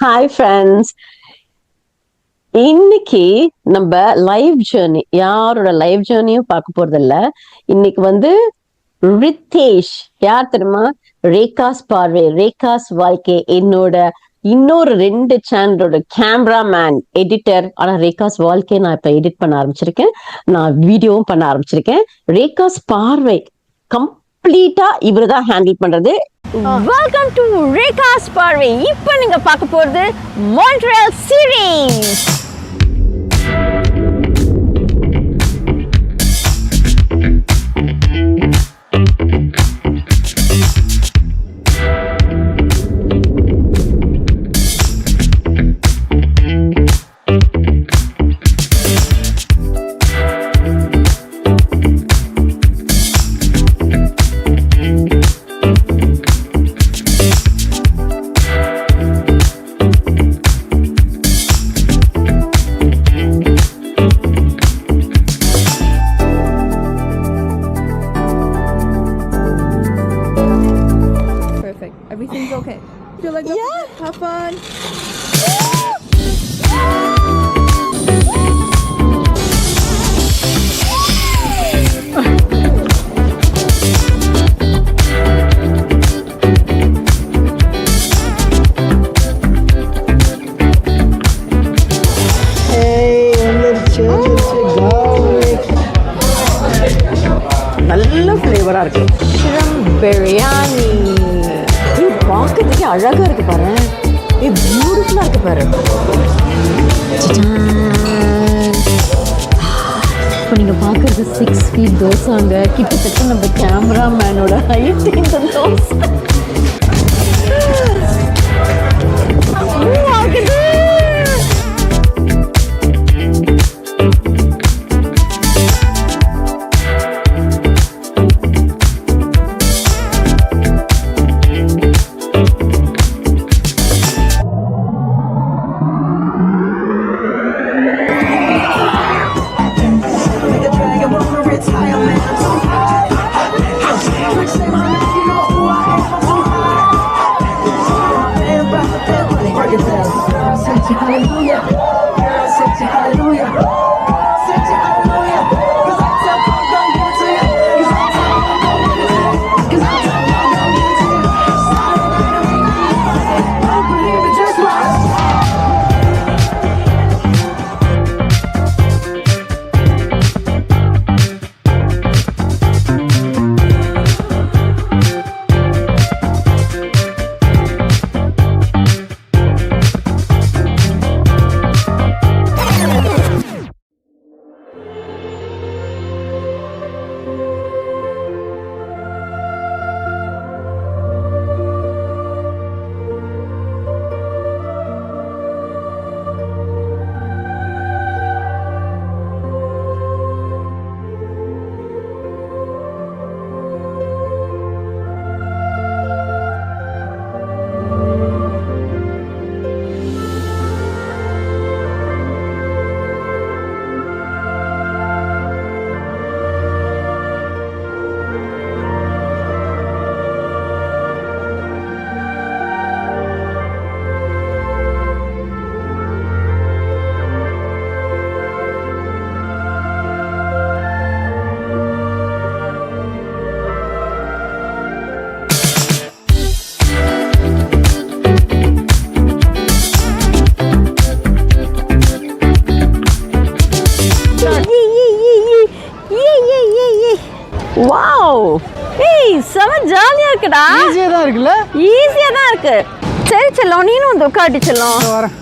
Hi friends. இன்னைக்கு நம்ம live journey, யாரோட லைவ் ஜேர்னியும் பார்க்க போறது இல்ல. இன்னைக்கு ரித்தேஷ், யார் தெரியுமா? ரேகாஸ் பார்வை, ரேகாஸ் வாழ்க்கை, என்னோட இன்னொரு 2 சேனலோட கேமராமேன், எடிட்டர். ஆனா ரேகாஸ் வாழ்க்கையை நான் இப்ப எடிட் பண்ண ஆரம்பிச்சிருக்கேன், நான் வீடியோவும் பண்ண ஆரம்பிச்சிருக்கேன். ரேகாஸ் பார்வை கம்ப்ளீட்டா இவரு தான் ஹேண்டில் பண்றது. வெல்கம் டு ரேகாஸ் பார்வை. இப்போ நீங்க பார்க்க போறது Montreal series. Everything's okay. Feel like have fun. நல்ல ஃப்ளேவரா இருக்கு. பிரியாணி பார்க்கறதுக்கு அழகா இருக்கு பாரு. பியூட்டிஃபுல்லா இருக்கு பாரு. இப்போ நீங்க பார்க்கறது 6 ஃபீட் தோசாங்க. கிட்டத்தட்ட நம்ம கேமராமேனோட ஹைட் இந்த தோசை. வாவ், ஏய் செம ஜாலியா இருக்குடா. ஈஸியா தான் இருக்குல்ல? ஈஸியா தான் இருக்கு. சரி செல்லம், நீனும் வந்து உட்காட்டி செல்லம். வரேன்.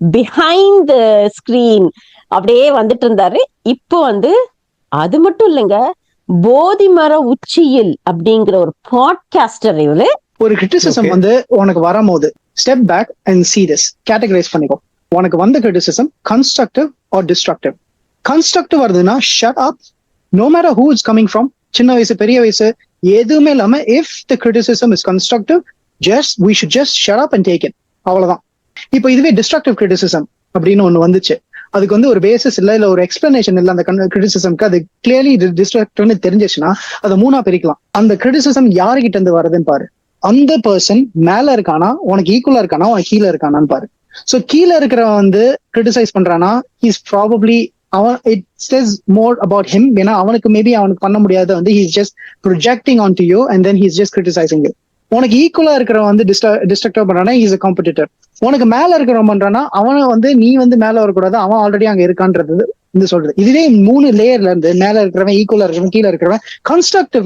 பிஹைண்ட் த ஸ்கிரீன் அப்படியே வந்துட்டு இருந்தாரு. இப்போ வந்து அது மட்டும் இல்லைங்க, போதி மர உச்சியில் அப்படிங்கிற ஒரு பாட்காஸ்டர் இவரு. ஒரு கிரிட்டிசிசம் வந்து உனக்கு வரும்போது step back and see this, categorise பண்ணிக்கோ. உனக்கு வந்த criticism constructive or destructive. Constructive வருதுன்னா shut up, no matter who it's coming from, சின்ன வயசு பெரிய வயசு எதுவுமே இல்லாம, if the criticism is constructive, we should just shut up and take it. அவ்வளவுதான். இப்போ இதுவே டிஸ்ட்ரக்டிவ் கிரிட்டிசிசம் அப்படின்னு ஒண்ணு வந்துச்சு, அதுக்கு வந்து ஒரு பேசிஸ் இல்ல ஒரு எக்ஸ்பிளனேஷன் இல்ல அந்த கிரிட்டிசிசம்க்கு, அது கிளியர்லி டிஸ்ட்ரக்டிவ்னு தெரிஞ்சிச்சுன்னா அதை மூணா பிரிக்கலாம். அந்த கிரிட்டிசிசம் யாருகிட்ட இருந்து வருதுன்னு பாரு. அந்த பர்சன் மேல இருக்கானா, உனக்கு ஈக்குவலா இருக்கானா, உனக்கு கீழே இருக்கானான்னு பாரு. சோ கீழே இருக்கிறவன் வந்து கிரிட்டிசைஸ் பண்றானா, ஹீஸ் ப்ராபப்ளி அவன், it chase more about him. ஏன்னா அவனுக்கு மேபி அவனுக்கு பண்ண முடியாத வந்து he's just projecting on to you and then he's just criticising you. உனக்கு ஈக்குவலா இருக்கிறவன் வந்து டிஸ்ட்ரக்டிவ் பண்றானா, இஸ் அ காம்படிட்டர். உனக்கு மேல இருக்கிறவன் பண்றானா, அவனை வந்து நீ வந்து மேல வரக்கூடாது, அவன் ஆல்ரெடி அங்க இருக்கான்றது வந்து சொல்றது. இதுவே 3 லேயர்ல இருந்து மேல இருக்கிறவன், ஈக்குவலா இருக்கிறவன், கீழே இருக்கிறவன் கன்ஸ்ட்ரக்டிவ்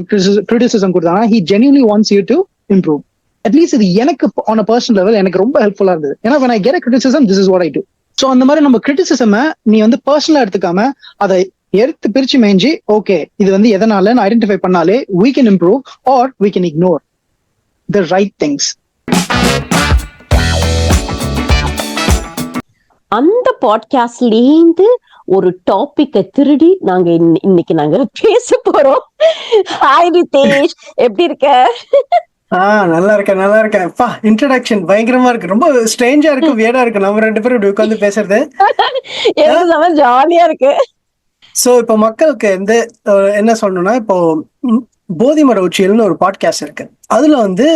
கிரிட்டிசிசம் கொடுத்தானா, he genuinely wants you to improve. At least இது எனக்கு ஆன் அ பர்சனல் லெவல் எனக்கு ரொம்ப ஹெல்ப்ஃபுல்லா இருந்தது. ஏன்னா when I get a criticism, this is what I do. So அந்த மாதிரி நம்ம கிரிட்டிசிசம் நீ வந்து பர்சனலா எடுத்துக்காம அதை எடுத்து பிரிச்சு மேய்ஞ்சி, ஓகே இது வந்து எதனால ஐடென்டிஃபை பண்ணாலே we can improve or we can ignore the right things. அந்த பாட்காஸ்ட்லேருந்து ஒரு டாபிக்கை திருடி நாங்க இன்னைக்கு நாங்க பேச போறோம். ஹாய் ரிதேஷ், எப்படி இருக்க? நல்லா இருக்கேன். அப்பா இன்ட்ரோடக்ஷன் பயங்கரமா இருக்கு, ரொம்ப ஸ்ட்ரேஞ்சா இருக்கு, வியர்டா இருக்கு நம்ம 2 பேரும் இப்படி உட்கார்ந்து பேசுறது. எனக்கு ஜாலியா இருக்கு. சோ இப்போ மக்களுக்கு வந்து என்ன சொல்லணும்னா, இப்போ போதி மர உச்சியல்னு ஒரு பாட்காஸ்ட் இருக்கு. அதுல வந்து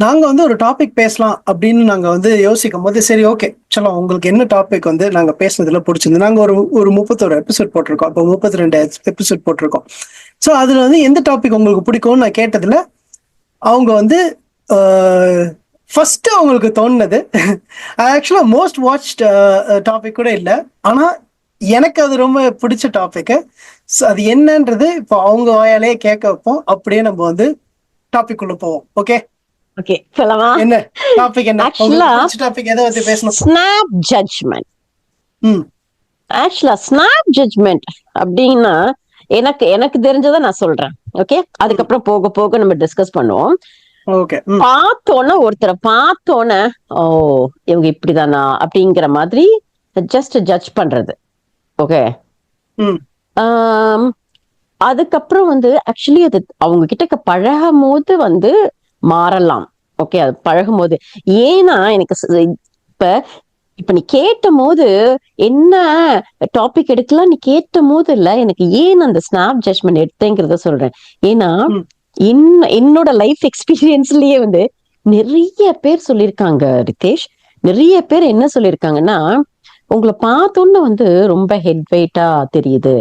நாங்க வந்து ஒரு டாபிக் பேசலாம் அப்படின்னு நாங்க வந்து யோசிக்கும் போது, சரி ஓகே சலோ உங்களுக்கு என்ன டாபிக் வந்து நாங்க பேசுனதுல பிடிச்சிருந்து, நாங்க ஒரு 31 எபிசோட் போட்டிருக்கோம், இப்போ 32 எபிசோட் போட்டிருக்கோம். சோ அதுல வந்து எந்த டாபிக் உங்களுக்கு பிடிக்கும்னு நான் கேட்டதுல அவங்க வந்து ஃபர்ஸ்ட் அவங்களுக்கு தோணுனது ஆக்சுவலா மோஸ்ட் வாட்ச்ட் டாபிக் கூட இல்லை, ஆனா எனக்கு அது ரொம்ப பிடிச்ச டாபிக். அது என்னன்றது இப்போ அவங்க வாயாலே கேட்க வைப்போம், அப்படியே நம்ம வந்து டாபிக் உள்ள போவோம். ஓகே ஓகே சொல்லலாம். என்ன டாபிக்? என்ன டாபிக்? எதை பத்தி பேசணும்? Snap judgement. ஆக்சுவலா ஸ்னாப் ஜட்ஜ்மெண்ட் அப்படின்னா எனக்கு தெரிஞ்சதை நான் சொல்றேன். ஓகே, அதுக்கப்புறம் போக போக நம்ம டிஸ்கஸ் பண்ணுவோம். பார்த்தோன்னா ஒருத்தரை பார்த்தோன்னே ஓ இவங்க இப்படிதானா அப்படிங்கிற மாதிரி ஜஸ்ட் ஜட்ஜ் பண்றது. ஓகே, அதுக்கப்புறம் வந்து ஆக்சுவலி அது அவங்க கிட்ட பழகும் போது வந்து மாறலாம். ஓகே, அது பழகும் போது ஏன்னா எனக்கு இப்ப நீ கேட்ட போது என்ன டாபிக் எடுக்கலாம் நீ கேட்ட போது இல்ல, எனக்கு ஏன் அந்த ஸ்னாப் ஜட்ஜ்மெண்ட் எடுத்தேங்கிறத சொல்றேன். ஏன்னா என்னோட லைஃப் எக்ஸ்பீரியன்ஸ்லயே வந்து நிறைய பேர் சொல்லியிருக்காங்க ரிதேஷ். நிறைய பேர் என்ன சொல்லியிருக்காங்கன்னா, உங்களை பார்த்தோன்னு வந்து ரொம்ப ஹெட் வெயிட்டா தெரியுது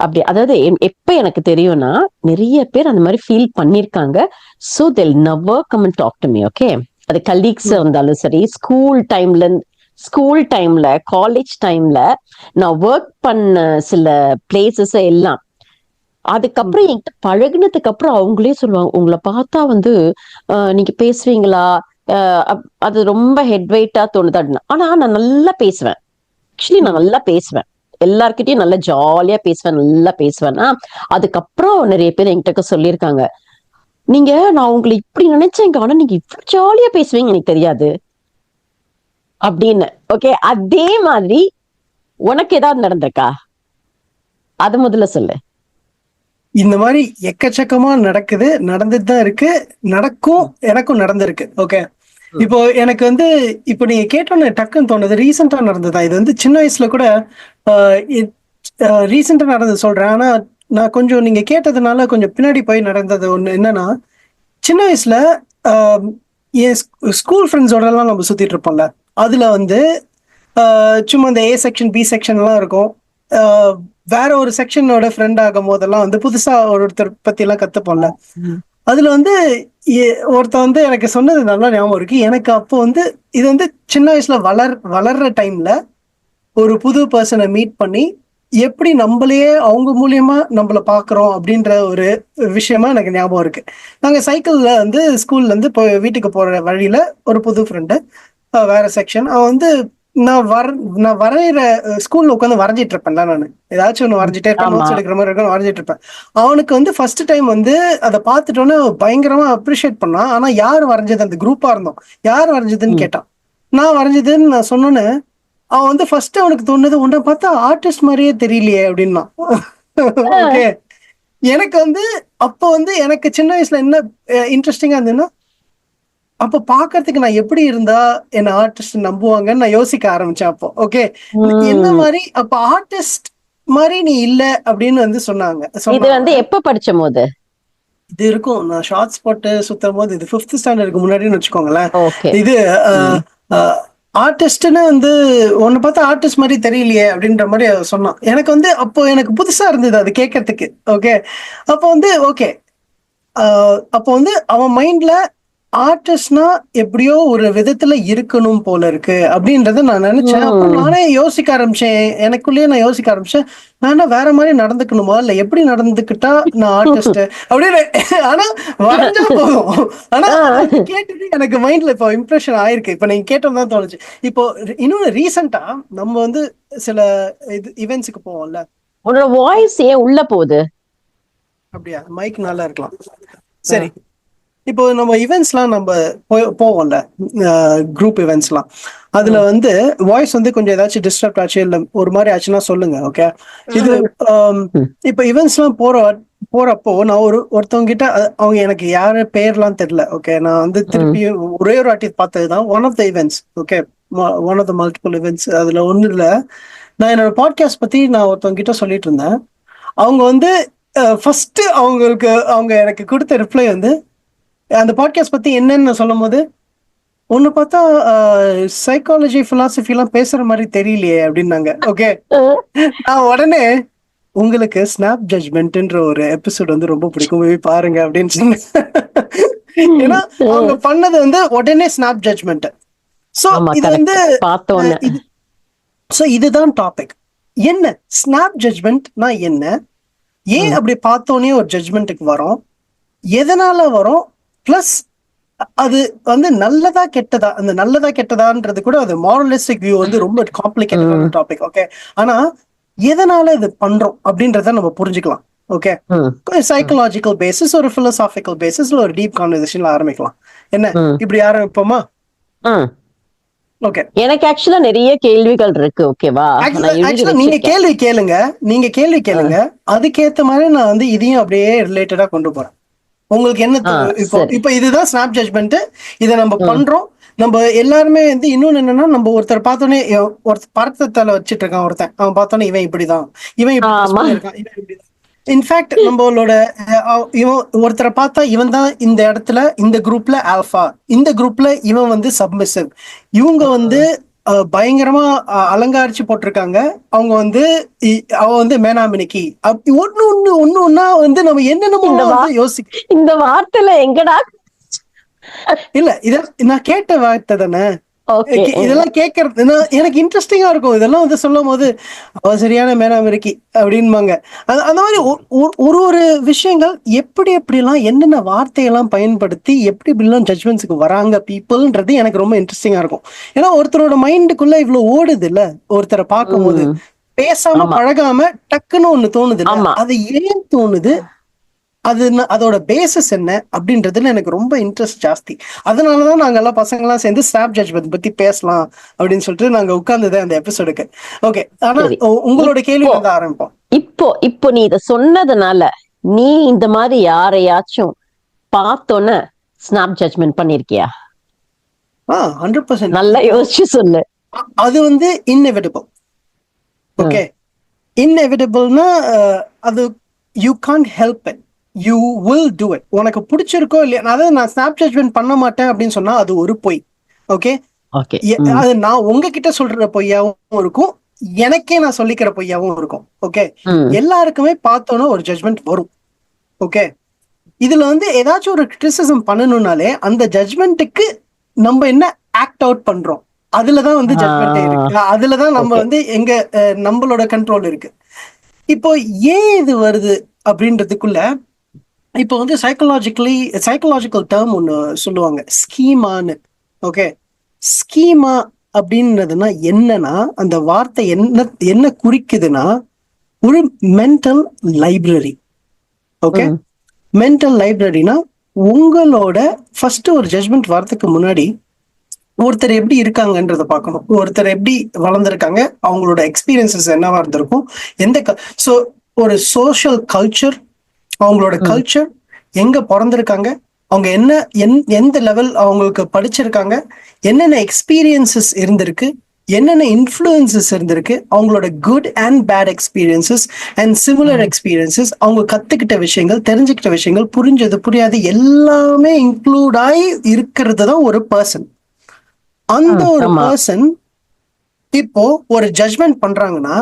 அப்படி. அதாவது எப்ப எனக்கு தெரியும்னா, நிறைய பேர் அந்த மாதிரி ஃபீல் பண்ணிருக்காங்க. So they'll never come and talk to me. Okay, அது கலீக்ஸ் இருந்தாலும் சரி, ஸ்கூல் டைம்ல காலேஜ் டைம்ல நான் ஒர்க் பண்ண சில பிளேசஸ் எல்லாம், அதுக்கப்புறம் என்கிட்ட பழகினதுக்கு அப்புறம் அவங்களே சொல்லுவாங்க, உங்களை பார்த்தா வந்து நீங்க பேசுவீங்களா, அது ரொம்ப ஹெட் வெயிட்டா தோணுது அப்படின்னா. ஆனா நான் நல்லா பேசுவேன், ஆக்சுவலி நான் நல்லா பேசுவேன், எல்லார்கிட்டயும் நல்லா ஜாலியா பேசுவேன், நல்லா பேசுவேன்னா. அதுக்கப்புறம் நிறைய பேர் என்கிட்ட சொல்லியிருக்காங்க, நீங்க நான் உங்களை இப்படி நினைச்சேங்க, ஆனா நீங்க இவ்வளவு ஜாலியா பேசுவீங்க எனக்கு தெரியாது அப்படின்னு. ஓகே, அதே மாதிரி உனக்கு ஏதாவது நடந்திருக்கா? அது முதல்ல சொல்லு. இந்த மாதிரி எக்கச்சக்கமா நடந்துட்டு தான் இருக்கு, நடக்கும், எனக்கும் நடந்திருக்கு. ஓகே, இப்போ எனக்கு வந்து இப்போ நீங்க கேட்டோன்னு டக்குன்னு தோணுது, ரீசெண்டா நடந்ததா இது வந்து சின்ன வயசுல கூட ரீசெண்டா நடந்தது சொல்றேன். ஆனா நான் கொஞ்சம் நீங்க கேட்டதுனால கொஞ்சம் பின்னாடி போய் நடந்தது ஒண்ணு என்னன்னா, சின்ன வயசுல என் ஸ்கூல் ஃப்ரெண்ட்ஸோட எல்லாம் நம்ம சுத்திட்டு இருப்போம்ல, அதுல வந்து சும்மா இந்த ஏ செக்ஷன் பி செக்ஷன் எல்லாம் இருக்கும். வேற ஒரு செக்ஷனோட ஃப்ரெண்ட் ஆகும் போதெல்லாம் வந்து புதுசா ஒருத்தர் பத்தி எல்லாம் கத்துப்போம்ல. அதுல வந்து ஒருத்தர் வந்து எனக்கு சொன்னது நல்லா ஞாபகம் இருக்கு. எனக்கு அப்போ வந்து இது வந்து சின்ன வயசுல வளர்ற டைம்ல ஒரு புது பர்சனை மீட் பண்ணி எப்படி நம்மளையே அவங்க மூலியமா நம்மள பாக்குறோம் அப்படின்ற ஒரு விஷயமா எனக்கு ஞாபகம் இருக்கு. நாங்க சைக்கிள்ல வந்து ஸ்கூல்ல இருந்து வீட்டுக்கு போற வழியில ஒரு புது ஃப்ரெண்டு, வேற செக்ஷன், அவன் வந்து நான் வரைகிற ஸ்கூல்ல உட்காந்து வரைஞ்சிட்டு இருப்பேன்ல, நான் ஏதாச்சும் ஒன்று வரைஞ்சிட்டே இருப்பேன், ஆமா. நோட்ஸ் எடுக்கிற மாதிரி இருக்கும், வரைஞ்சிட்டு இருப்பேன். அவனுக்கு வந்து ஃபர்ஸ்ட் டைம் வந்து அதை பார்த்துட்டோன்னு பயங்கரமா அப்ரிஷியேட் பண்ணான். ஆனா யார் வரைஞ்சது, அந்த குரூப்பா இருந்தோம், யார் வரைஞ்சதுன்னு கேட்டான். நான் வரைஞ்சதுன்னு நான் சொன்னோன்னு அவன் வந்து ஃபர்ஸ்ட் அவனுக்கு தோணுது, உன்னை பார்த்தா ஆர்டிஸ்ட் மாதிரியே தெரியலையே அப்படின்னா. ஓகே, எனக்கு வந்து அப்போ வந்து எனக்கு சின்ன வயசுல என்ன இன்ட்ரெஸ்டிங்கா இருந்ததுன்னா, அப்ப பாக்குறதுக்கு நான் எப்படி இருந்தா என்ன ஆர்டிஸ்ட் நம்புவாங்கன்னு நான் யோசிக்க ஆரம்பிச்சேன் அப்போ. ஓகே, என்ன மாதிரி அப்ப ஆர்டிஸ்ட் மாதிரி நீ இல்ல அப்படின்னு வந்து சொன்னாங்க. இது வந்து எப்ப படிச்ச போது இது இருக்கும், நான் ஷார்ட்ஸ் போட்டு சுத்தும் போது, இது 5th ஸ்டாண்டர்டுக்கு முன்னாடின்னு வச்சுக்கோங்களேன். ஓகே. இது ஆர்டிஸ்ட்னு வந்து ஒன்னு பார்த்தா ஆர்டிஸ்ட் மாதிரி தெரியலையே அப்படின்ற மாதிரி சொன்னான். எனக்கு வந்து அப்போ எனக்கு புதுசா இருந்தது அது கேட்கறதுக்கு. ஓகே, அப்போ வந்து ஓகே, அப்போ வந்து அவன் மைண்ட்ல ஆர்டிஸ்ட்னா எப்படியோ ஒரு விதத்துல இருக்கணும் போல இருக்கு அப்படின்றத நான் நினைச்சேன். அப்புறம் நானே யோசிக்க ஆரம்பிச்சேன், எனக்குள்ளேயே நான் யோசிக்க ஆரம்பிச்சேன், நான் வேற மாதிரி நடந்துக்கணுமா, இல்ல எப்படி நடந்துக்கிட்டா நான் ஆர்டிஸ்ட் அப்படின்னு. ஆனா வரைஞ்சா போதும். ஆனா கேட்டது எனக்கு மைண்ட்ல இப்போ இம்ப்ரெஷன் ஆயிருக்கு. இப்ப நீங்க கேட்டோம்தான் தோணுச்சு. இப்போ இன்னொன்னு ரீசெண்டா நம்ம வந்து சில இது இவெண்ட்ஸுக்கு போவோம்ல. உன்னோட வாய்ஸ் ஏன் உள்ள போகுது? அப்படியா, மைக் நல்லா இருக்கலாம். சரி, இப்போ நம்ம இவெண்ட்ஸ்லாம் நம்ம போவோம்ல, குரூப் இவெண்ட்ஸ்லாம், அதுல வந்து வாய்ஸ் வந்து கொஞ்சம் ஏதாச்சும் டிஸ்டர்ப் ஆச்சு இல்ல ஒரு மாதிரி ஆச்சுன்னா சொல்லுங்க. ஓகே, இது இப்போ இவெண்ட்ஸ்லாம் போறப்போ நான் ஒருத்தவங்க கிட்ட, அவங்க எனக்கு யாரு பேர்லாம் தெரியல. ஓகே, நான் வந்து திருப்பி ஒரே ஒரு வாட்டி பார்த்ததுதான் one of the events. Okay, one of the multiple events. அதுல ஒண்ணு இல்ல, நான் என்னோட பாட்காஸ்ட் பத்தி நான் ஒருத்தவங்க கிட்ட சொல்லிட்டு இருந்தேன். அவங்க வந்து ஃபர்ஸ்ட் அவங்க எனக்கு கொடுத்த ரிப்ளை வந்து, அந்த பாட்காஸ்ட் பத்தி என்னன்னு சொல்லும் போது, ஒன்னு பார்த்தா சைக்காலஜி பிலாசபி எல்லாம் பேசுற மாதிரி தெரியலையே அப்படின்னாங்க. ஓகே, நான் உடனே உங்களுக்கு ஸ்னாப் ஜட்ஜ்மெண்ட்ன்ற ஒரு எபிசோட் வந்து ரொம்ப பிடிக்கும், போய் பாருங்க அப்படின்னு சொன்னேன். ஏன்னா அவங்க பண்ணது வந்து உடனே ஸ்னாப் ஜட்ஜ்மெண்ட். சோ இது வந்து இதுதான் டாபிக். என்ன ஸ்னாப் ஜட்ஜ்மெண்ட்னா என்ன, ஏன் அப்படி பார்த்தோன்னே ஒரு ஜட்ஜ்மெண்ட்டுக்கு வரும், எதனால வரும், பிளஸ் அது வந்து நல்லதா கெட்டதா, அந்த நல்லதா கெட்டதான்றது கூட அது மாரலிஸ்டிக் வியூ வந்து ரொம்ப காம்ப்ளிகேட்டடான டாபிக். ஓகே, ஆனா எதனால இது பண்றோம் அப்படின்றத நம்ம புரிஞ்சுக்கலாம். ஓகே, சைக்கலாஜிக்கல் பேசிஸ், ஒரு பிலோசாபிக்கல் பேசிஸ்ல ஒரு டீப் கான்வர்சேஷன்ல ஆரம்பிக்கலாம். என்ன இப்படி ஆரம்பிப்போமா? ஓகே, எனக்கு ஆக்சுவலா நிறைய கேள்விகள் இருக்கு. ஓகேவா, நீங்க கேள்வி கேளுங்க, அதுக்கேத்த மாதிரி நான் வந்து இதையும் அப்படியே ரிலேட்டடா கொண்டு போறேன். உங்களுக்கு என்ன இப்ப இதுதான் ஸ்னாப் ஜட்ஜ்மெண்ட், இதை நம்ம பண்றோம். நம்ம எல்லாருமே வந்து இன்னொன்னு என்னன்னா, நம்ம ஒருத்தர் பார்த்தோன்னே பரத்தல வச்சுட்டு இருக்கான் ஒருத்தன், அவன் பார்த்தோன்னே இவன் இப்படிதான், இவன் இப்படிதான். இன்ஃபேக்ட் நம்மளோட இவன் ஒருத்தரை பார்த்தா இவன் தான் இந்த இடத்துல இந்த குரூப்ல ஆல்பா, இந்த குரூப்ல இவன் வந்து சப்மிசிவ், இவங்க வந்து பயங்கரமா அலங்காரிச்சு போட்டிருக்காங்க, அவங்க வந்து அவ வந்து மேனாமினிக்கி, ஒண்ணு வந்து நம்ம என்னென்னமோ யோசிக்க. இந்த வார்த்தையில எங்கடா இல்ல, இத நான் கேட்ட வார்த்தை தானே. இதெல்லாம் கேட்கறது எனக்கு இன்ட்ரெஸ்டிங்கா இருக்கும். இதெல்லாம் வந்து சொல்லும் போது அவ சரியான மேனாமினிக்கி அப்படின்பாங்க. அந்த மாதிரி ஒரு விஷயங்கள் எப்படி எப்படிலாம் என்னென்ன வார்த்தையெல்லாம் பயன்படுத்தி எப்படி இப்படிலாம் ஜட்ஜ்மெண்ட்ஸுக்கு வராங்க பீப்புள்ன்றது எனக்கு ரொம்ப இன்ட்ரெஸ்டிங்கா இருக்கும். ஏன்னா ஒருத்தரோட மைண்டுக்குள்ள இவ்வளவு ஓடுது இல்ல, ஒருத்தரை பார்க்கும் போது பேசாம பழகாம டக்குன்னு ஒண்ணு தோணுது, அது ஏன் தோணுது, அதோட பேசிஸ் என்ன அப்படின்றதுல எனக்கு ரொம்ப இன்ட்ரெஸ்ட் ஜாஸ்தி. அதனாலதான் நாங்க எல்லாம் பசங்க எல்லாம் சேர்ந்து ஸ்னாப் ஜட்ஜ்மெண்ட் பத்தி பேசலாம் அப்படின்னு சொல்லிட்டு நாங்க உட்கார்ந்தது அந்த எபிசோடுக்கு. ஓகே, ஆனா உங்களோட கேள்வி வந்து ஆரம்பிப்போம். இப்போ நீ இத சொன்னதுனால நீ இந்த மாதிரி யாரையாச்சும் பார்த்தோன்னு ஸ்னாப் ஜட்ஜ்மெண்ட் பண்ணிருக்கியா? 100% நல்லா யோசிச்சு சொல்லு. அது வந்து இன்னெவிட்டபிள். ஓகே, இன்னெவிட்டபிள்னா அது you can't help it, you will do it. உனக்கு பிடிச்சிருக்கோ இல்லையா, அதாவது நான் ஸ்னாப் ஜட்ஜ்மெண்ட் பண்ண மாட்டேன் அப்படின்னு சொன்னா அது ஒரு பொய். ஓகே, அது நான் உங்ககிட்ட சொல்ற பொய்யாவும் இருக்கும், எனக்கே நான் சொல்லிக்கிற பொய்யாவும் இருக்கும். ஓகே, எல்லாருக்குமே பார்த்தோன்னா ஒரு ஜட்ஜ்மெண்ட் வரும். ஓகே, இதுல வந்து ஏதாச்சும் ஒரு கிரிட்டிசிசம் பண்ணணும்னாலே அந்த ஜட்ஜ்மெண்ட்டுக்கு நம்ம என்ன ஆக்ட் அவுட் பண்றோம் அதுலதான் வந்து ஜட்ஜ்மெண்ட் இருக்கு, அதுலதான் நம்ம வந்து எங்க நம்மளோட கண்ட்ரோல் இருக்கு. இப்போ ஏன் இது வருது அப்படின்றதுக்குள்ள இப்போ வந்து சைக்கலாஜிக்கல் டேர்ம் ஒன்று சொல்லுவாங்க, ஸ்கீமான்னு. ஓகே, ஸ்கீமா அப்படின்றதுனா என்னன்னா, அந்த வார்த்தை என்ன என்ன குறிக்குதுன்னா, ஒரு மென்டல் லைப்ரரி. ஓகே, மென்டல் லைப்ரரினா உங்களோட ஃபர்ஸ்ட் ஒரு ஜட்மெண்ட் வரதுக்கு முன்னாடி ஒருத்தர் எப்படி இருக்காங்கன்றத பார்க்கணும். ஒருத்தர் எப்படி வளர்ந்துருக்காங்க, அவங்களோட எக்ஸ்பீரியன்சஸ் என்னவா இருந்திருக்கும், ஸோ ஒரு சோஷியல் கல்ச்சர், அவங்களோட கல்ச்சர், எங்க பிறந்திருக்காங்க, அவங்க எந்த லெவல் அவங்களுக்கு படிச்சிருக்காங்க, என்னென்ன எக்ஸ்பீரியன்சஸ் இருந்திருக்கு, என்னென்ன இன்ஃப்ளூயன்சஸ் இருந்திருக்கு, அவங்களோட good and bad experiences and similar experiences, அவங்க கத்துக்கிட்ட விஷயங்கள், தெரிஞ்சுக்கிட்ட விஷயங்கள், புரிஞ்சது புரியாது எல்லாமே இன்க்ளூட் ஆகி இருக்கிறது தான் ஒரு பர்சன். அந்த ஒரு பர்சன் இப்போ ஒரு ஜட்மெண்ட் பண்றாங்கன்னா,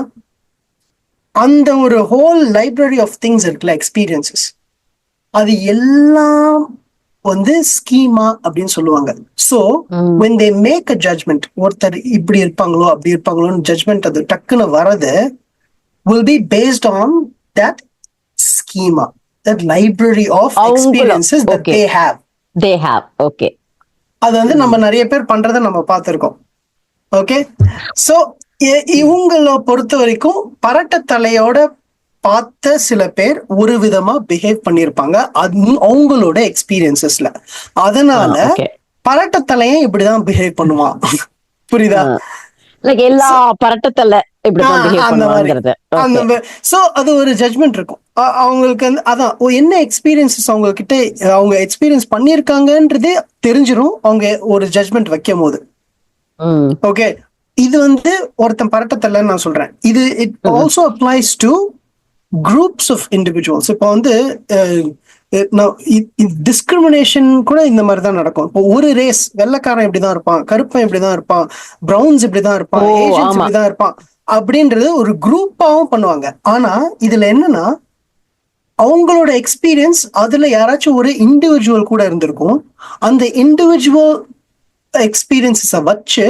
அந்த ஒரு ஹோல் லைப்ரரி ஆஃப் திங்ஸ் இருக்குல்ல, எக்ஸ்பீரியன்சஸ், அது எல்லாம் வந்து ஸ்கீமா அப்படின்னு சொல்லுவாங்க. So when they make a judgment, ஒருத்தர் இப்படி இருப்பாங்களோ அப்படி இருப்பாங்களோன்னு ஜட்மெண்ட் அது டக்குன்னு வரது will be based on that schema, that library of experiences that they have. Okay, அது வந்து நம்ம நிறைய பேர் பண்றதை நம்ம பார்த்திருக்கோம். ஓகே, சோ இவங்களை பொறுத்த வரைக்கும் பரட்ட தலையோட பார்த்த சில பேர் ஒரு விதமா பிஹேவ் பண்ணிருப்பாங்க அவங்களோட எக்ஸ்பீரியன்சஸ்ல. அதனால பரட்ட தலையும் இப்படிதான் பிஹேவ் பண்ணுவான். புரியுதா? எல்லா பரட்டத்தல சோ அது ஒரு ஜட்மெண்ட் இருக்கும் அவங்களுக்கு. அதான் என்ன எக்ஸ்பீரியன்சஸ் அவங்க கிட்ட அவங்க எக்ஸ்பீரியன்ஸ் பண்ணிருக்காங்கன்றதே தெரிஞ்சிரும் அவங்க ஒரு ஜட்மெண்ட் வைக்கும் போது. ஓகே, இது வந்து ஒருத்தன் பரட்டத்தலன்னு நான் சொல்றேன். இது it also applies to groups of individuals. இப்போ வந்து டிஸ்கிரிமினேஷன் கூட இந்த மாதிரி தான் நடக்கும். இப்போ ஒரு ரேஸ், வெள்ளைக்காரன் இப்படிதான் இருப்பான், கருப்பன் இப்படிதான் இருப்பான், பிரவுன்ஸ் இப்படிதான் இருப்பான், ஏஷியன்ஸ் இப்படிதான் இருப்பான் அப்படின்றது ஒரு குரூப்பாவும் பண்ணுவாங்க. ஆனா இதுல என்னன்னா, அவங்களோட எக்ஸ்பீரியன்ஸ் அதுல யாராச்சும் ஒரு இண்டிவிஜுவல் கூட இருந்திருக்கும். அந்த இண்டிவிஜுவல் எக்ஸ்பீரியன்ஸஸ வச்சு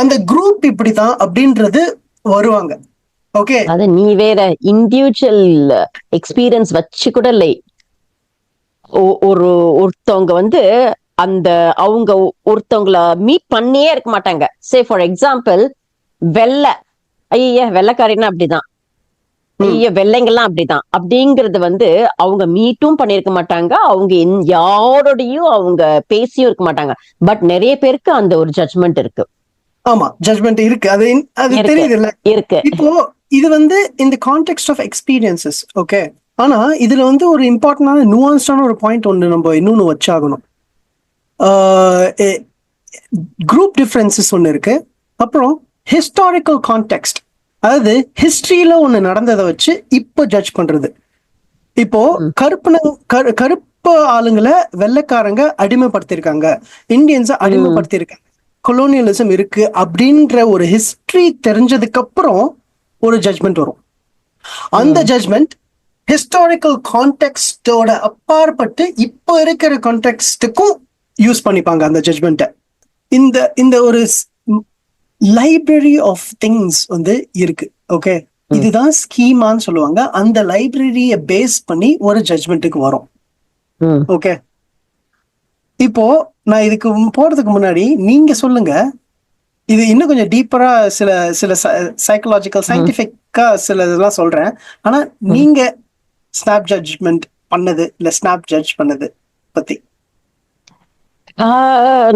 அந்த குரூப் இப்படிதான் அப்படின்றது வருவாங்க. ஓகே, அது நீ வேற இண்டிவிஜுவல் எக்ஸ்பீரியன்ஸ் வச்சு கூட இல்லை. ஒருத்தவங்க வந்து அந்த அவங்க ஒருத்தவங்கள மீட் பண்ணியே இருக்க மாட்டாங்க. சே ஃபார் எக்ஸாம்பிள், வெள்ளைக்காரின்னா அப்படிதான், வெள்ளைங்கெல்லாம் அப்படிதான் அப்படிங்கறது வந்து அவங்க மீட்டும் பண்ணிருக்க மாட்டாங்க, அவங்க யாரோடையும் அவங்க பேசியும் இருக்க மாட்டாங்க. பட் நிறைய பேருக்கு அந்த ஒரு ஜட்மெண்ட் இருக்கு. ஆமா, ஜட்மெண்ட் இருக்கு, அது தெரியுது இல்ல இருக்கு. இப்போ இது வந்து இந்த கான்டெக்ஸ்ட் ஆஃப் எக்ஸ்பீரியன்சஸ். ஓகே, ஆனா இதுல வந்து ஒரு இம்பார்ட்டன்டான நுவான்ஸ்டான ஒரு பாயிண்ட் ஒன்று நம்ம இன்னொன்னு வச்சாகணும். குரூப் டிஃபரன்சஸ் ஒன்று இருக்கு, அப்புறம் ஹிஸ்டாரிக்கல் கான்டெக்ஸ்ட், அதாவது ஹிஸ்டரியில ஒண்ணு நடந்ததை வச்சு இப்போ ஜட்ஜ் பண்றது. இப்போ கருப்பு ஆளுங்களை வெள்ளைக்காரங்க அடிமைப்படுத்திருக்காங்க, இந்தியன்ஸை அடிமைப்படுத்திருக்காங்க, கொலோனியலிசம் இருக்கு அப்படின்ற ஒரு ஹிஸ்டரி தெரிஞ்சதுக்கு அப்புறம் ஒரு ஜட்மெண்ட் வரும். அந்த ஜட்மெண்ட் ஹிஸ்டாரிக்கல் கான்டெக்ஸ்டோட அப்பாற்பட்டு இப்போ இருக்கிற கான்டெக்ஸ்டுக்கும் யூஸ் பண்ணிப்பாங்க அந்த ஜட்மெண்ட்டை. இந்த ஒரு லைப்ரரி ஆஃப் திங்ஸ் வந்து இருக்கு. ஓகே, இதுதான் ஸ்கீமான்னு சொல்லுவாங்க. அந்த லைப்ரரிய பேஸ் பண்ணி ஒரு ஜட்மெண்ட்டுக்கு வரும். ஓகே, இப்போ நான் இதுக்கு போறதுக்கு முன்னாடி நீங்க சொல்லுங்க, இது இன்னும் கொஞ்சம் டீப்பரா சில சைக்கலாஜிக்கல் சயின்டிபிக்கா சில இதெல்லாம் சொல்றேன். ஆனா நீங்க ஸ்னாப் ஜட்ஜ்மெண்ட் பண்ணது இல்ல ஸ்னாப் ஜட்ஜ் பண்ணது பத்தி.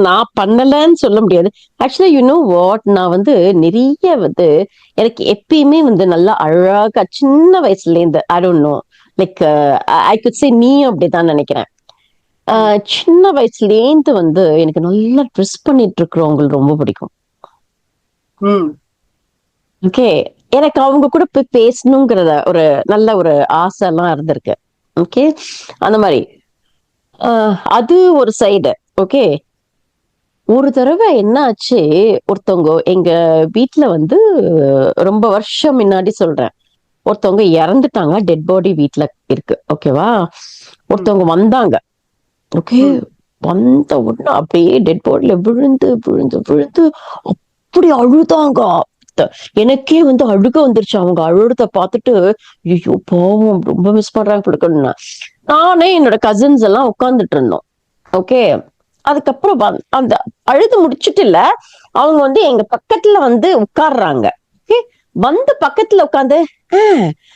நான் பண்ணலன்னு சொல்ல முடியாது. ஆக்சுவலா யூ நோ வாட், நான் வந்து நிறைய வந்து எனக்கு எப்பயுமே வந்து நல்லா அழகா சின்ன வயசுல இருந்து I don't know like I could சே நீ அப்படிதான் நினைக்கிறேன். சின்ன வயசுலேருந்து வந்து எனக்கு நல்லா ட்ரெஸ் பண்ணிட்டு இருக்கிறவங்க ரொம்ப பிடிக்கும். ஓகே, எனக்கு அவங்க கூட போய் பேசணுங்கிறத ஒரு நல்ல ஒரு ஆசை எல்லாம் இருந்திருக்கு. ஓகே, அந்த மாதிரி அது ஒரு சைடு. ஓகே, ஒரு தடவை என்ன ஆச்சு, ஒருத்தவங்க எங்க வீட்டுல வந்து ரொம்ப வருஷம் முன்னாடி சொல்றேன், ஒருத்தவங்க இறந்துட்டாங்க, டெட் பாடி வீட்டுல இருக்கு. ஓகேவா, ஒருத்தவங்க வந்தாங்க. ஓகே, வந்த உடனே அப்படியே டெட் பாடியில விழுந்து விழுந்து விழுந்து அப்படி அழுதாங்க. எனக்கே வந்து அழுக வந்துருச்சு. அவங்க அழுறத பார்த்துட்டு ஐயோ பாவம் ரொம்ப மிஸ் பண்றாங்க. நானே என்னோட கசின்ஸ் எல்லாம் உட்கார்ந்துட்டு இருந்தோம். ஓகே, அதுக்கப்புறம் அந்த அழுது முடிச்சுட்டு இல்ல, அவங்க வந்து எங்க பக்கத்துல வந்து உட்கார்றாங்க. வந்து பக்கத்துல உட்காந்து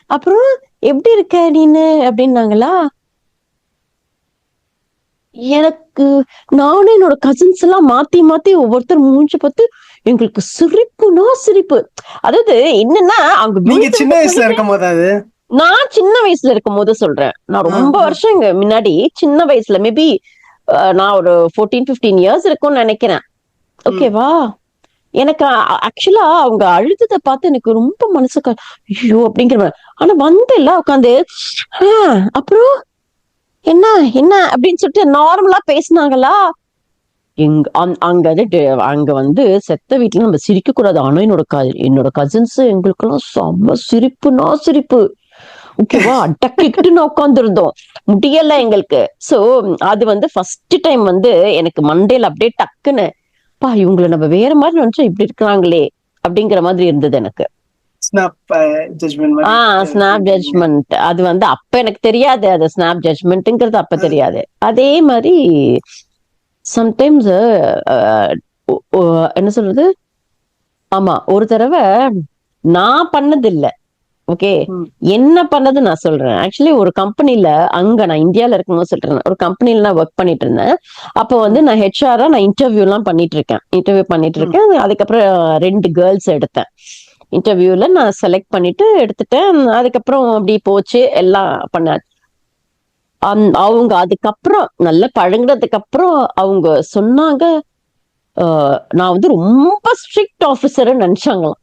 அப்புறம் எப்படி இருக்க நீனு அப்படின்னாங்களா. எனக்கு நானும் என்னோட கசின்ஸ் எல்லாம் மாத்தி மாத்தி ஒவ்வொருத்தர் மூஞ்சி பார்த்து எங்களுக்கு சிரிப்புனா சிரிப்பு. அதாவது என்னன்னா நீங்க சின்ன அவங்க வயசுல இருக்கும் போது அது நான் சின்ன வயசுல இருக்கும் போது சொல்றேன். நான் ரொம்ப வருஷம் முன்னாடி சின்ன வயசுல மேபி நான் ஒரு 14-15 இயர்ஸ் இருக்கும்னு நினைக்கிறேன். ஓகேவா, எனக்கு ஆக்சுவலா அவங்க அழுத்தத்தை பார்த்து எனக்கு ரொம்ப மனசுக்கு ஐயோ அப்படிங்கிற மாதிரி. ஆனா வந்து எல்லாம் உட்காந்து அப்புறம் என்ன என்ன அப்படின்னு சொல்லிட்டு நார்மலா பேசினாங்களா. அங்க வந்து செத்த வீட்டுல நம்ம சிரிக்க கூடாது. ஆனா என்னோட கசின்ஸ் எங்களுக்கெல்லாம் செம்ம சிரிப்புனா சிரிப்பு. ஓகேவா, அடக்கிட்டு நான் உட்காந்துருந்தோம், முடியல எங்களுக்கு. சோ அது வந்து ஃபர்ஸ்ட் டைம் வந்து எனக்கு மண்டேல அப்படியே டக்குன்னு இவங்களை நம்ம வேற மாதிரி நினைச்சா இப்படி இருக்கிறாங்களே அப்படிங்கிற மாதிரி இருந்தது எனக்கு. ஸ்னாப் ஜட்ஜ்மெண்ட் அது வந்து அப்ப எனக்கு தெரியாது, அது ஸ்னாப் ஜட்ஜ்மெண்ட்ங்கிறது அப்ப தெரியாது. அதே மாதிரி சம்டைம்ஸ் என்ன சொல்றது, ஆமா ஒரு தடவை நான் பண்ணது இல்ல, ஓகே என்ன பண்ணது நான் சொல்றேன். ஆக்சுவலி ஒரு கம்பெனில நான் இந்தியால இருக்கும்போது சொல்றேன், ஒரு கம்பெனில நான் ஒர்க் பண்ணிட்டு இருந்தேன். அப்போ வந்து நான் ஹெச்ஆரா நான் இன்டர்வியூ பண்ணிட்டு இருக்கேன். அதுக்கப்புறம் 2 கேர்ள்ஸ் எடுத்தேன். இன்டர்வியூல நான் செலக்ட் பண்ணிட்டு எடுத்துட்டேன். அதுக்கப்புறம் அப்படி போச்சு, எல்லாம் பண்ண. அவங்க அதுக்கப்புறம் நல்லா பழங்குனதுக்கு அப்புறம் அவங்க சொன்னாங்க, நான் வந்து ரொம்ப ஸ்ட்ரிக்ட் ஆபீசர் நினைச்சாங்களாம்.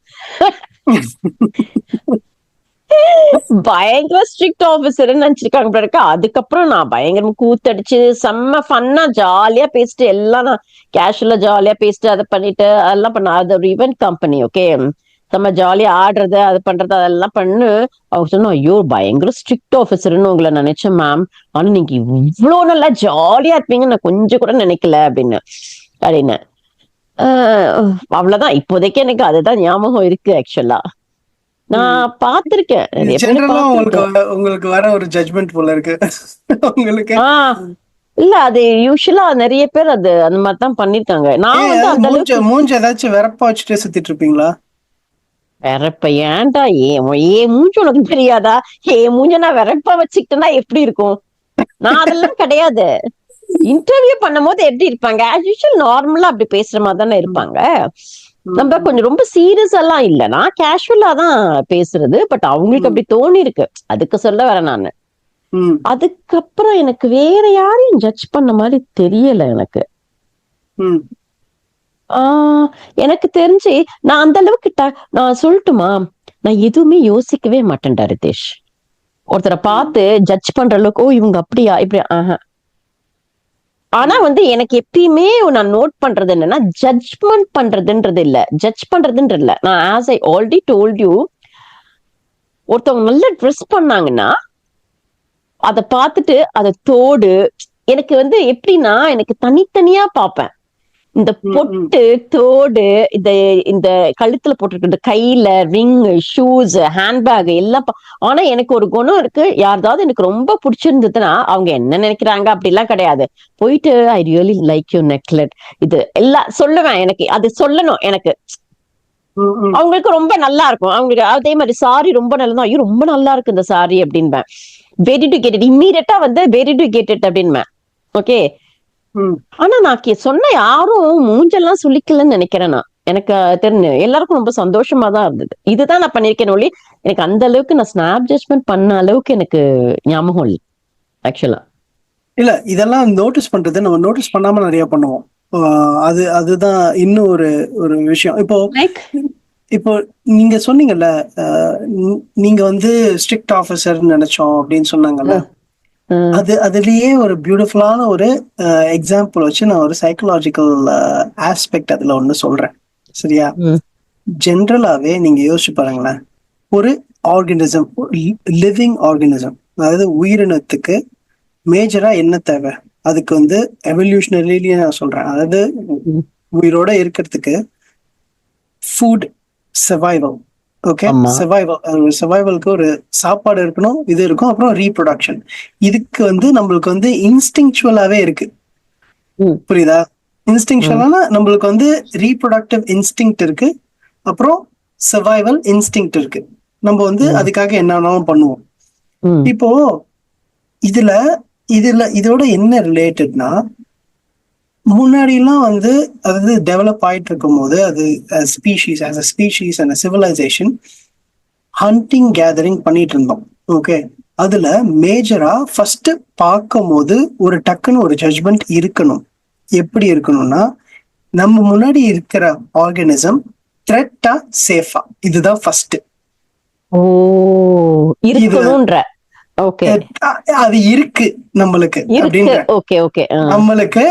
பயங்கர ஸ்ட்ரிக்ட் ஆபீசர் நினைச்சிருக்காங்க. அதுக்கப்புறம் நான் பயங்கரமா கூத்தடிச்சு செம்ம ஃபன்னா ஜாலியா பேசிட்டு எல்லாம் நான் கேஷுவலா ஜாலியா பேசிட்டு அதை பண்ணிட்டு அதெல்லாம் பண்ண. அது ஒரு ஈவென்ட் கம்பெனி, ஓகே, நம்ம ஜாலியா ஆடுறது அது பண்றது அதெல்லாம் பண்ணு. அவங்க சொன்னா ஐயோ பயங்கர ஸ்ட்ரிக்ட் ஆபீசர்னு உங்களை நினைச்சேன் மேம், ஆனா நீங்க இவ்வளவு நல்லா ஜாலியா இருப்பீங்க நான் கொஞ்சம் கூட நினைக்கல அப்படின்னு. அவ்வளவுதான், இப்போதைக்கு எனக்கு அதுதான் ஞாபகம் இருக்கு. ஆக்சுவலா நான் பாத்திருக்கேன், உங்களுக்கு வர ஒரு ஜட்ஜ்மெண்ட் போல இருக்கு உங்களுக்கு. இல்ல அது யூசுவலா நிறைய பேர் அது அந்த மாதிரி தான் பண்ணிருக்காங்க. நான் வந்து அந்த அளவுக்கு மூஞ்சி ஏதாச்சும் வெறப்பா வச்சுட்டே சுத்திட்டு இருப்பீங்களா? வெறப்ப ஏன்டா ஏன் மூஞ்சி உனக்கு தெரியாதா? ஏன் மூஞ்ச நான் வெறப்பா வச்சுக்கிட்டேன்னா எப்படி இருக்கும்? நான் அதெல்லாம் கிடையாது. இன்டர்வியூ பண்ணும் போது எப்படி இருப்பாங்க, ஆஸ் யூஷுவல் நார்மலா அப்படி பேசுற மாதிரி தானே இருப்பாங்க. நம்ம கொஞ்சம் ரொம்ப சீரியஸ் எல்லாம் இல்ல, நான் கேஷுவலா தான் பேசுறது. பட் அவங்களுக்கு அப்படி தோணி இருக்கு, அதுக்கு சொல்ல வரேன் நானு. அதுக்கப்புறம் எனக்கு வேற யாரையும் ஜட்ஜ் பண்ண மாதிரி தெரியல எனக்கு. எனக்கு தெரிஞ்சு நான் அந்த அளவுக்கு நான் சொல்லட்டுமா, நான் எதுவுமே யோசிக்கவே மாட்டேன்டா ரிதேஷ். ஒருத்தரை பார்த்து ஜட்ஜ் பண்ற அளவுக்கு ஓ இவங்க அப்படியா இப்படியா ஆனா வந்து எனக்கு எப்பயுமே நான் நோட் பண்றது என்னன்னா, ஜட்ஜ்மெண்ட் பண்றதுன்றது இல்ல, ஜட்ஜ் பண்றதுன்றது இல்ல. நான் as I already told you, ஒருத்தவங்க நல்லா ட்ரெஸ் பண்ணாங்கன்னா அதை பார்த்துட்டு அதை தோடு எனக்கு வந்து எப்படின்னா எனக்கு தனித்தனியா பார்ப்பேன். இந்த பொட்டு தோடு இந்த கழுத்துல போட்டிருக்க கையில ரிங் ஷூஸ் ஹேண்ட்பேக் எல்லாம். ஆனா எனக்கு ஒரு குணம் இருக்கு, யாராவது எனக்கு ரொம்ப பிடிச்சிருந்ததுன்னா அவங்க என்ன நினைக்கிறாங்க அப்படிலாம் கிடையாது, போயிட்டு I really like you neglect இது எல்லாம் சொல்லுவேன். எனக்கு அது சொல்லணும், எனக்கு அவங்களுக்கு ரொம்ப நல்லா இருக்கும். அவங்களுக்கு அதே மாதிரி சாரி ரொம்ப நல்லதா, ஐயோ ரொம்ப நல்லா இருக்கு இந்த சாரி அப்படின்பேன். வெரி டு கெட் இட் இம்மீடியட்டா வந்து வெரி டு கெட் இட் அப்படின்பேன். ஓகே, ஆனா நான் சொன்ன யாரும் மூஞ்செல்லாம் சுளிக்கலன்னு நினைக்கிறேன். நான் எனக்கு தெரிஞ்சு எல்லாருக்கும் ரொம்ப சந்தோஷமா தான் இருந்தது. இதுதான் நான் பண்ணிருக்கேன் ஒளி, எனக்கு அந்த அளவுக்கு நான் ஸ்னாப் ஜட்ஜ்மெண்ட் பண்ண அளவுக்கு எனக்கு ஞாபகம் இல்லை ஆக்சுவலா. இல்ல இதெல்லாம் நோட்டீஸ் பண்றது நம்ம நோட்டீஸ் பண்ணாம நிறைய பண்ணுவோம். அதுதான் இன்னும் ஒரு விஷயம். இப்போ நீங்க சொன்னீங்கல்ல, நீங்க வந்து ஸ்ட்ரிக்ட் ஆபீசர் நினைச்சோம் அப்படின்னு சொன்னாங்கல்ல, அதுலயே ஒரு பியூட்டிஃபுல்லான ஒரு எக்ஸாம்பிள் வச்சு நான் ஒரு சைக்கலாஜிக்கல் ஆஸ்பெக்ட் அதுல ஒண்ணு சொல்றேன், சரியா? ஜென்ரலாவே நீங்க யோசிச்சு பாருங்களேன், ஒரு ஆர்கனிசம், லிவிங் ஆர்கனிசம், அதாவது உயிரினத்துக்கு மேஜரா என்ன தேவை? அதுக்கு வந்து எவல்யூஷனரியிலேயே நான் சொல்றேன், அதாவது உயிரோட இருக்கிறதுக்கு ஃபுட், சர்வைவல். ஓகே, சர்வைவலுக்கு ஒரு சாப்பாடு இருக்கணும், இது இருக்கும், அப்புறம் ரீப்ரொடக்ஷன். இதுக்கு வந்து நம்மளுக்கு வந்து இன்ஸ்டிங்சுவலாவே இருக்கு. ம். புரியுதா? இன்ஸ்டிங்ஷனா நம்மளுக்கு வந்து ரீப்ரொடக்டிவ் இன்ஸ்டிங் இருக்கு, அப்புறம் சர்வைவல் இன்ஸ்டிங் இருக்கு. நம்ம வந்து அதுக்காக என்னன்னாலும் பண்ணுவோம். ம். இப்போ இதுல இதோட என்ன ரிலேட்டட்னா, முன்னாடி எல்லாம் வந்து அதாவது டெவலப் ஆயிட்டு இருக்கும் போது அது species as a species and civilisation hunting gathering பண்ணிட்டு இருந்தோம். ஓகே, அதுல மேஜரா ஃபர்ஸ்ட் பார்க்கும் போது ஒரு டக்குன்னு ஒரு ஜட்ஜ்மெண்ட் இருக்கணும். எப்படி இருக்கணும்னா, நம்ம முன்னாடி இருக்கிற ஆர்கானிசம் த்ரெட்டா சேஃபா, இதுதான் ஃபர்ஸ்ட். ஓ, இருக்கணும்ன்ற. ஓகே, அது இருக்கு நம்மளுக்கு இருக்கு. அப்படின்ற ஓகே ஓகே. நம்மளுக்கு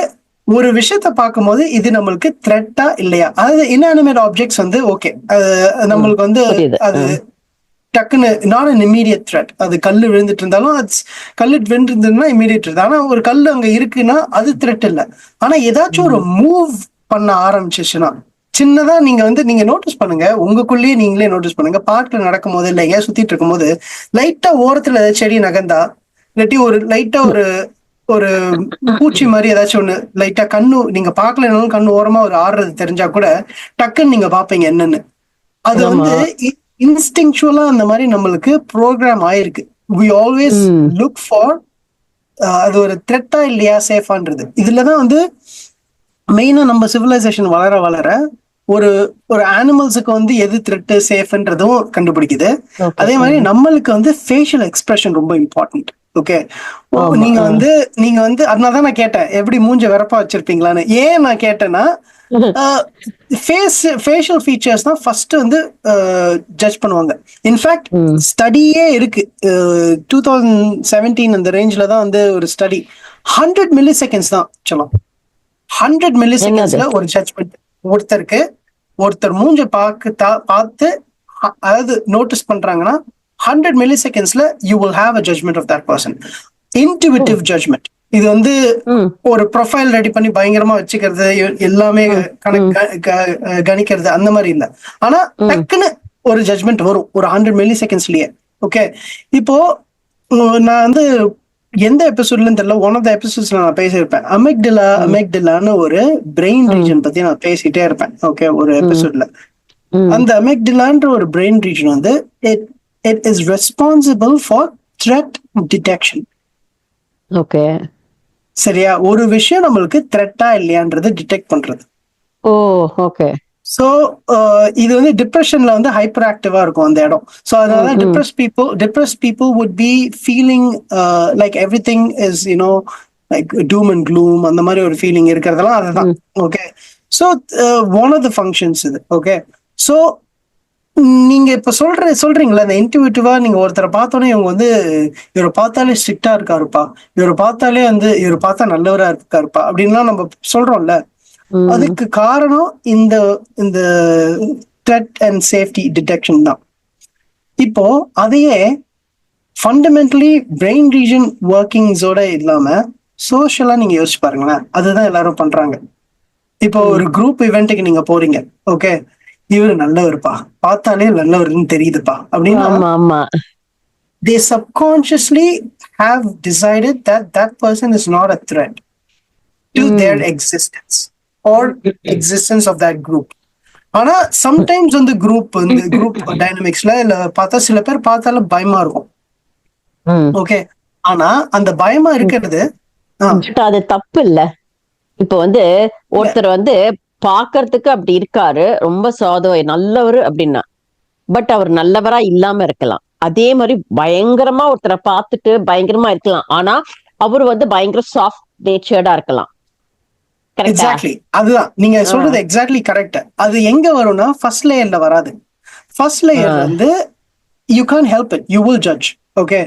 ஒரு விஷயத்த பார்க்கும்போது இது நம்மளுக்கு த்ரெட்டா இல்லையா, அதாவது இன்அனிமேட் ஆப்ஜெக்ட்ஸ் வந்து ஓகே, நம்மளுக்கு வந்து புரியுது. அது டக்குன்னு நாட் அன் இமீடியட் த்ரெட். அது கல்லு விழுந்துட்டு இருந்தாலும் கல்லு விழுந்துருந்ததுன்னா இமீடியட் த்ரெட். ஆனா ஒரு கல்லு அங்க இருக்குன்னா அது த்ரெட் இல்லை. ஆனா ஏதாச்சும் ஒரு மூவ் பண்ண ஆரம்பிச்சிச்சுன்னா, சின்னதா நீங்க வந்து நீங்க நோட்டீஸ் பண்ணுங்க, உங்களுக்குள்ளேயே நீங்களே நோட்டீஸ் பண்ணுங்க. பார்க்ல நடக்கும் போது இல்ல எங்கேயா சுத்திட்டு இருக்கும் போது லைட்டா ஓரத்துல செடி நகர்ந்தா, இல்லாட்டி ஒரு லைட்டா ஒரு ஒரு பூச்சி மாதிரி ஏதாச்சும் ஒண்ணு லைட்டா கண்ணு நீங்க பார்க்கலனாலும் கண்ணு ஓரமா ஒரு ஆடுறது தெரிஞ்சா கூட டக்குன்னு நீங்க பாப்பீங்க என்னன்னு. அது வந்து இன்ஸ்டிங்சுவலா அந்த மாதிரி நம்மளுக்கு ப்ரோக்ராம் ஆயிருக்கு. we always look for அது ஒரு த்ரெட்டா இல்லையா சேஃபான்றது. இதுலதான் வந்து மெயினா நம்ம சிவிலைசேஷன் வளர வளர ஒரு ஒரு அனிமல்ஸுக்கு வந்து எது த்ரெட்டு சேஃப்ன்றதும் கண்டுபிடிக்குது. அதே மாதிரி நம்மளுக்கு வந்து ஃபேஷியல் எக்ஸ்பிரஷன் ரொம்ப இம்பார்ட்டன்ட். ஓகே, நீங்க வந்து அதனாலதான் நான் கேட்டேன் எப்படி மூஞ்ச வெறப்பா வச்சிருப்பீங்களான்னு. ஏன் நான் கேட்டேன்னா, ஃபேஷியல் ஃபீச்சர்ஸ் தான் ஃபர்ஸ்ட் வந்து ஜட்ஜ் பண்ணுவாங்க. இன்ஃபேக்ட் ஸ்டடியே இருக்கு, 2017 அந்த ரேஞ்சில தான் வந்து ஒரு ஸ்டடி. 100 மில்லி செகண்ட்ஸ் தான் சொல்லலாம். 100 மில்லி செகண்ட்ஸ்ல ஒரு ஜட்ஜ்மெண்ட். ஒருத்தர் மூஞ்ச பார்த்து அதாவது நோட்டீஸ் பண்றாங்கன்னா 100 மில்லி செகண்ட்ஸ்ல you will have a judgement of that person. Intuitive judgement. இது வந்து ஒரு ப்ரொஃபைல் ரெடி பண்ணி பயங்கரமா வச்சுக்கிறது, எல்லாமே கணிக்கிறது அந்த மாதிரி இல்ல. ஆனா டக்குன்னு ஒரு ஜட்ஜ்மெண்ட் வரும் ஒரு 100 மில்லி செகண்ட்ஸ்லயே. ஓகே, இப்போ நான் வந்து எந்த எபிசோட்லன்னு தெரியல, ஒன் ஆஃப் த எபிசோட்ஸ்ல நான் பேசியிருப்பேன். அமெக்டிலான்னு ஒரு பிரெயின் ரீஜன் பத்தி நான் பேசிட்டே இருப்பேன். ஓகே, ஒரு எபிசோட்ல அந்த அமெக்டிலான்ற ஒரு பிரெயின் ரீஜன் வந்து it is responsible for threat detection. Okay, சரியா? ஒரு விஷயம் நம்மளுக்கு த்ரெட்டா இல்லையான்றது டிடெக்ட் பண்றது. ஓ ஓகே. சோ இது வந்து டிப்ரெஷன்ல வந்து ஹைப்பர் ஆக்டிவா இருக்கும் அந்த இடம். சோ அதனால depressed people would be feeling like everything is like doom and gloom, அந்த மாதிரி ஒரு ஃபீலிங் இருக்கிறதெல்லாம் அதுதான். Okay, so one of the functions இது. ஓகே, சோ நீங்க இப்ப சொல்றீங்களா இந்த இன்ட்யூட்டிவா நீங்க ஒருத்தரை பார்த்தோன்னே இவங்க வந்து இவரை பார்த்தாலே ஸ்ட்ரிக்டா இருக்காருப்பா, இவரை பார்த்தாலே வந்து இவரை பார்த்தா நல்லவரா இருக்காருப்பா அப்படின்லாம் நம்ம சொல்றோம்ல. அதுக்கு காரணம் இந்த இந்த த்ரெட் அண்ட் சேஃப்டி டிடெக்ஷன் தான். இப்போ அதையே ஃபண்டமெண்டலி பிரெயின் ரீஜன் ஒர்க்கிங்ஸோட இல்லாம சோஷியலா நீங்க யோசிச்சு பாருங்களேன். அதுதான் எல்லாரும் பண்றாங்க. இப்போ ஒரு குரூப் இவெண்ட்டுக்கு நீங்க போறீங்க. ஓகே, இவரு நல்லவருப்பா, பார்த்தாலே நல்லவருன்னு தெரியுதுப்பா அப்படின்னா they subconsciously have decided that that person is not a threat to their existence or existence of that group. ஆனா சம்டைம்ஸ் வந்து குரூப் டைனமிக்ஸ்ல இல்ல பார்த்தா சில பேர் பார்த்தாலும் பயமா இருக்கும். ஓகே, ஆனா அந்த பயமா இருக்கிறது அது தப்பு இல்ல. இப்ப வந்து ஒருத்தர் வந்து பாக்குறதுக்கு அப்படி இருக்காரு, ரொம்ப நல்லவரு அப்படின்னா, பட் அவர் நல்லவரா இல்லாம இருக்கலாம். அதே மாதிரி பயங்கரமா ஒருத்தரை பார்த்துட்டு பயங்கரமா இருக்கலாம், ஆனா அவரு வந்து பயங்கர சாஃப்ட் நேச்சர்டா இருக்கலாம். எக்ஸாக்ட்லி, அதுதான் நீங்க சொல்றது எக்ஸாக்ட்லி கரெக்ட். அது எங்க வரும்னா ஃபர்ஸ்ட் லேயர்ல வராது. ஃபர்ஸ்ட் லேயர் வந்து you can help it, you will judge. Okay,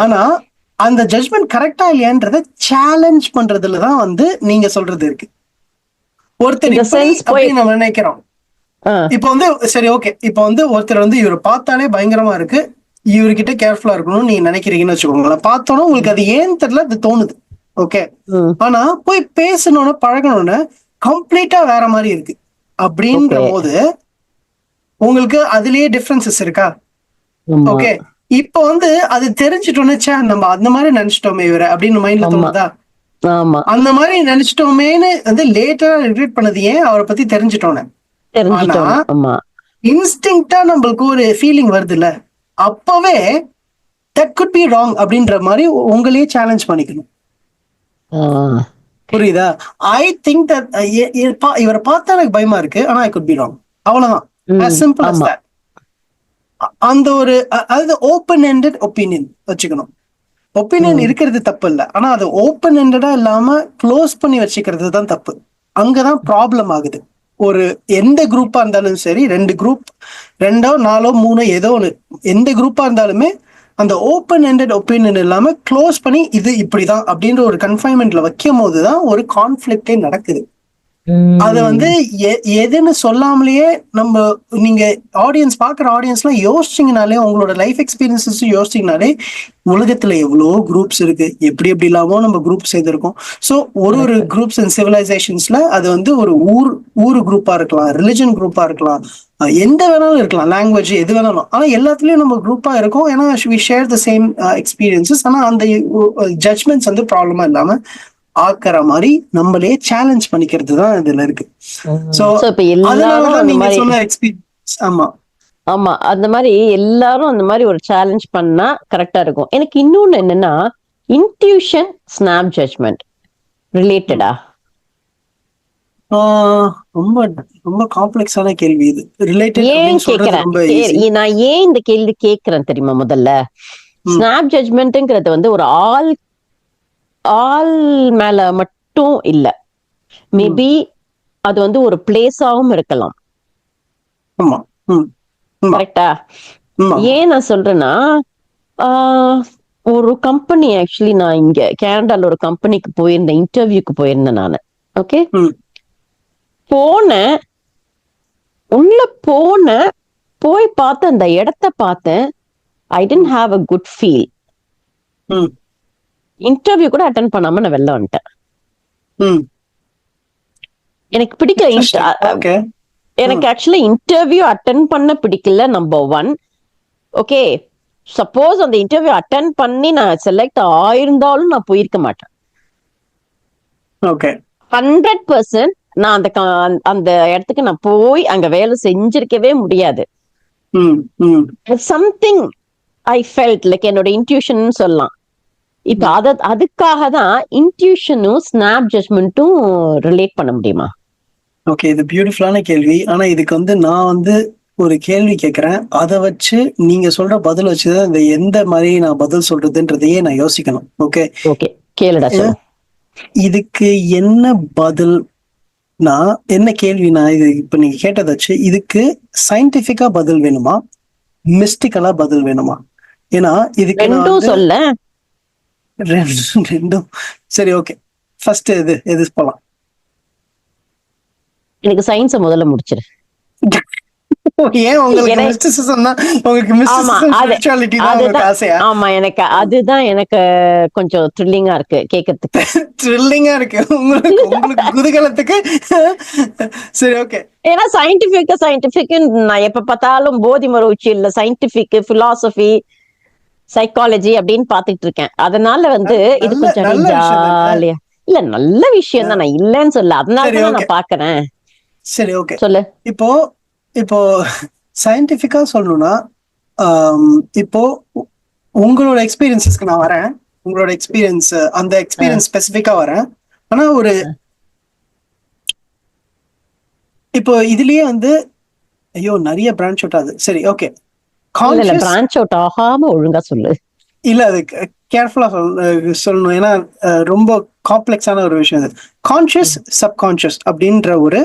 ஆனா அந்த ஜட்ஜ்மெண்ட் கரெக்டா இல்லையான்றத சேலஞ்ச் பண்றதுலதான் வந்து நீங்க சொல்றது இருக்கு. ஒருத்தர் நம்ம நினைக்கிறோம். இப்ப வந்து சரி ஓகே, இப்ப வந்து ஒருத்தர் வந்து இவரை பார்த்தாலே பயங்கரமா இருக்கு, இவர்கிட்ட கேர்ஃபுல்லா இருக்கணும்னு நீங்க நினைக்கிறீங்கன்னு வச்சுக்கோங்களேன். பார்த்தோன்னா உங்களுக்கு அது ஏன்னு தெரியல, அது தோணுது. ஓகே, ஆனா போய் பேசணும்னு பழகணும்னு கம்ப்ளீட்டா வேற மாதிரி இருக்கு அப்படின்ற போது உங்களுக்கு அதுலயே டிஃபரன்சஸ் இருக்கா? ஓகே, இப்ப வந்து அது தெரிஞ்சுட்டோன்னு நம்ம அந்த மாதிரி நினைச்சிட்டோமே இவரை அப்படின்னு மைண்ட்ல தோணுதா? ஆமா, அந்த மாதிரி நினைச்சிட்டோமேன்னு வந்து லேட்டா ரிக்ரெட் பண்ணது ஏன் அவரை பத்தி தெரிஞ்சிட்டோன்னு. தெரிஞ்சுட்டோம். ஆனா ஆமா, இன்ஸ்டிங்க்டா நம்மளுக்கு ஒரு ஃபீலிங் வருதுல்ல, அப்பவே தட் குட் பி ராங் அப்படின்ற மாதிரி உங்களையே சேலஞ்ச் பண்ணிக்கணும். ஆ, புரியுதா? ஐ திங்க் தட் இவரை பார்த்தா எனக்கு பயமா இருக்கு, ஆனா ஐ குட் பி ராங். அவ்வளவுதான். as simple as ஆமா. that. அந்த ஒரு அதாவது ஓப்பன் எண்டட் ஒப்பீனியன் வச்சுக்கணும். ஒப்பீனியன் இருக்கிறது தப்பு இல்லை, ஆனா அது ஓப்பன் எண்டடா இல்லாம க்ளோஸ் பண்ணி வச்சுக்கிறது தான் தப்பு. அங்கதான் ப்ராப்ளம் ஆகுது. ஒரு எந்த குரூப்பா இருந்தாலும் சரி, 2 குரூப், 2 4 3 ஏதோ ஒன்று, எந்த குரூப்பா இருந்தாலுமே அந்த ஓப்பன் எண்டட் ஒப்பீனியன் இல்லாம க்ளோஸ் பண்ணி இது இப்படிதான் அப்படின்ற ஒரு கன்ஃபைன்மெண்ட்ல வைக்கும் போதுதான் ஒரு கான்ஃபிளிக்டே நடக்குது. அத வந்து எதுன்னு சொல்லாமலேயே நம்ம, நீங்க ஆடியன்ஸ் பாக்குற ஆடியன்ஸ்லாம் யோசிச்சீங்கனாலே, உங்களோட லைஃப் எக்ஸ்பீரியன்சஸ் யோசிச்சீங்கனாலே, உலகத்துல எவ்வளோ குரூப்ஸ் இருக்கு, எப்படி எப்படி இல்லாமோ நம்ம குரூப் சேர்ந்திருக்கோம். ஸோ ஒரு குரூப்ஸ் அண்ட் சிவிலைசேஷன்ஸ்ல அது வந்து ஒரு ஊரு குரூப்பா இருக்கலாம், ரிலிஜன் குரூப்பா இருக்கலாம், எந்த வேணாலும் இருக்கலாம், லாங்குவேஜ் எது வேணாலும். ஆனா எல்லாத்துலயும் நம்ம குரூப்பா இருக்கோம், ஏன்னா we share the same experiences. ஆனா அந்த ஜட்மெண்ட்ஸ் வந்து ப்ராப்ளமா இல்லாம ஆக்குற மாதிரி நம்மளே சேலஞ்ச் பண்ணிக்கிறது தான் இதுல இருக்கு. சோ இப்ப எல்லாரும் நீங்க சொன்ன எக்ஸ்பீரியன்ஸ். ஆமா ஆமா, அந்த மாதிரி எல்லாரும் அந்த மாதிரி ஒரு சேலஞ்ச் பண்ணா கரெக்டா இருக்கும். எனக்கு இன்னொன்னு என்னன்னா, இன்ட்யூஷன் ஸ்னாப் ஜட்ஜ்மெண்ட் ரிலேட்டடா? ரொம்ப ரொம்ப காம்ப்ளெக்ஸான கேள்வி இது. ரிலேட்டட் ஏன் கேக்குறேன், ரொம்ப ஈஸி. நான் ஏன் இந்த கேள்வி கேக்குறேன் தெரியுமா? முதல்ல ஸ்னாப் ஜட்ஜ்மெண்ட்ங்கிறது வந்து ஒரு ஆள் மேல மட்டும் இல்ல, மேபி அது வந்து ஒரு பிளேஸாவும் இருக்கலாம். ஆமா, கரெக்டா? ஏன் நான் சொல்றேன்னா, ஒரு கம்பெனி, ஆக்சுவலி நான் இங்க கனடால ஒரு கம்பெனிக்கு போயிருந்தேன், இன்டர்வியூக்கு போயிருந்தேன் நானு. ஓகே, உள்ள போய் பார்த்த அந்த இடத்த பார்த்தேன். I tend have a good feel. Interview கூட அட்டன் பண்ணாம நான் வெளில வந்துட்டேன். எனக்கு பிடிக்கல. எனக்கு ஆக்சுவலி இன்டர்வியூ அட்டன் பண்ண பிடிக்கல, நம்பர் 1. ஓகே, சப்போஸ் அந்த இன்டர்வியூ அட்டன் பண்ணி நான் செலக்ட் ஆயிருந்தாலும் நான் போயிருக்க மாட்டேன். ஓகே, 100% நான் அந்த இடத்துக்கு நான் போய் அங்க வேலை செஞ்சிருக்கவே முடியாது. சம்திங் ஐ ஃபெல்ட் லைக், என்னோட இன்ட்யூஷன் சொல்லலாம். இப்ப அதுக்காக தான் இன்ட்யூஷனும் ஸ்னாப் ஜட்ஜ்மெண்ட்டும் ரிலேட் பண்ண முடியுமா? ஓகே, இது பியூட்டிஃபுல்லான கேள்வி. ஆனா இதுக்கு வந்து நான் வந்து ஒரு கேள்வி கேட்கிறேன், அதை வச்சு நீங்க சொல்ற பதில் வச்சுதான் இந்த எந்த மாதிரி நான் பதில் சொல்றதுன்றதையே நான் யோசிக்கணும். ஓகே ஓகே, கேளுடா. இதுக்கு என்ன பதில், நான் என்ன கேள்வினா, இது இப்ப நீங்க கேட்டதை வச்சு இதுக்கு சயின்டிபிக்கா பதில் வேணுமா, மிஸ்டிக்கலா பதில் வேணுமா? ஏன்னா இதுக்கு ரெண்டும் சொல்ல. ரெண்டும் சரி. ஓகே, ஃபர்ஸ்ட் எது போலாம்? எனக்கு சயின்ஸை முதல்ல முடிச்சிரு. ஏன் உங்களுக்கு மிஸ்டிசிசம் தான், உங்களுக்கு மிஸ்டிசிசம் ஸ்பிரிச்சுவாலிட்டி தான் உங்களுக்கு ஆசையா? ஆமா, எனக்கு அதுதான் எனக்கு கொஞ்சம் த்ரில்லிங்கா இருக்கு கேட்கறதுக்கு. த்ரில்லிங்கா இருக்கு உங்களுக்கு குதூகலத்துக்கு. சரி, ஓகே. ஏன்னா சயின்டிபிக் நான் எப்ப பார்த்தாலும் போதி மர உச்சியில சயின்டிபிக், பிலாசபி, சைக்காலஜி அப்படின்னு பாத்துட்டு இருக்கேன். அதனால வந்து இது கொஞ்சம் ஜாலியா இல்ல, நல்ல விஷயம் தான், நான் இல்லைன்னு சொல்ல, அதனால நான் பாக்குறேன். சரி, ஓகே, சொல்லு. இப்போ சயின்டிபிக்கா சொல்லணும்னா, இப்போ உங்களோட எக்ஸ்பீரியன்ஸஸ்க்கு நான் வரேன். உங்களோட எக்ஸ்பீரியன்ஸ், அந்த எக்ஸ்பீரியன்ஸ் ஸ்பெசிபிக்கா வரேன். ஆனா ஒரு இப்போ இதுலயே வந்து ஐயோ நிறைய பிரான்ச் அவுட் ஆகுது. சரி, ஓகே, பிரான்ச் அவுட் ஆகாம ஒழுங்கா சொல்லு. இல்ல, அது கேர்ஃபுல்லா சொல்லணும், ஏன்னா ரொம்ப காம்ப்ளெக்ஸான ஒரு விஷயம். அது கான்ஷியஸ் சப்கான்ஷியஸ் அப்படின்ற ஒரு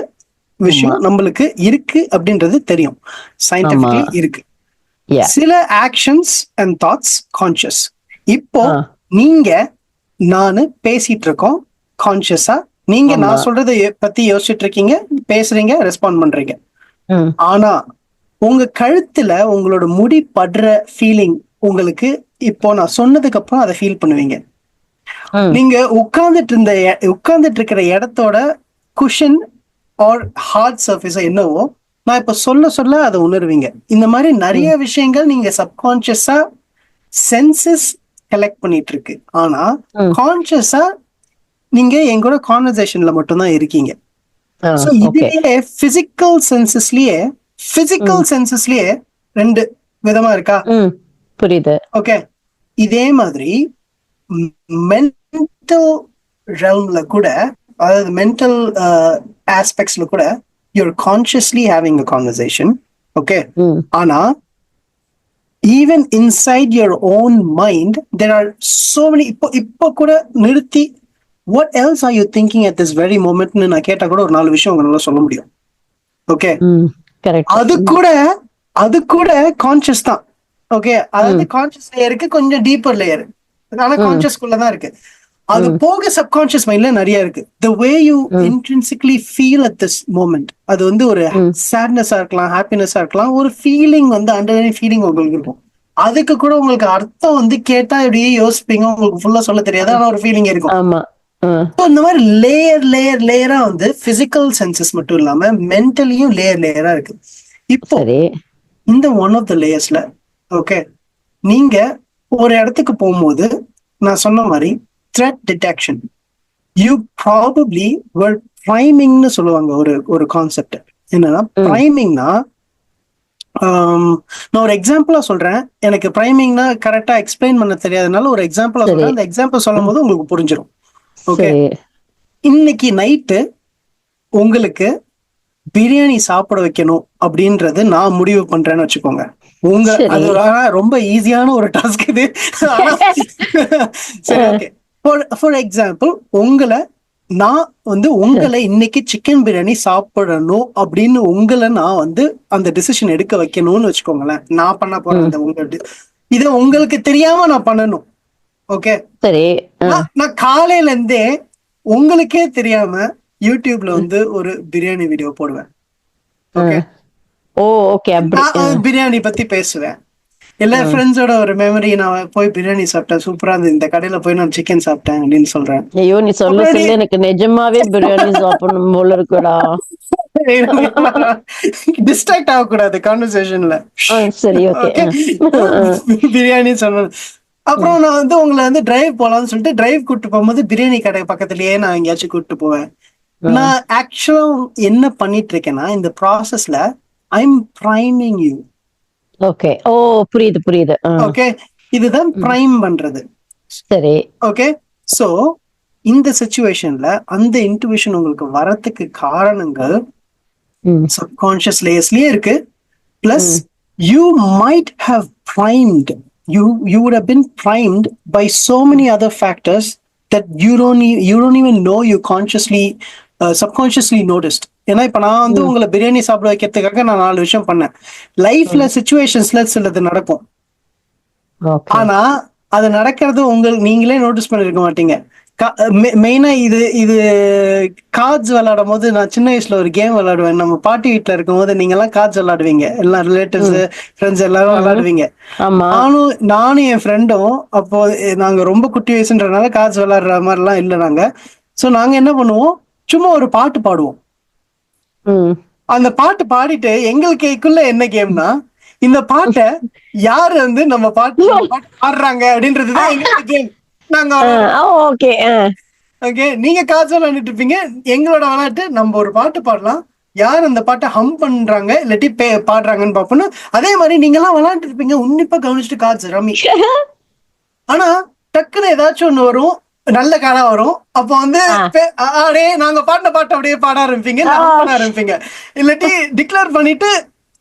விஷயம் நம்மளுக்கு இருக்கு அப்படின்றது தெரியும், சயின்டிபிக்கலி இருக்கு. சில ஆக்ஷன்ஸ் அண்ட் தாட்ஸ் கான்ஷியஸ். இப்போ நீங்க நானு பேசிட்டு இருக்கோம் கான்ஷியஸா, நீங்க நான் சொல்றதை பத்தி யோசிச்சுட்டு இருக்கீங்க, பேசுறீங்க, ரெஸ்பாண்ட் பண்றீங்க. ஆனா உங்க கழுத்துல உங்களோட முடி படுற ஃபீலிங் உங்களுக்கு இப்போ நான் சொன்னதுக்கு அப்புறம் அதை ஃபீல் பண்ணுவீங்க. நீங்க உட்கார்ந்துட்டு இருக்கிற இடத்தோட குஷன் ஆர் ஹார்ட் சர்ஃபேஸ் என்னவோ நான் இப்ப சொல்ல அதை உணர்வீங்க. இந்த மாதிரி நிறைய விஷயங்கள் நீங்க சப்கான்சியஸா சென்சஸ் கலெக்ட் பண்ணிட்டு இருக்கு. ஆனா கான்சியஸா நீங்க என் கூட கான்வர்சேஷன்ல மட்டும்தான் இருக்கீங்க. So okay. இதுலயே பிசிக்கல் சென்சஸ்லயே ரெண்டு விதமா இருக்கா? புரியுது. ஓகே, இதே மாதிரி மென்டல் ரெல்ம்ல கூட, அதாவது மென்டல் ஆஸ்பெக்ட்ஸ்ல கூட you are consciously having a conversation. Okay, ஆனா even inside your own mind there are so many. இப்போ கூட நிறுத்தி what else are you thinking at this very மொமெண்ட்னு நான் கேட்டா கூட ஒரு 4 விஷயம் உங்களால சொல்ல முடியும். ஓகே, அது கூட கான்சியஸ் தான். ஓகே, அதாவது கான்சியஸ் லேயருக்கு கொஞ்சம் டீப்பர் லேயர், ஆனா கான்சியஸ்குள்ளதான் இருக்கு. அது போக சப்கான்சியஸ் மைண்ட்ல நிறைய இருக்கு. The way you intrinsically feel at this moment, அது வந்து ஒரு சேட்னஸா இருக்கலாம், ஹாப்பினஸா இருக்கலாம், ஒரு ஃபீலிங் வந்து அண்டர்லைன் ஃபீலிங் உங்களுக்கு இருக்கும். அதுக்கு கூட உங்களுக்கு அர்த்தம் வந்து கேட்டா இப்படியே யோசிப்பீங்க, உங்களுக்கு ஃபுல்லா சொல்ல தெரியாது, ஆனா ஒரு ஃபீலிங் இருக்கும். இந்த மாதிரி லேயரா வந்து பிசிக்கல் சென்சஸ் மட்டும் இல்லாம மென்டலியும் லேயரா இருக்கு. இப்போ இந்த ஒன் ஆஃப் த லேயர்ஸ்ல ஓகே, நீங்க ஒரு இடத்துக்கு போகும்போது நான் சொன்ன மாதிரி த்ரெட் டிடெக்ஷன், யூ ப்ராபப்ளி வர் ப்ரைமிங்னு சொல்லுவாங்க. ஒரு கான்செப்ட் என்னன்னா, ப்ரைமிங்னா நான் ஒரு எக்ஸாம்பிளா சொல்றேன். எனக்கு ப்ரைமிங்னா கரெக்டா எக்ஸ்பிளைன் பண்ண தெரியாதனால ஒரு எக்ஸாம்பிளா சொல்றேன். அந்த எக்ஸாம்பிள் சொல்லும் போது உங்களுக்கு புரிஞ்சிடும். ஓகே, இன்னைக்கு நைட்டு உங்களுக்கு பிரியாணி சாப்பிட வைக்கணும் அப்படின்றது நான் முடிவு பண்றேன்னு வச்சுக்கோங்க. அது ரொம்ப ஈஸியான ஒரு டாஸ்க் இது. சரி, ஓகே, ஃபார் எக்ஸாம்பிள் உங்களை இன்னைக்கு சிக்கன் பிரியாணி சாப்பிடணும் அப்படின்னு உங்களை நான் வந்து அந்த டிசிஷன் எடுக்க வைக்கணும்னு வச்சுக்கோங்களேன். நான் பண்ண போறேன் இத உங்களுக்கு தெரியாம நான் பண்ணணும். ஓகே, சரி, நான் காலையில இருந்தே உங்களுக்கே தெரியாம யூடியூப்ல வந்து ஒரு பிரியாணி வீடியோ போடுவேன். பிரியாணி பத்தி பேசுவேன். எல்லா ஃப்ரெண்ட்ஸோட ஒரு மெமரி, நான் போய் பிரியாணி சாப்பிட்டேன், சூப்பரா இருந்தது, இந்த கடையில போய் நான் சிக்கன் சாப்பிட்டேன் அப்படின்னு சொல்றேன். ஐயோ, நீ சொல்ல எனக்கு நிஜமாவே பிரியாணி சாப்பிடணும் போல இருக்குடா. டிஸ்ட்ராக்ட் ஆகக்கூடாது கான்வர்சேஷன்ல. சரி, ஓகே, பிரியாணி சொன்னேன். அப்புறம் நான் வந்து உங்களை வந்து டிரைவ் போலாம்னு சொல்லிட்டு டிரைவ் கூப்பிட்டு போகும்போது பிரியாணி கடை பக்கத்துலயே நான் எங்கேயாச்சும் கூப்பிட்டு போவேன். நான் ஆக்சுவலா என்ன பண்ணிட்டு இருக்கேன்னா, இந்த ப்ராசஸ்ல I am priming you. Okay, ஓ புரியுது. ஓகே, இதுதான் பிரைம் பண்றது. சரி, ஓகே, சோ இந்த சிச்சுவேஷன்ல அந்த இன்ட்யூஷன் உங்களுக்கு வரதுக்கு காரணங்கள் சப்கான்ஷியஸ் லேயர்ஸ்லயே இருக்கு. Plus you might have primed, you would have been primed by so many other factors that you don't even know you consciously subconsciously noticed. ஏன்னா இப்ப நான் வந்து உங்களை பிரியாணி சாப்பிட வைக்கிறதுக்காக நான் 4 விஷயம் பண்ணேன். லைஃப்ல சிச்சுவேஷன்ஸ்ல சிலது நடக்கும், ஆனா அது நடக்கிறது நீங்களே நோட்டீஸ் பண்ணிருக்க மாட்டீங்க. மெயினா இது கார்ட்ஸ் விளையாடும் போது, நான் சின்ன வயசுல ஒரு கேம் விளையாடுவேன். நம்ம பாட்டி வீட்டுல இருக்கும் போது நீங்க எல்லாம் கார்ட்ஸ் விளையாடுவீங்க, எல்லாம் ரிலேட்டிவ்ஸ் ஃப்ரெண்ட்ஸ் எல்லாரும் விளையாடுவீங்க. நானும் என் ஃப்ரெண்டும் அப்போ நாங்க ரொம்ப குட்டி வயசுன்றதுனால கார்ட்ஸ் விளையாடுற மாதிரி எல்லாம் இல்லை நாங்க. சோ நாங்க என்ன பண்ணுவோம், சும்மா ஒரு பாட்டு பாடுவோம். அந்த பாட்டு பாடிட்டு எங்களுக்குள்ள என்ன கேம்னா, இந்த பாட்டை யாரு வந்து நம்ம பாட்டு பாடுறாங்க அப்படின்றதுதான் எங்களுக்கு கேம். நாங்க ஓகே, நீங்க காசு விளையாண்டுட்டு இருப்பீங்க, எங்களோட விளையாட்டு நம்ம ஒரு பாட்டு பாடலாம், யார் அந்த பாட்டை ஹம் பண்றாங்க இல்லாட்டி பாடுறாங்கன்னு பாப்போம். அதே மாதிரி நீங்க எல்லாம் விளையாண்டு இருப்பீங்க, உன்னிப்பா கவனிச்சுட்டு காசு ரம்மி. ஆனா டக்குன்னு ஏதாச்சும் ஒண்ணு வரும், நல்ல காலா வரும். அப்போ வந்து அப்படியே நாங்க பாடின பாட்டு அப்படியே பாட ஆரம்பிப்பீங்க, பாட ஆரம்பிப்பீங்க. இல்லாட்டி டிக்ளேர் பண்ணிட்டு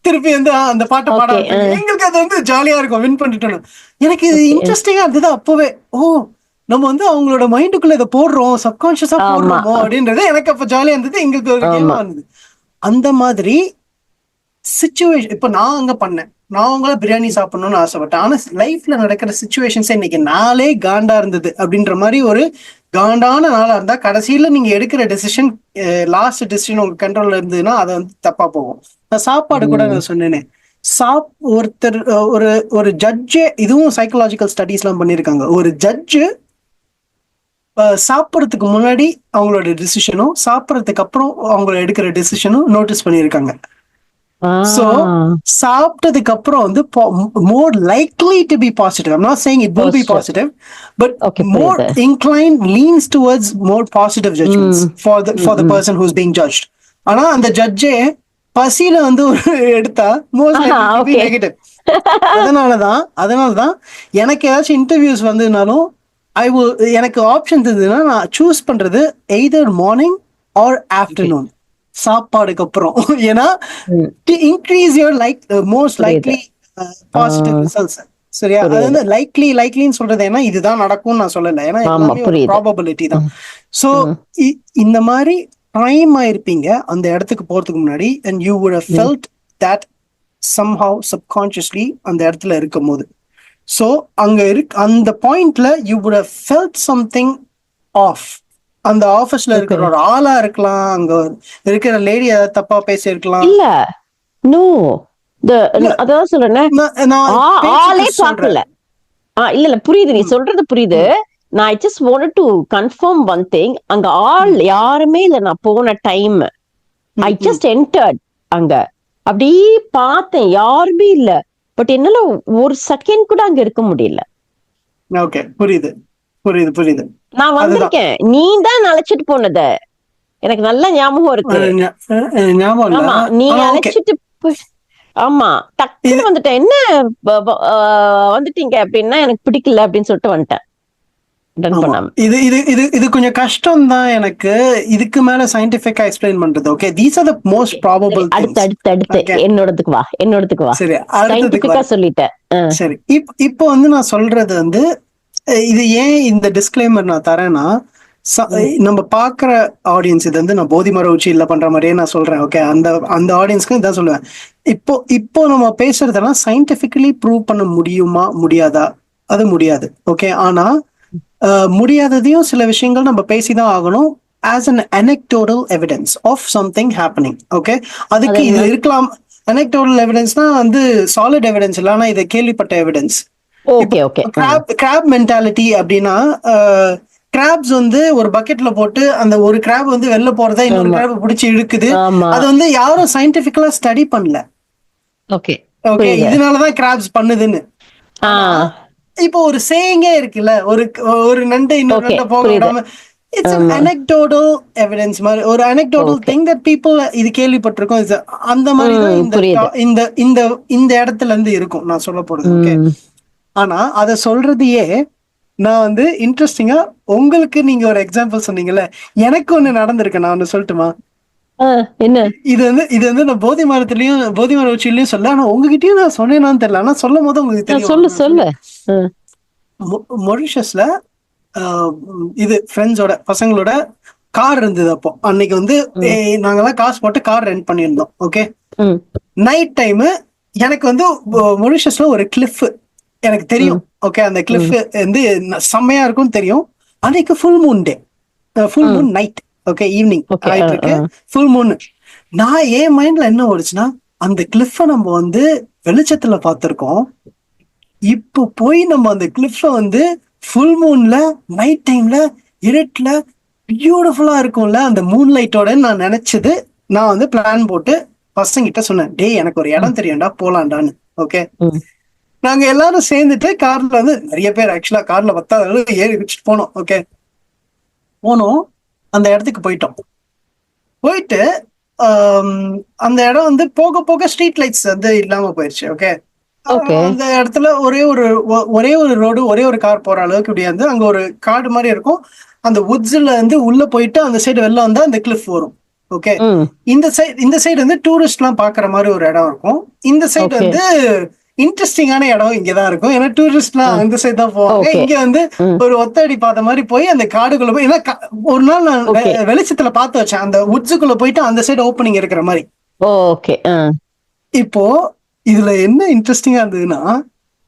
திருப்பி வந்து அந்த பாட்டை பாட ஆரம்பிப்பீங்க. எங்களுக்கு அது வந்து ஜாலியா இருக்கும், வின் பண்ணிட்டோம். எனக்கு இது இன்ட்ரெஸ்டிங்கா இருந்தது அப்பவே. நம்ம வந்து அவங்களோட மைண்டுக்குள்ள இதை போடுறோம், சப்கான்சியஸா போடுறோமோ அப்படின்றது எனக்கு அப்ப ஜாலியா இருந்தது, எங்களுக்கு ஒரு கேமா இருந்தது. அந்த மாதிரி சிச்சுவேஷன் இப்ப நான் அங்க பண்ணேன். நான் உங்களை பிரியாணி சாப்பிடணும்னு ஆசைப்பட்டேன், ஆனா லைஃப்ல நடக்கிற சிச்சுவேஷன்ஸ் இன்னைக்கு நாளே காண்டா இருந்தது அப்படின்ற மாதிரி ஒரு காண்டான நாளா இருந்தா கடைசியில நீங்க எடுக்கிற டெசிஷன், லாஸ்ட் டெசிஷன் உங்க கண்ட்ரோல்ல இருந்ததுன்னா அதை வந்து தப்பா போகும். நான் சாப்பாடு கூட நான் சொன்னேனே, ஒருத்தர் ஒரு ஜட்ஜே, இதுவும் சைக்கலாஜிக்கல் ஸ்டடீஸ் எல்லாம் பண்ணிருக்காங்க. ஒரு ஜட்ஜு சாப்பிட்றதுக்கு முன்னாடி அவங்களோட டிசிஷனும் சாப்பிட்றதுக்கு அப்புறம் அவங்கள எடுக்கிற டிசிஷனும் நோட்டீஸ் பண்ணியிருக்காங்க. So சாப்பிட்டதுக்கு அப்புறம் வந்து more likely to be positive. I'm not saying it will be positive, but more inclined, leans towards more positive judgments for the person who's being judged. ஆனா அந்த ஜட்ஜே பசியில வந்து எடுத்தா most likely to be negative. அதனாலதான் எனக்கு ஏதாச்சும் interviews வந்ததுனாலும் எனக்கு option இருந்ததுன்னா நான் சூஸ் பண்றது எய்தர் மார்னிங் ஆர் ஆஃப்டர்நூன் சாப்பாடுக்கு அப்புறம். ஏன்னா to increase your most likely positive results. சரியா? அது வந்து லைக்லின்னு சொல்றது ஏன்னா இதுதான் நடக்கும்னு நான் சொல்லல, ஏன்னா எல்லாமே ஒரு ப்ராபபிலிட்டி தான். சோ இந்த மாதிரி டைம் ஆயிருப்பீங்க அந்த இடத்துக்கு போறதுக்கு முன்னாடி, and you would have felt that somehow subconsciously அந்த இடத்துல இருக்கும் போது. சோ அங்க அந்த பாயிண்ட்ல you would have felt something off. அந்த ஆபீஸ்ல இருக்கிற ஒரு ஆளா இருக்கலாம், அங்க இருக்கிற லேடி ஏதாவது தப்பா பேசி இருக்கலாம். இல்ல நோ அதான் சொல்றேன், ஆளே பார்க்கல. இல்ல புரியுது, நீ சொல்றது புரியுது. நான் I just wanted to confirm one thing. அங்க ஆள் யாருமே இல்ல. நான் போன டைம் I just entered அங்க, அப்படி பார்த்தேன், யாருமே இல்ல. பட் என்னால ஒரு செகண்ட் கூட அங்க இருக்க முடியல. ஓகே, புரியுது புரியுது புரியுது. நான் வந்திருக்கேன், நீ தான் அழைச்சிட்டு போனத எனக்கு நல்ல ஞாபகம் இருக்கு. ஆமா, நீ அழைச்சிட்டு ஆமா டக்குன்னு வந்துட்டேன். என்ன வந்துட்டீங்க அப்படின்னா எனக்கு பிடிக்கல அப்படின்னு சொல்லிட்டு வந்துட்டேன். இது கொஞ்சம் கஷ்டம் தான் எனக்கு இதுக்கு மேல சயின்டிபிக்கா எக்ஸ்பிளைன் பண்றது. Okay, these are the most probable things. அடுத்து என்னோடதுக்கு வா. சரி, சயின்டிபிக்கா சொல்லிட்டேன். சரி, இப்போ வந்து நான் சொல்றது வந்து இது ஏன் இந்த டிஸ்க்ளைமர் நான் தரேன்னா, நம்ம பாக்குற ஆடியன்ஸ், இது வந்து நான் போதி மர உச்சியில பண்ற மாதிரியே நான் சொல்றேன். ஓகே, அந்த ஆடியன்ஸ்க்கு இதான் சொல்லுவேன். இப்போ நம்ம பேசுறதெல்லாம் சயின்டிபிக்கலி ப்ரூவ் பண்ண முடியுமா முடியாதா? அது முடியாது. ஓகே, ஆனா முடியாததையும் சில விஷயங்கள் நம்ம பேசிதான் ஆகணும். as an anecdotal evidence of something happening. Okay, அதுக்கு இது இருக்கலாம். anecdotal evidenceனா வந்து solid evidence இல்ல, ஆனா இது கேள்விப்பட்ட evidence. Okay okay. Crab mentality அப்படின்னா, கிராப்ஸ் வந்து ஒரு பக்கெட்ல போட்டு அந்த ஒரு கிராப் வந்து வெளில போறதா இன்னொரு கிராப் பிடிச்சி இழுக்குது. அது வந்து யாரும் சயின்டிபிக்கலா ஸ்டடி பண்ணல. ஓகே ஓகே, இதனாலதான் கிராப்ஸ் பண்ணுதுன்னு. இப்போ ஒரு சேயிங்கே இருக்குல்ல, ஒரு நண்டை இன்னொரு நண்டை போக விடாம, இட்ஸ் an anecdotal evidence மாதிரி, ஒரு anecdotal thing that people இது கேள்விப்பட்டிருக்கோம். அந்த மாதிரி தான் இந்த இடத்துல இருந்து இருக்கும் நான் சொல்ல போறது. ஓகே, ஆனா அத சொல்றதையே நான் வந்து இன்ட்ரெஸ்டிங்கா உங்களுக்கு நீங்க ஒரு எக்ஸாம்பிள் சொன்னீங்கல்ல, எனக்கு ஒண்ணு நடந்திருக்கு. நான் ஒண்ணு சொல்லட்டுமா? என்ன? இது வந்து நான் போதி மர உச்சிலையும் சொல்ல, ஆனா உங்ககிட்டயும் நான் சொன்னேன்னு தெரியல, ஆனா சொல்லும் போது உங்களுக்கு தெரியும். சொல்லு. மொரிஷியஸ்ல இது ஃப்ரெண்ட்ஸோட பசங்களோட கார் இருந்தது. அப்போ அன்னைக்கு வந்து நாங்கெல்லாம் காசு போட்டு கார் ரெண்ட் பண்ணியிருந்தோம். ஓகே, நைட் டைம் எனக்கு வந்து மொரிஷியஸ்ல ஒரு கிளிஃப் எனக்கு தெரியும். ஓகே, அந்த கிளிஃப் வந்து செம்மையா இருக்கும்னு தெரியும். அன்னைக்கு full moon day, full Moon night. Okay, evening ஆயிட்டு இருக்கு, ஃபுல் மூன். நான் என் மைண்ட்ல என்ன ஓடுச்சுன்னா, அந்த கிளிஃப நம்ம வந்து வெளிச்சத்துல பார்த்திருக்கோம், இப்போ போய் நம்ம அந்த கிளிஃப வந்து ஃபுல் மூன்ல நைட் டைம்ல இருட்டுல பியூட்டிஃபுல்லா இருக்கும்ல அந்த மூன் லைட்டோட நான் நினைச்சது. நான் வந்து பிளான் போட்டு பசங்கிட்ட சொன்னேன், டேய் எனக்கு ஒரு இடம் தெரியும்டா, போலாண்டான்னு. ஓகே, நாங்க எல்லாரும் சேர்ந்துட்டு கார்ல வந்து நிறைய பேர் ஆக்சுவலா கார்ல 10 ஏறி வச்சுட்டு போனோம். ஓகே, போனோம், அந்த இடத்துக்கு போயிட்டு அந்த இடம் வந்து போக போக ஸ்ட்ரீட் லைட்ஸ் வந்து இல்லாம போயிடுச்சு. ஓகே, அந்த இடத்துல ஒரே ஒரு ரோடு, ஒரே ஒரு கார் போற அளவுக்கு இப்படி வந்து அங்க ஒரு காடு மாதிரி இருக்கும். அந்த வுட்ஸ்ல வந்து உள்ள போயிட்டு அந்த சைடு வெளில வந்தா அந்த கிளிஃப் வரும். ஓகே, இந்த சைடு வந்து டூரிஸ்ட் எல்லாம் பாக்குற மாதிரி ஒரு இடம் இருக்கும். இந்த சைடு வந்து இன்ட்ரெஸ்டிங்கான இடம் இங்கதான் இருக்கும், ஏன்னா டூரிஸ்ட் எல்லாம் அந்த சைடு தான் போவாங்க. இங்க வந்து ஒரு ஒத்தடி பாத மாதிரி போய் அந்த காடுக்குள்ள போய், ஏன்னா ஒரு நாள் நான் வெளிச்சத்துல பார்த்து வச்சேன், அந்த வுட்ஸுக்குள்ள போயிட்டு அந்த சைடு ஓப்பனிங் இருக்கிற மாதிரி. ஓகே, இப்போ இதுல என்ன இன்ட்ரெஸ்டிங்கா இருந்ததுன்னா,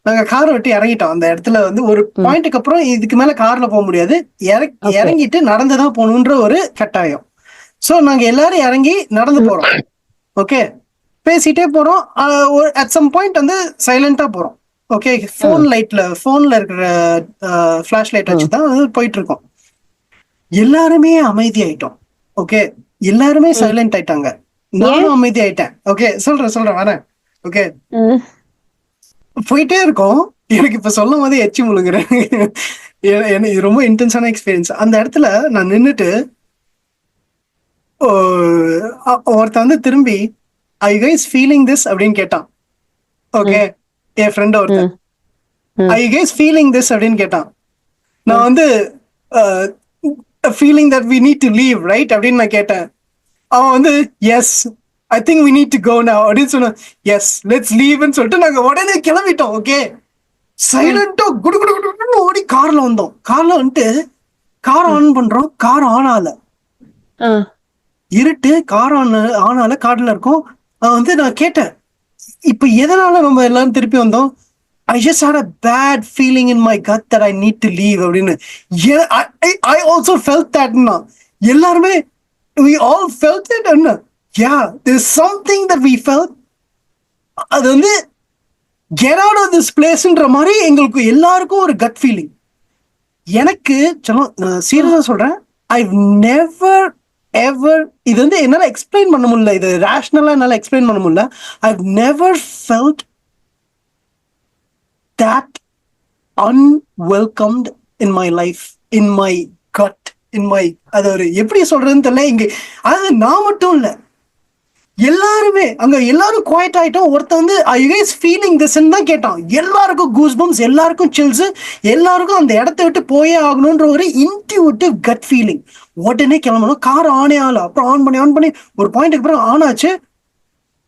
நாங்க காரை விட்டு இறங்கிட்டோம். அந்த இடத்துல வந்து ஒரு பாயிண்ட்டுக்கு அப்புறம் இதுக்கு மேல கார்ல போக முடியாது, இறங்கிட்டு நடந்துதான் போகணுன்ற ஒரு கட்டாயம். சோ நாங்க எல்லாரும் இறங்கி நடந்து போறோம். ஓகே, பேசிட்டே போறோம். அட் சம் பாயிண்ட் வந்து சைலண்டா போறோம். ஓகே, போன்ல இருக்கிற ஃபிளாஷ் லைட் வச்சுதான் போயிட்டு இருக்கோம். எல்லாருமே அமைதி ஆயிட்டோம். ஓகே, எல்லாருமே சைலண்ட் ஆயிட்டாங்க. நானும் அமைதி ஆயிட்டேன். ஓகே சொல்றேன் வரேன். ஓகே போயிட்டே இருக்கோம். எனக்கு இப்ப சொல்லும் போதே எச்சி முழுங்குறேன். எனக்கு இது ரொம்ப இன்டென்ஸான எக்ஸ்பீரியன்ஸ். அந்த இடத்துல நான் நின்னுட்டு ஒருத்த வந்து திரும்பி ஐ கைஸ் ஃபீலிங் திஸ் அப்படின்னு கேட்டான். ஓகே என் ஃப்ரெண்ட் ஒருத்தன் ஐ கைஸ் ஃபீலிங் திஸ் அப்படின்னு கேட்டான். நான் வந்து feeling that we need to leave right அப்படின்னு நான் கேட்டேன். அவன் வந்து yes I think we need to go now அப்படின்னு சொன்னான். எஸ் லெட்ஸ் லீவ்னு சொல்லிட்டு நாங்க உடனே கிளம்பிட்டோம். ஓகே சைலண்டா குடு குடு குடுன்னு ஓடி கார்ல வந்தோம். கார்ல வந்துட்டு கார் ஆன் பண்றோம். கார் ஆன் ஆகல, இருட்டு. கார் ஆனால கார்ல இருக்கோம். வந்து நான் கேட்டேன் இப்ப எதனால நம்ம எல்லாரும் திருப்பி வந்தோம். I just had a bad feeling in my gut that I need to leave அப்படின்னு. I also felt that. எல்லாருமே we all felt it. Yeah, there's something that we felt. அது வந்து get out of this placeன்ற மாதிரி எங்களுக்கு எல்லாருக்கும் ஒரு gut feeling. எனக்கு சீரியஸா சொல்றேன், I've never ever இது வந்து என்னால எக்ஸ்பிளைன் பண்ண முடியல, இது ரேஷனலா என்னால எக்ஸ்பிளைன் பண்ண முடியல. I've never felt that unwelcomed in my life, in my gut, in my அது ஒரு எப்படி சொல்றதுன்னு தெரியல. இங்க அது நான் மட்டும் இல்ல, எல்லாருமே அங்க எல்லாரும் குவைட் ஆயிட்டோம். ஒருத்த வந்து ஐ கைஸ் ஃபீலிங் திஸ்ன்னு தான் கேட்டான். எல்லாருக்கும் கூஸ் பம்ப்ஸ், எல்லாருக்கும் சில்ஸ், எல்லாருக்கும் அந்த இடத்த விட்டு போயே ஆகணும்ன்ற ஒரு இன்ட்யூட்டிவ் கட் ஃபீலிங். உடனே கிளம்பணும். கார் ஆனே ஆகல. அப்புறம் ஆன் பண்ணி ஒரு பாயிண்ட்டுக்கு அப்புறம் ஆன் ஆச்சு.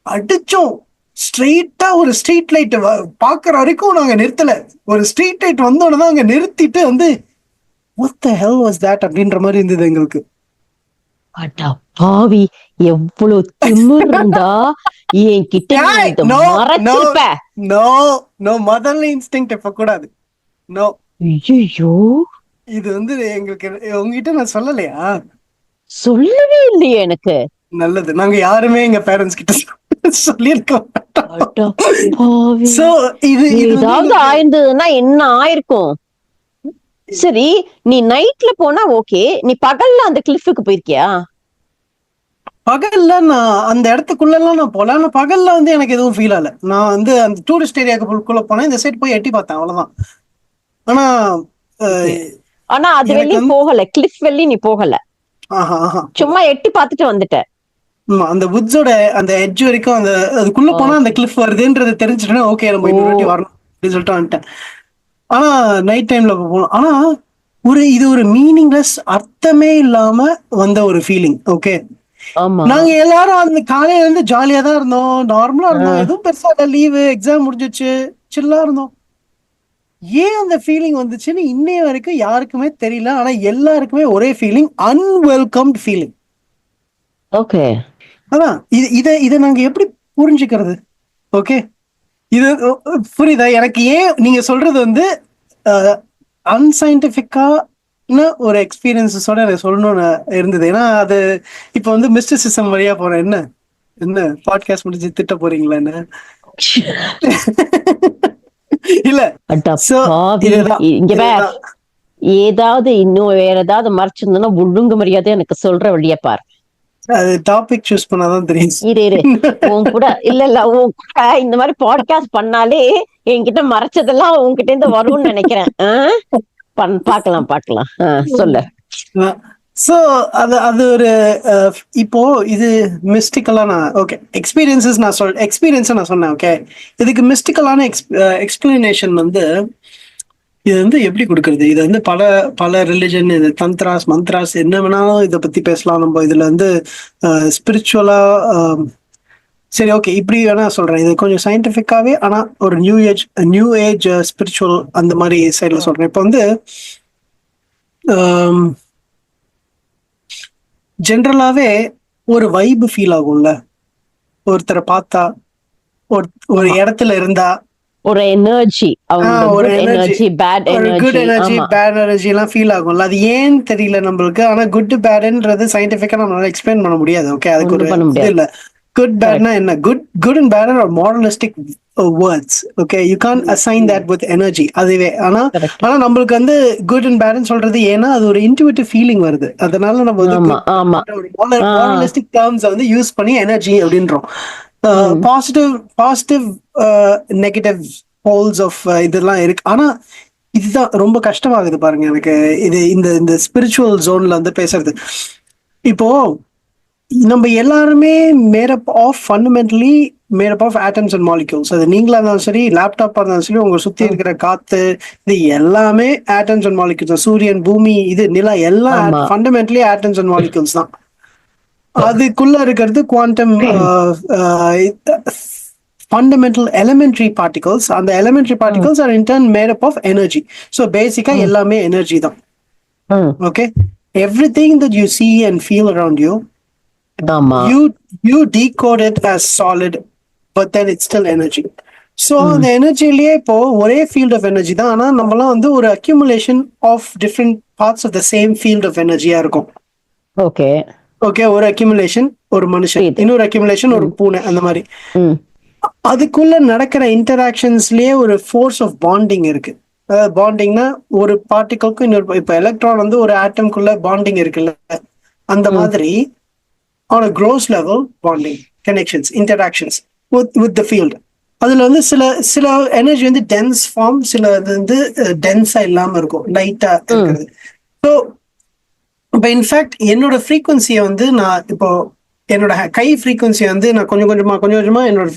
அடிச்சோம் ஸ்ட்ரெயிட்டா ஒரு ஸ்ட்ரீட் லைட் பாக்குற வரைக்கும் நாங்க நிறுத்தல. ஒரு ஸ்ட்ரீட் லைட் வந்தோன்னு தான் அங்க நிறுத்திட்டு வந்து what the hell was that அப்படின்ற மாதிரி இருந்தது எங்களுக்கு. அடா பாவி, எவ்வளவு திமிரு இருந்தா என்கிட்ட இத மறைச்சிருப்ப. நோ மதர்லி இன்ஸ்டிங்க்ட் இப்ப கூடாது. நோ ஐயோ, இது வந்து எங்களுக்கு உங்ககிட்ட நான் சொல்லலையா? சொல்லவே இல்லையே எனக்கு. நல்லது, நாங்க யாருமே எங்க பேரண்ட்ஸ் கிட்ட சொல்லியிருக்கோம். ஏதாவது ஆயிருந்ததுன்னா என்ன ஆயிருக்கும்? சரி, நீ நைட்ல போனா ஓகே, நீ பகல்ல அந்த கிளிஃபுக்கு போயிருக்கியா? பகல்ல நான் அந்த இடத்துக்குள்ள எல்லாம் நான் போல. ஆனா பகல்ல வந்து எனக்கு எதுவும் ஃபீல் ஆகல. நான் வந்து அந்த டூரிஸ்ட் ஏரியாக்குள்ள போனேன். இந்த சைட் போய் எட்டி பார்த்தேன், அவ்வளவுதான். ஆனா அது வெளியே போகல, கிளிஃப் வெளியே நீ போகல, சும்மா எட்டி பார்த்துட்டு வந்துட்ட. அந்த வுட்ஸோட அந்த எட்ஜ் வரைக்கும் அந்த அதுக்குள்ள போனா அந்த கிளிஃப் வருதுன்றது தெரிஞ்சுட்டேன்னா ஓகே நம்ம இன்னொரு வாட்டி வரணும் அப்படின்னு சொல்லிட்டு வந்துட்டேன். ஆனா நைட் டைம்ல போகணும். ஆனா இது ஒரு மீனிங்லெஸ், அர்த்தமே இல்லாம வந்த ஒரு ஃபீலிங். ஓகே, நாங்க எல்லாரும் அந்த காலையில இருந்து ஜாலியா தான் இருந்தோம், நார்மலா இருந்தோம், எதுவும் பெருசா லீவு, எக்ஸாம் முடிஞ்சிச்சு, சில்லா இருந்தோம். ஏன் அந்த ஃபீலிங் வந்துச்சுன்னு இன்னைய வரைக்கும் யாருக்குமே தெரியல. ஆனா எல்லாருக்குமே ஒரே ஃபீலிங், அன்வெல்கம்ட் ஃபீலிங். ஓகே, அதான் இதை நாங்க எப்படி புரிஞ்சுக்கிறது? ஓகே, இது புரியுதா எனக்கு? ஏன் நீங்க சொல்றது வந்து அன்சைன்டிபிக்கான ஒரு எக்ஸ்பீரியன்ஸோட எனக்கு சொல்லணும்னு இருந்தது. ஏன்னா அது இப்ப வந்து மிஸ்டிசிசம் வழியா போறேன். என்ன பாட்காஸ்ட் முடிஞ்சு திட்ட போறீங்களா என்ன? இல்ல ஏதாவது இன்னும் வேற ஏதாவது மறைச்சிருந்தோம்னா ஒழுங்கு மரியாதை எனக்கு சொல்ற வழியா பாரு. அது டாபிக் சூஸ் பண்ணாதான் தெரியும். இரு உன் கூட இல்ல உன் கூட இந்த மாதிரி பாட்காஸ்ட் பண்ணாலே என்கிட்ட மறைச்சதெல்லாம் உன்கிட்ட இருந்து வரும்னு நினைக்கிறேன். பாக்கலாம் சொல்லு. சோ அது ஒரு இப்போ இது மிஸ்டிக்கலான ஓகே எக்ஸ்பீரியன்ஸஸ் நான் சொன்னேன். ஓகே, இதுக்கு மிஸ்டிக்கலான எக்ஸ்பிளனேஷன் வந்து இது வந்து எப்படி கொடுக்கறது? இது வந்து பல ரிலிஜன், இது தந்த்ராஸ் மந்த்ராஸ் என்ன வேணாலும் இதை பத்தி பேசலாம் நம்ம. இதுல வந்து ஸ்பிரிச்சுவலா சரி ஓகே இப்படி வேணா சொல்றேன். இது கொஞ்சம் சயின்டிபிக்காவே, ஆனா ஒரு நியூ ஏஜ் ஸ்பிரிச்சுவல் அந்த மாதிரி சைட்ல சொல்றேன். இப்போ வந்து ஜென்ரலாவே ஒரு வைப் ஃபீல் ஆகும்ல, ஒருத்தரை பார்த்தா, ஒரு இடத்துல இருந்தா ஒரு எனர்ஜி, பேட் எனர்ஜி எல்லாம் ஃபீல் ஆகும்ல. அது ஏன் தெரியல நம்மளுக்கு. ஆனா குட் பேட்ன்றது சயின்டிபிக்கா நம்மளால எக்ஸ்பிளைன் பண்ண முடியாது. ஓகே, அதுக்கு ஒரு இது இல்ல. குட் பேட்னா என்ன? குட் அண்ட் பேட் ஒரு moralistic words. Okay, you can assign that with energy. அதுவே ஆனா Correct. ஆனா நம்மளுக்கு வந்து குட் அண்ட் பேட்னு சொல்றது ஏன்னா அது ஒரு இன்ட்யூட்டிவ் ஃபீலிங் வருது. அதனால நம்ம வந்து ஆமா ஆமா மாரலிஸ்டிக் டேர்ம்ஸ் வந்து யூஸ் பண்ணி எனர்ஜி அப்படின்றோம். ம். பாசிட்டிவ் நெகட்டிவ் போல்ஸ் ஆஃப் இதெல்லாம் இருக்கு. ஆனா இதுதான் ரொம்ப கஷ்டமாகுது பாருங்க எனக்கு இது இந்த இந்த ஸ்பிரிச்சுவல் ஜோன்ல வந்து பேசுறது. இப்போ நம்ம எல்லாருமே made up of fundamentally made up of atoms and molecules. அது நீங்களா இருந்தாலும் சரி, லேப்டாப்பா இருந்தாலும் சரி, உங்க சுத்தி இருக்கிற காத்து, இது எல்லாமே ஆட்டம்ஸ் அண்ட் மாலிக்யூல்ஸ். சூரியன், பூமி, இது நிலா எல்லாம் ஆமா ஃபண்டமெண்டலி ஆட்டம்ஸ் அண்ட் மாலிக்யூல்ஸ் தான். அதுக்குள்ள இருக்கிறது குவாண்டம் ஃபண்டமெண்டல் எலிமெண்ட்ரி பார்ட்டிகல்ஸ். அந்த elementary particles are in turn made up of energy. So பேசிக்கா எல்லாமே எனர்ஜி தான். Hmm. Okay, everything that you see and feel around you, ஆமா you decode it as solid, but then it's still energy. So அந்த எனர்ஜிலேயே இப்போ ஒரே field of energy தான். ஆனா நம்மலாம் வந்து ஒரு accumulation of different parts of the same field of எனர்ஜியா இருக்கும். ஓகே ஓகே, ஒரு அக்யூமுலேஷன் ஒரு மனுஷன், புரியுது. இன்னொரு அக்யூமுலேஷன் ஒரு பூனை, அந்த மாதிரி. ம் அதுக்குள்ள நடக்கிற இன்டராக்ஷன்ஸ்லயே ஒரு ஃபோர்ஸ் ஆஃப் பாண்டிங் இருக்கு. அதாவது பாண்டிங்னா ஒரு பார்ட்டிகலுக்கும் இன்னொரு, இப்போ எலக்ட்ரான் வந்து ஒரு ஆட்டம்குள்ள பாண்டிங் இருக்குல்ல, அந்த மாதிரி on a gross level bonding connections interactions with the field. அதுல வந்து சில எனர்ஜி வந்து டென்ஸ் ஃபார்ம், சில இது வந்து டென்ஸா இல்லாம இருக்கும், லைட்டா இருக்கிறது. ஸோ இப்போ இன்ஃபேக்ட் என்னோட ஃப்ரீக்வன்சியை வந்து நான் இப்போ என்னோட கை ஃப்ரீக்வன்சியை வந்து நான் கொஞ்சம் கொஞ்சமா என்னோட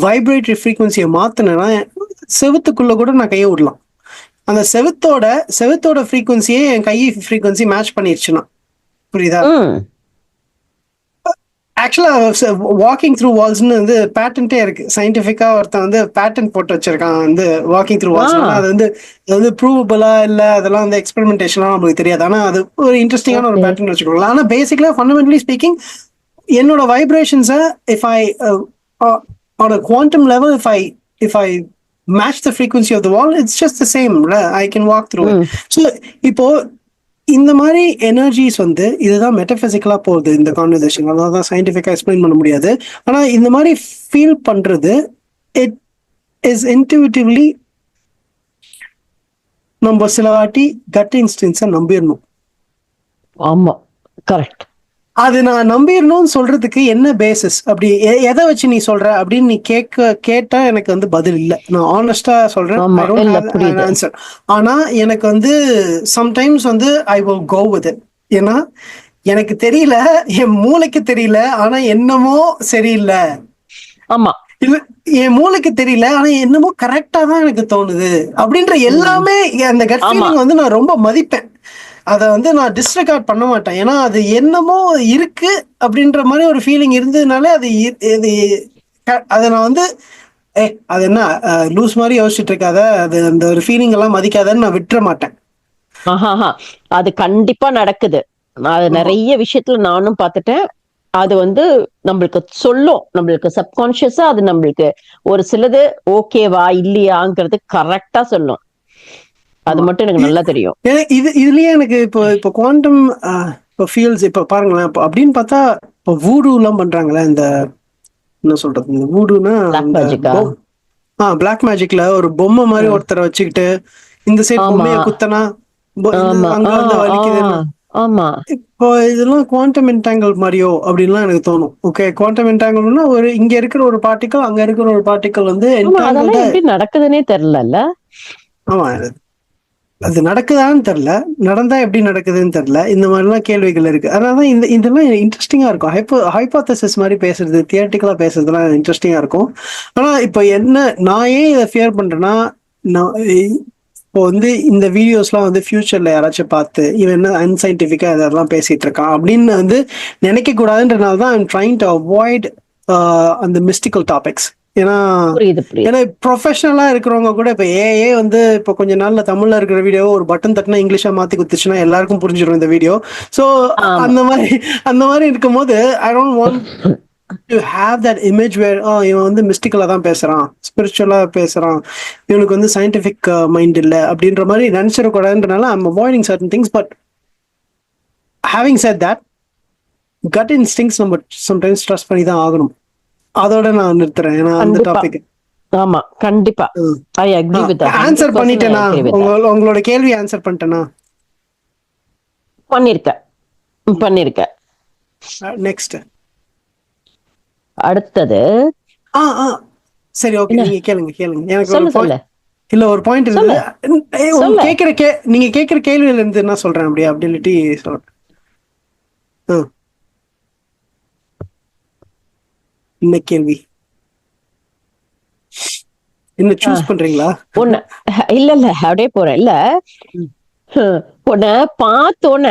வைப்ரேட்டரி ஃப்ரீக்வன்சியை மாத்தினேன்னா செவுத்துக்குள்ள கூட நான் கையை விடலாம். அந்த செவுத்தோட ஃப்ரீக்வன்சியே என் கை ஃப்ரீக்வன்சி மேட்ச் பண்ணிருச்சுன்னா, புரியுதா? ம் ஆக்சுவலா வாக்கிங் த்ரூ வால்ஸ்னு வந்து பேட்டன்ட்டே இருக்கு. சயின்டிபிக்கா ஒருத்தன் வந்து பேட்டன் போட்டு வச்சிருக்கான் வந்து வாக்கிங் த்ரூ வால்ஸ். அது வந்து ப்ரூவபிளா இல்ல, அதெல்லாம் வந்து எக்ஸ்பெரிமெண்டேஷன்லாம் நமக்கு தெரியாது. ஆனா அது ஒரு இன்ட்ரெஸ்டிங்கான ஒரு பேட்டர்ன் வச்சுக்கோங்களேன். ஆனா பேசிக்கலா ஃபண்டமெண்டலி ஸ்பீக்கிங் என்னோட வைப்ரேஷன்ஸை if I on a quantum level, if I match the frequency of the wall, it's just the same, right? I can walk through it. So இப்போ இந்த மாதிரி எனர்ஜிஸ் வந்து இதுதான் மெட்டபிசிக்கலா போகுது இந்த கான்வர்சேஷன். அதான் சயின்டிஃபிக்கா எக்ஸ்பிளைன் பண்ண முடியாது. ஆனா இந்த மாதிரி ஃபீல் பண்றது இட் இஸ் இன்ட்யூட்டிவ்லி நம்ம சில வாட்டி கட் இன்ஸ்டிங்ஸை நம்பிடணும். ஆமா கரெக்ட். அது நான் நம்பிடணும்னு சொல்றதுக்கு என்ன பேசிஸ், அப்படி எதை வச்சு நீ சொல்ற அப்படின்னு நீ கேட்டா எனக்கு வந்து பதில் இல்லை. நான் ஆனஸ்டா சொல்றேன், I don't have an answer. ஆனா எனக்கு வந்து சம்டைம்ஸ் வந்து I will go with it. ஏன்னா எனக்கு தெரியல, என் மூளைக்கு தெரியல, ஆனா என்னமோ சரியில்லை. ஆமா இல்ல, என் மூளைக்கு தெரியல, ஆனா என்னமோ கரெக்டா தான் எனக்கு தோணுது அப்படின்ற எல்லாமே அந்த கட் ஃபீலிங் வந்து நான் ரொம்ப மதிப்பேன். அதை வந்து நான் டிஸ்ரெகார்ட் பண்ண மாட்டேன். ஏன்னா அது என்னமோ இருக்கு அப்படின்ற மாதிரி ஒரு ஃபீலிங் இருந்ததுனால அதை நான் வந்து அது என்ன லூஸ் மாதிரி யோசிச்சுட்டு இருக்காத, அது அந்த ஒரு ஃபீலிங் எல்லாம் மதிக்காதன்னு நான் விட்டுற மாட்டேன். அது கண்டிப்பா நடக்குது. அது நிறைய விஷயத்துல நானும் பார்த்துட்டேன். அது வந்து நம்மளுக்கு சொல்லும், நம்மளுக்கு சப்கான்சியஸா அது நம்மளுக்கு ஒரு சிலது ஓகேவா இல்லையாங்கிறது கரெக்டா சொல்லும். அது மட்டும் எனக்கு நல்லா தெரியும். இதுலயே எனக்கு இப்போ குவாண்டம் இப்போ ஃபீல்ட்ஸ் இப்போ பாருங்களேன், இப்போ அப்படின்னு பார்த்தா இப்போ வூடு எல்லாம் பண்றாங்களே, இந்த என்ன சொல்றது, இந்த வூடுனா பிளாக் மேஜிக்ல ஒரு பொம்மை மாதிரி ஒருத்தரை வச்சுக்கிட்டு இந்த சைடு பொம்மையை குத்தனா அங்க வந்து வலிக்குது. ஆமா, இப்போ இதெல்லாம் குவாண்டம் என்டாங்கிள் மாதிரியோ அப்படின்லாம் எனக்கு தோணும். ஓகே, குவாண்டம் என்டாங்கிள்னா ஒரு இங்க இருக்கிற ஒரு பார்ட்டிகல் அங்க இருக்கிற ஒரு பார்ட்டிகல் வந்து எப்படி நடக்குதுன்னே தெரியல. ஆமா, அது நடக்குதான்னு தெரியல, நடந்தா எப்படி நடக்குதுன்னு தெரியல. இந்த மாதிரிலாம் கேள்விகள் இருக்கு. அதனாலதான் இதெல்லாம் இன்ட்ரெஸ்டிங்கா இருக்கும். ஹைப்போதசிஸ் மாதிரி பேசுறது, தியரிட்டிக்கலா பேசுறதுலாம் இன்ட்ரெஸ்டிங்கா இருக்கும். ஆனா இப்போ என்ன, நான் ஏன் இதை ஃபியர் பண்றேன்னா, இப்போ வந்து இந்த வீடியோஸ்லாம் வந்து ஃபியூச்சர்ல யாராச்சும் பார்த்து இவன் என்ன அன்சைன்டிஃபிக்கா இதெல்லாம் பேசிட்டு இருக்கான் அப்படின்னு வந்து நினைக்க கூடாதுன்றனால தான் ஐம் ட்ரைங் டு அவாய்ட் அந்த மிஸ்டிக்கல் டாபிக்ஸ். ஏன்னா ப்ரொஃபஷனலா இருக்கிறவங்க கூட இப்ப ஏ வந்து இப்போ கொஞ்ச நாள்ல தமிழ்ல இருக்கிற வீடியோ ஒரு பட்டன் தட்டினா இங்கிலீஷா மாத்தி குத்துச்சுன்னா எல்லாருக்கும் புரிஞ்சிடும் இந்த வீடியோ. ஸோ அந்த மாதிரி இருக்கும்போது I don't want to have that image where இவன் வந்து மிஸ்டிக்கலா தான் பேசுறான், ஸ்பிரிச்சுவலா பேசுறான், இவனுக்கு வந்து சயின்டிபிக் மைண்ட் இல்லை அப்படின்ற மாதிரி நினைச்சிடக்கூடாதுன்றனால I'm avoiding certain things. But having said that, gut instincts நம்ம சம்டைம்ஸ் ட்ரஸ்ட் பண்ணி தான் ஆகணும். அதோட நான் நிறுத்துறேன். ஏன்னா அந்த டாபிக் ஆமா கண்டிப்பா I agree with that. Answer பண்ணிட்டேனா? உங்களோட கேள்வி ஆன்சர் பண்ணிட்டேனா? பண்ணிருக்க. நெக்ஸ்ட். அடுத்தது சரி ஓகே, நீங்க கேளுங்க. எனக்கு ஒரு சொல்லு இல்ல ஒரு பாயிண்ட் சொல்லு. இருக்குது. நீங்க கேக்குற கேள்வியில இருந்து நான் சொல்றேன், அப்படி இல்லாட்டி சொல்றேன். என்ன கேள்வி? என்ன சூஸ் பண்றீங்களா? ஒண்ணு இல்ல அப்படியே போறேன். இல்ல உன்னை பார்த்தோன்ன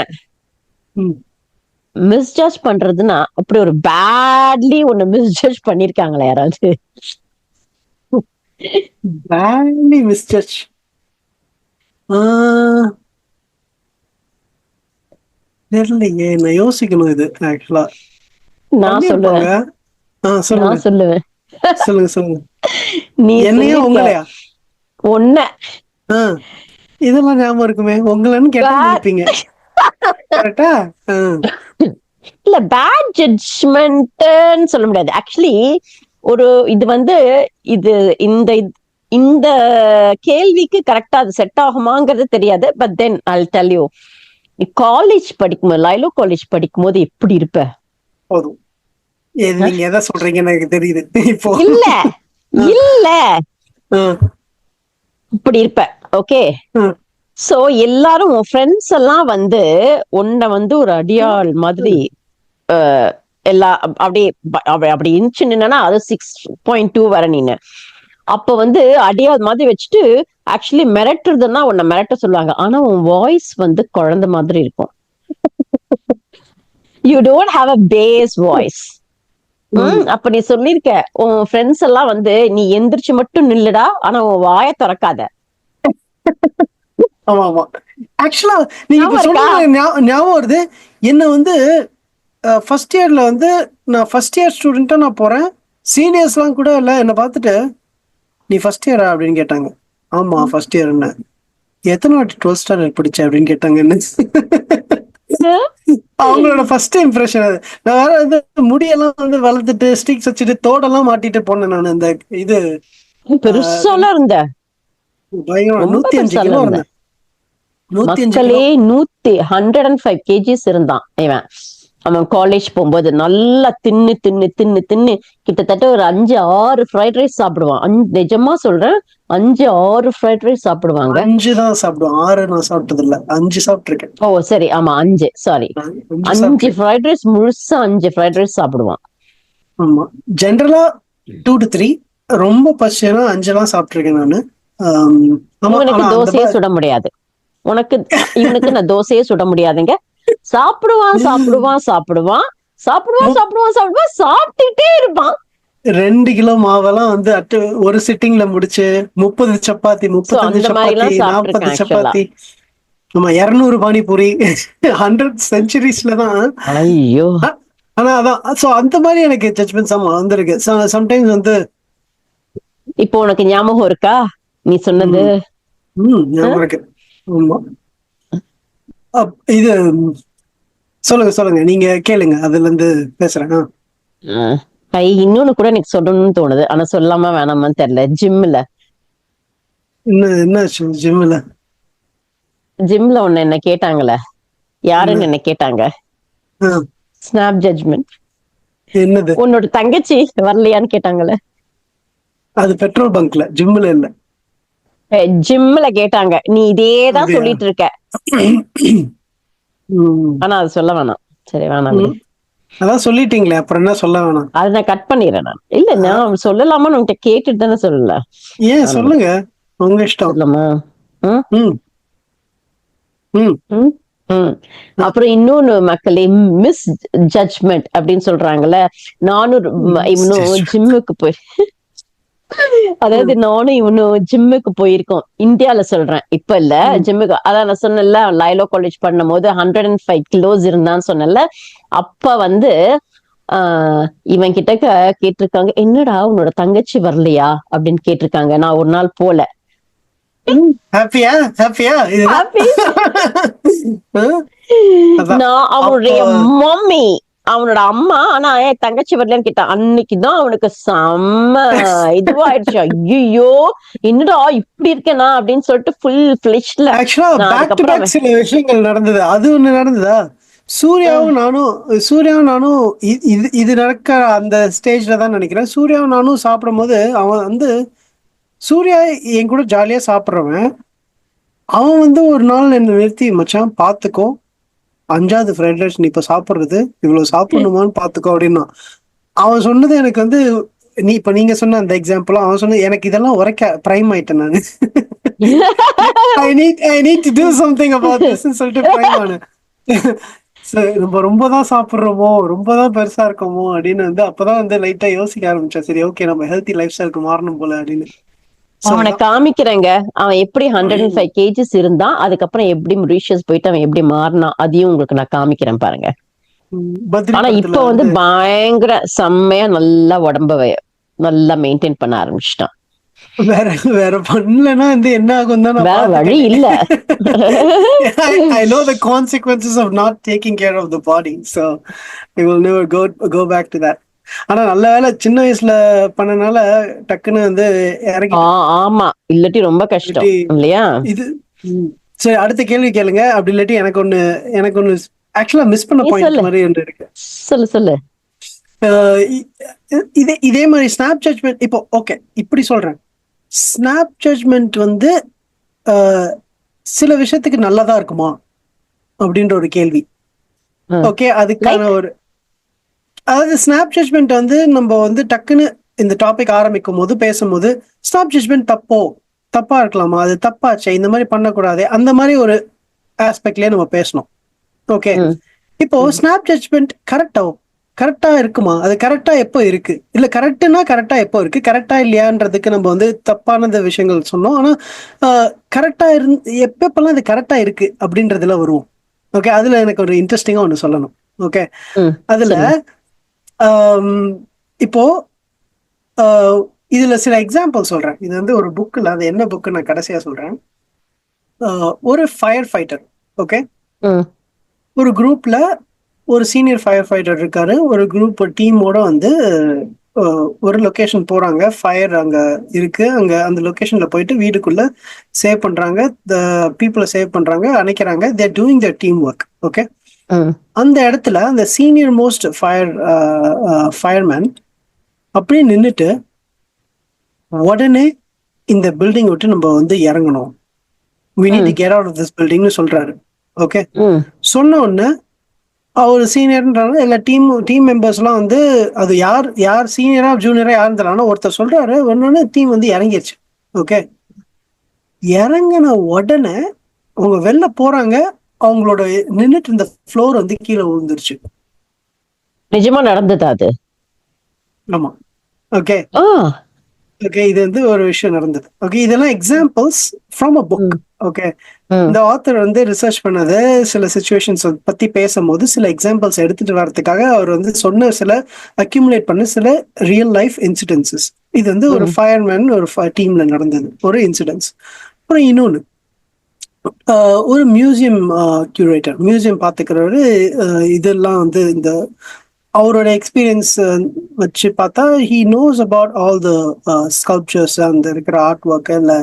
மிஸ்ஜட்ஜ் பண்றதுன்னா அப்படி ஒரு பேட்லி ஒண்ணு மிஸ்ஜட்ஜ் பண்ணிருக்காங்களா யாராவது? பேட்லி மிஸ்ஜட்ஜ் தெரியலையே, நான் யோசிக்கணும். இது ஆக்சுவலா நான் சொல்லுவேன். சொல்லுங்க. நீ என்னையா உங்களையா? ஒன்ன இதெல்லாம் ஞாபகம் இருக்குமே. உங்களன்னு கேட்டா இருப்பீங்க. கரெக்டா? இல்ல பேட் ஜட்ஜ்மெண்ட்னு சொல்ல முடியாது. ஆக்சுவலி இது வந்து இந்த இந்த கேள்விக்கு கரெக்டா அது செட் ஆகுமாங்கிறது தெரியாது. But then Jal tell you, college படிக்கும்போது, லைலோ காலேஜ் படிக்கும்போது எப்படி இருப்ப? போதும், நீங்க எதை சொல்றீங்கன்னு எனக்கு தெரியுது. இப்போ இல்ல இப்படி இருப்ப. ஓகே, சோ எல்லாரும் உன் ஃப்ரெண்ட்ஸ் எல்லாம் வந்து உன்னை வந்து ஒரு அடியாள் மாதிரி எல்லாம் அப்படி இருந்துச்சு. நின்னா அது 6.2 வர நீனு அப்ப வந்து அடியாள் மாதிரி வச்சுட்டு ஆக்சுவலி மிரட்டுறதுன்னா உன்னை மிரட்ட சொல்லுவாங்க. ஆனா உன் வாய்ஸ் வந்து குழந்தை மாதிரி இருக்கும். You don't have a bass voice. அப்ப நீ சொல்லிருக்க உன் ஃப்ரெண்ட்ஸ் எல்லாம் வந்து நீ எந்திரிச்சு மட்டும் நில்லுடா, ஆனா உன் வாயை திறக்காத. ஆமா ஆக்சுவலா நீங்க ஞாபகம் வருது. என்ன வந்து ஃபர்ஸ்ட் இயர்ல வந்து நான் ஃபர்ஸ்ட் இயர் ஸ்டூடெண்டா நான் போறேன். சீனியர்ஸ் எல்லாம் கூட இல்ல என்ன பார்த்துட்டு நீ ஃபர்ஸ்ட் இயரா அப்படின்னு கேட்டாங்க. ஆமா ஃபர்ஸ்ட் இயர். என்ன எத்தனை வாட்டி 12th ஸ்டாண்டர்ட் படிச்ச அப்படின்னு கேட்டாங்க. என்ன அவங்களோட ஃபர்ஸ்ட் இம்ப்ரெஷன் அது. நான் வேற வந்து முடியெல்லாம் வந்து வளர்த்துட்டு ஸ்டிக்ஸ் வச்சுட்டு தோடெல்லாம் மாட்டிட்டு போனேன் நான். இந்த இது பெருசாலாம் இருந்த பயங்கரம் 105 கிலோ இருந்தேன். 105 kgs இருந்தான் இவன். அவன் காலேஜ் போகும்போது நல்லா தின்னு கிட்டத்தட்ட ஒரு 5-6 ஃப்ரைட் ரைஸ் சாப்பிடுவான். நிஜமா சொல்றேன், 5-6 ஃப்ரைட் ரைஸ் சாப்பிடுவாங்க. 5 தான் சாப்பிடுவான், 6 நான் சாப்பிட்டது இல்ல, 5 சாப்பிட்டிருக்கேன். ஓ சரி, ஆமா 5, சாரி 5 ஃப்ரைட் ரைஸ், முழுசா 5 ஃப்ரைட் ரைஸ் சாப்பிடுவான். ஆமா, ஜென்ரலா 2 to 3, ரொம்ப பசினா 5 எல்லாம் சாப்பிட்டிருக்கேன் நானு. இவனுக்கு தோசையே சுட முடியாது. இவனுக்கு நான் தோசையே சுட முடியாதுங்க. சாப்பிடுவான் சாப்பிட்டுட்டே இருப்பான். 2 கிலோ மாவெல்லாம் வந்து ஒரு சிட்டிங்ல முடிச்சு 30 சப்பாத்தி, 35 சப்பாத்தி, 40 சப்பாத்தி, ஆமா 200 பானிபூரி 100 செஞ்சுரிஸ்ல தான். ஐயோ, ஆனா அதான் சோ அந்த மாதிரி எனக்கு ஜட்ஜ்மெண்ட்ஸ் வந்திருக்கு சம்டைம்ஸ் வந்து. இப்போ உனக்கு ஞாபகம் இருக்கா நீ சொன்னது? ஞாபகம் இருக்கு. ஆமா, இது சொல்லுங்க, நீங்க கேளுங்க, அதுல இருந்து பேசுறேன். இன்னொன்னு கூட எனக்கு சொல்லணும்னு தோணுது, ஆனா சொல்லாம வேணாமான்னு தெரியல. ஜிம்ல என்ன ஜிம்ல ஒண்ணு என்ன கேட்டாங்கல்ல, யாருன்னு என்ன கேட்டாங்க. Snap judgement. என்னது? உன்னோட தங்கச்சி வரலையான்னு கேட்டாங்கல்ல. அது பெட்ரோல் பங்க்ல, ஜிம்ல இல்ல. ஜிம்ல கேட்டாங்க. நீ இதேதான் சொல்லிட்டு இருக்க, ஆனா அது சொல்ல வேணாம். சரி வேணாம், அதான் சொல்லிட்டீங்களே, அப்புறம் என்ன சொல்ல வேணாம். அதை நான் கட் பண்ணிடுறேன். நான் இல்ல, நான் சொல்லலாமான்னு உன்கிட்ட கேட்டுட்டு தானே சொல்லல. ஏன் சொல்லுங்க, உங்க இஷ்டம். சொல்லலாமா? அப்புறம் இன்னொன்னு மக்களே, மிஸ் ஜட்ஜ்மெண்ட் அப்படின்னு சொல்றாங்கல்ல. நானும் இவனும் ஜிம்முக்கு நானும் இவனும் ஜிம்முக்கு போயிருக்கோம். இந்தியால சொல்றேன், இப்ப இல்ல. ஜிம்முக்கு அதான் நான் சொன்னேன்ல, லைலோ காலேஜ் பண்ணும் போது 105 கிலோஸ் இருந்தான்னு சொன்னேன்ல. அப்ப வந்து இவன் கிட்ட கேட்டிருக்காங்க, என்னடா உன்னோட தங்கச்சி வரலையா அப்படின்னு கேட்டிருக்காங்க. நான் ஒரு நாள் போல. நான் அவனுடைய மம்மி அவனோட அம்மா ஆனா என் தங்கச்சி வரலன்னு கேட்டான். அன்னைக்குதான் அவனுக்கு செம்ம இதுவாயிடுச்சு. ஐயோ என்னடா இப்படி இருக்கேனா அப்படின்னு சொல்லிட்டு ஃபுல் ஃபிளிஷ்ல ஆக்சுவலா நான் பேக் டு அதுக்கப்புறம் பேக் சில விஷயங்கள் நடந்தது. அது ஒண்ணு நடந்ததா, சூர்யாவும் நானும் இது நடக்க அந்த ஸ்டேஜ்ல தான் நினைக்கிறேன். சூர்யாவும் நானும் சாப்பிடும் போது அவன் வந்து சூர்யா என் கூட ஜாலியா சாப்பிடுறவன். அவன் வந்து ஒரு நாள் என்ன நிறுத்தி, மச்சான் பாத்துக்கோ, 5வது ஃப்ரைட் ரைஸ் நீ இப்ப சாப்பிடுறது, இவ்வளவு சாப்பிடணுமான்னு பாத்துக்கோ அப்படின்னா. அவன் சொன்னது எனக்கு வந்து, நீங்க சொன்ன அந்த எக்ஸாம்பிள், அவன் சொன்னது எனக்கு இதெல்லாம் உரைக்க பிரைம் ஆயிட்டேன் நானு. I need to do something about திஸ்ன்னு சொல்லிட்டு பிரைம் ஆனேன். நம்ம ரொம்ப தான் சாப்பிடுறோமோ, ரொம்ப தான் பெருசா இருக்கோமோ அப்படின்னு வந்து அப்பதான் வந்து லைட்டா யோசிக்க ஆரம்பிச்சேன். சரி ஓகே, நம்ம ஹெல்த்தி லைஃப் ஸ்டைலுக்கு மாறணும் போல அப்படின்னு. அவனை காமிக்கிறேங்க. அவன் எப்படி 105 kgs இருந்தான், அதுக்கப்புறம் எப்படி மொரீஷியஸ் போயிட்டு அவன் எப்படி மாறினான், அதையும் உங்களுக்கு நான் காமிக்கிறேன் பாருங்க. பத்ரி ஆனா இப்ப படத்துல வந்து பயங்கர செம்மையா நல்லா உடம்ப நல்லா மெயின்டைன் பண்ண ஆரம்பிச்சிட்டான். வேற வேற பண்ணலன்னா வந்து என்ன ஆகும் தான் நான் வேற வழி இல்ல. I know the consequences of not taking care of the body, so we will never go back to that. ஆனா நல்ல வேளை சின்ன வயசுல பண்ணனால டக்குன்னு வந்து இறங்கி. ஆமா, இல்லாட்டி ரொம்ப கஷ்டம் இல்லையா இது. சரி, அடுத்த கேள்வி கேளுங்க. அப்படி இல்லாட்டி எனக்கு ஒண்ணு ஆக்சுவலா மிஸ் பண்ண பாயிண்ட் மாதிரி ஒன்று இருக்கு. சொல்லு. இதே மாதிரி ஸ்னாப் ஜட்ஜ்மெண்ட். இப்போ ஓகே, இப்படி சொல்றேன், ஸ்னாப் ஜட்ஜ்மெண்ட் வந்து சில விஷயத்துக்கு நல்லதா இருக்குமா அப்படின்ற ஒரு கேள்வி. ஓகே, அதுக்கான ஒரு, அதாவது ஸ்னாப் ஜட்ஜ்மெண்ட் வந்து நம்ம வந்து டக்குன்னு இந்த டாபிக் ஆரம்பிக்கும் போது பேசும்போது ஸ்னாப் ஜட்ஜ்மெண்ட் தப்பா இருக்கலாமா, அது தப்பாச்சே, இந்த மாதிரி பண்ணக்கூடாது, அந்த மாதிரி ஒரு ஆஸ்பெக்ட்லயே நம்ம பேசணும். ஓகே, இப்போ ஸ்னாப் ஜட்ஜ்மெண்ட் கரெக்டா இருக்குமா, அது கரெக்டா எப்போ இருக்கு, இல்ல கரெக்ட்னா கரெக்டா எப்போ இருக்கு, கரெக்டா இல்லையான்றதுக்கு நம்ம வந்து தப்பானது விஷயங்கள் சொன்னோம். ஆனா கரெக்டா எப்பெல்லாம் இது கரெக்டா இருக்கு அப்படின்றதுல வருவோம். ஓகே, அதுல எனக்கு ஒரு இன்ட்ரெஸ்டிங்கா ஒண்ணு சொல்லணும். ஓகே, அதுல இப்போ இதுல சில எக்ஸாம்பிள் சொல்றேன். இது வந்து ஒரு புக்ல, அது என்ன புக் நான் கடைசியா சொல்றேன். ஒரு ஃபயர் ஃபைட்டர், ஓகே, ஒரு குரூப்ல ஒரு சீனியர் ஃபயர் ஃபைட்டர் இருக்காரு. ஒரு குரூப் டீமோட வந்து ஒரு லொகேஷன் போறாங்க. ஃபயர் அங்க இருக்கு. அங்க அந்த லொகேஷன்ல போயிட்டு வீடுக்குள்ள சேவ் பண்றாங்க, பீப்புளை சேவ் பண்றாங்க, அணைக்கிறாங்க. They're doing their team work. Okay, அந்த இடத்துல அந்த சீனியர் மோஸ்ட் ஃபயர்மேன் அப்படியே நின்றுட்டு, உடனே இந்த பில்டிங் விட்டு நம்ம வந்து இறங்கணும், we need to get out of this building னு சொல்றாரு. ஓகே, சொன்ன உடனே அவர் சீனியர்ன்றாங்க, எல்லா டீம் மெம்பர்ஸ் எல்லாம் வந்து, அது யார் சீனியரா ஜூனியரா யாருன்னு தெரியல, ஒருத்தர் சொல்றாரு, ஒன்னொன்னு டீம் வந்து இறங்கிருச்சு. ஓகே, இறங்கின உடனே அவங்க வெளில போறாங்க, அவங்களோட நின்னுட்டு இருந்த ஃப்ளோர் வந்து கீழே விழுந்துருச்சு. நிஜமா நடந்தது அது? ஆமா. ஓகே, ஓகே, இது வந்து ஒரு விஷயம் நடந்தது. ஓகே, இதெல்லாம் examples from a book. Okay, இந்த ஆத்தர் வந்து ரிசர்ச் பண்ணது, சில சிச்சுவேஷன்ஸ் பத்தி பேசும்போது சில எக்ஸாம்பிள்ஸ் எடுத்துட்டு வர்றதுக்காக அவர் வந்து சொன்ன சில அக்யூமுலேட் பண்ண சில ரியல் லைஃப் இன்சிடென்சஸ். இது வந்து ஒரு ஃபயர்மேன் ஒரு டீம்ல நடந்தது ஒரு இன்சிடென்ட்ஸ். அப்புறம் இன்னொன்னு, ஒரு மியூசியம் கியூரேட்டர், மியூசியம் பாத்துக்கிறவரு, இதெல்லாம் வந்து இந்த அவரோட எக்ஸ்பீரியன்ஸ் வச்சு பார்த்தா he knows about all the sculptures, அந்த இருக்கிற ஆர்ட் ஒர்க், இல்லை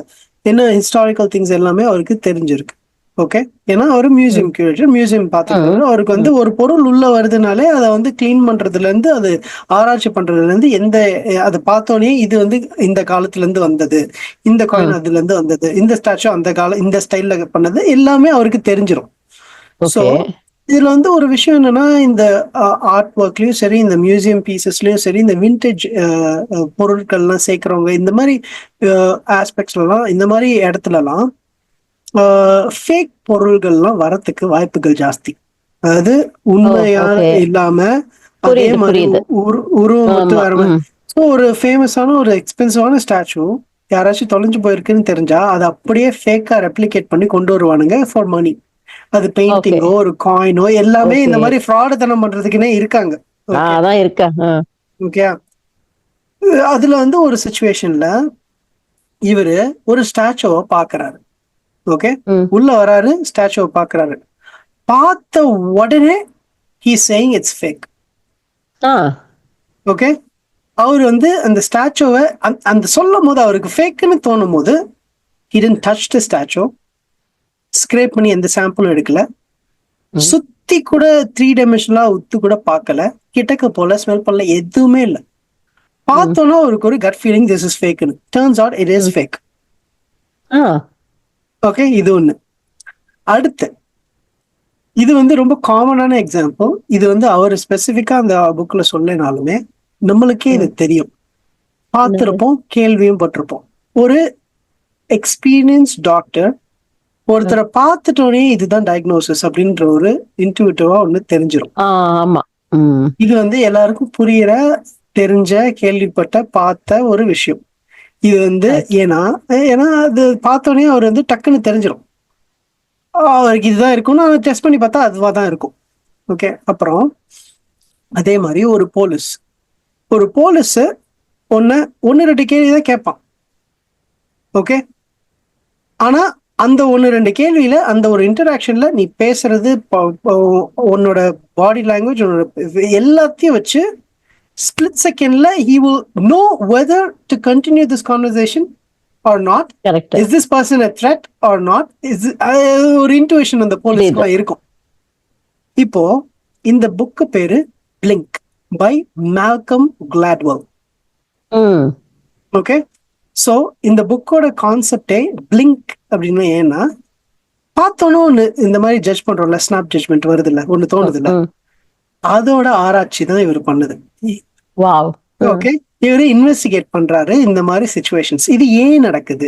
என்ன ஹிஸ்டாரிக்கல் திங்ஸ் எல்லாமே அவருக்கு தெரிஞ்சிருக்கு. ஓகே, ஏன்னா அவர் மியூசியம் கியூரேட்டர், மியூசியம் பார்த்துக்கிறாரு. அவருக்கு வந்து ஒரு பொருள் உள்ள வருதுனாலே அதை வந்து கிளீன் பண்றதுல இருந்து, அது ஆராய்ச்சி பண்றதுல இருந்து, அதை பார்த்தோன்னே இது வந்து இந்த காலத்துல இருந்து வந்தது, இந்த காயின் அதுல இருந்து வந்தது, இந்த ஸ்டாச்சு அந்த காலம் இந்த ஸ்டைல்ல பண்ணது எல்லாமே அவருக்கு தெரிஞ்சிடும். ஸோ இதுல வந்து ஒரு விஷயம் என்னன்னா, இந்த ஆர்ட் ஒர்க்லயும் சரி, இந்த மியூசியம் பீசஸ்லயும் சரி, இந்த விண்டேஜ் பொருட்கள்லாம் சேர்க்கிறவங்க, இந்த மாதிரி ஆஸ்பெக்ட்ஸ்லாம், இந்த மாதிரி இடத்துலலாம் ஃபேக் பொருள்கள்லாம் வரத்துக்கு வாய்ப்புகள் ஜாஸ்தி. அதாவது உண்மையா இல்லாம அதே மாதிரி உருவம் மட்டும் வர மாதிரி. ஸோ ஒரு ஃபேமஸான ஒரு எக்ஸ்பென்சிவான ஸ்டாச்சு யாராச்சும் தொலைஞ்சு போயிருக்குன்னு தெரிஞ்சா அதை அப்படியே ஃபேக்கா ரெப்ளிகேட் பண்ணி கொண்டு வருவானுங்க ஃபார் மணி. அது பெயிண்டிங்கோ ஒரு காயினோ எல்லாமே இந்த மாதிரி ஃப்ராடுத்தனம் பண்றதுக்குன்னே இருக்காங்க. ஓகே, அதுல வந்து ஒரு சிச்சுவேஷன்ல இவரு ஒரு ஸ்டாச்சுவை பாக்குறாரு. ஓகே, உள்ள வராரு, ஸ்டாச்சுவை பாக்குறாரு. பார்த்த உடனே he saying it's fake. ஆ ஓகே, அவர் வந்து அந்த ஸ்டாச்சுவை அந்த சொல்லும் போது அவருக்கு ஃபேக்குன்னு தோணும் போது he didn't touch the statue, scrape பண்ணி எந்த சாம்பிளும் எடுக்கல, சுத்தி கூட 3 டைமென்ஷனலா உத்து கூட பார்க்கல, கிட்டக்க போல, ஸ்மெல் பண்ணல, எதுவுமே இல்லை. பார்த்தோன்னா அவருக்கு ஒரு கட் ஃபீலிங் திஸ் இஸ் ஃபேக்னு. Turns out it is fake. ஆ ஓகே, இது ஒண்ணு. அடுத்து இது வந்து ரொம்ப காமனான எக்ஸாம்பிள். இது வந்து அவர் ஸ்பெசிஃபிக்கா அந்த புக்ல சொல்லனாலுமே நம்மளுக்கே இது தெரியும், பார்த்திருப்போம், கேள்வியும் பட்டிருப்போம். ஒரு எக்ஸ்பீரியன்ஸ் டாக்டர் ஒருத்தரை பார்த்துட்டோனே இதுதான் டயக்னோசிஸ் அப்படின்ற ஒரு இன்ட்யூட்டிவா ஒண்ணு தெரிஞ்சிடும். ஆமா. இது வந்து எல்லாருக்கும் புரியுற, தெரிஞ்ச, கேள்விப்பட்ட, பார்த்த ஒரு விஷயம். இது வந்து ஏன்னா அது பார்த்தோன்னே அவர் வந்து டக்குன்னு தெரிஞ்சிடும் அவருக்கு இதுதான் இருக்கும்னு. அவர் டெஸ்ட் பண்ணி பார்த்தா அதுவா தான் இருக்கும். ஓகே, அப்புறம் அதே மாதிரி ஒரு போலீஸ் ஒன்னு 2 கேள்விதான் கேட்பான். ஓகே, ஆனா அந்த 1-2 கேள்வியில, அந்த ஒரு இன்டராக்ஷன்ல நீ பேசுறது, உன்னோட பாடி லாங்குவேஜ், உன்னோட எல்லாத்தையும் வச்சு split secondல he will know whether to continue this conversation or not. Correct. Is this person a threat or not? Is ஒரு இன்ட்யூஷன் அந்த போலீஸ்க்குலாம் இருக்கும். இப்போ இந்த புக் பேரு Blink by Malcolm Gladwell. Okay, so இந்த புக்கோட கான்செப்டே Blink அப்படின்னா ஏன்னா, பார்த்தோன்னு ஒண்ணு இந்த மாதிரி ஜட்ஜ் பண்றோம்ல, ஸ்னாப் ஜட்ஜ்மெண்ட் வருது இல்ல, ஒண்ணு தோணுது இல்ல, அதோட ஆராய்ச்சி தான் இவர் பண்ணுது. ஓகே, இவரு இன்வெஸ்டிகேட் பண்றாரு இந்த மாதிரி சிச்சுவேஷன்ஸ், இது ஏன் நடக்குது,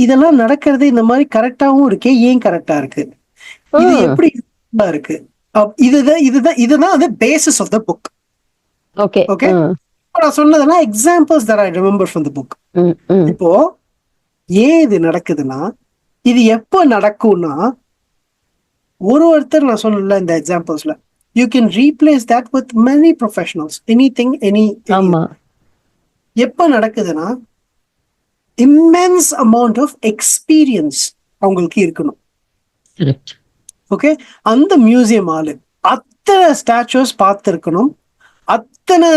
இதெல்லாம் நடக்கிறது இந்த மாதிரி கரெக்டாவும் இருக்கே, ஏன் கரெக்டா இருக்கு, இது எப்படி இருக்கு, இதுதான் அது basis of the book. Okay, நான் சொன்னதெல்லாம் examples that I remember from the book. இப்போ ஏன் இது நடக்குதுன்னா, இது எப்ப நடக்கும்னா, ஒருத்தர் நான் சொன்னல இந்த எக்ஸாம்பிள்ஸ்ல, you can replace that with many professionals, anything. எப்ப நடக்குதுன்னா, immense amount of experience அவங்களுக்கு இருக்கணும். ஓகே, அந்த மியூசியம் ஆளு அத்தனை ஸ்டாச்சுஸ் பார்த்திருக்கணும், அத்தனை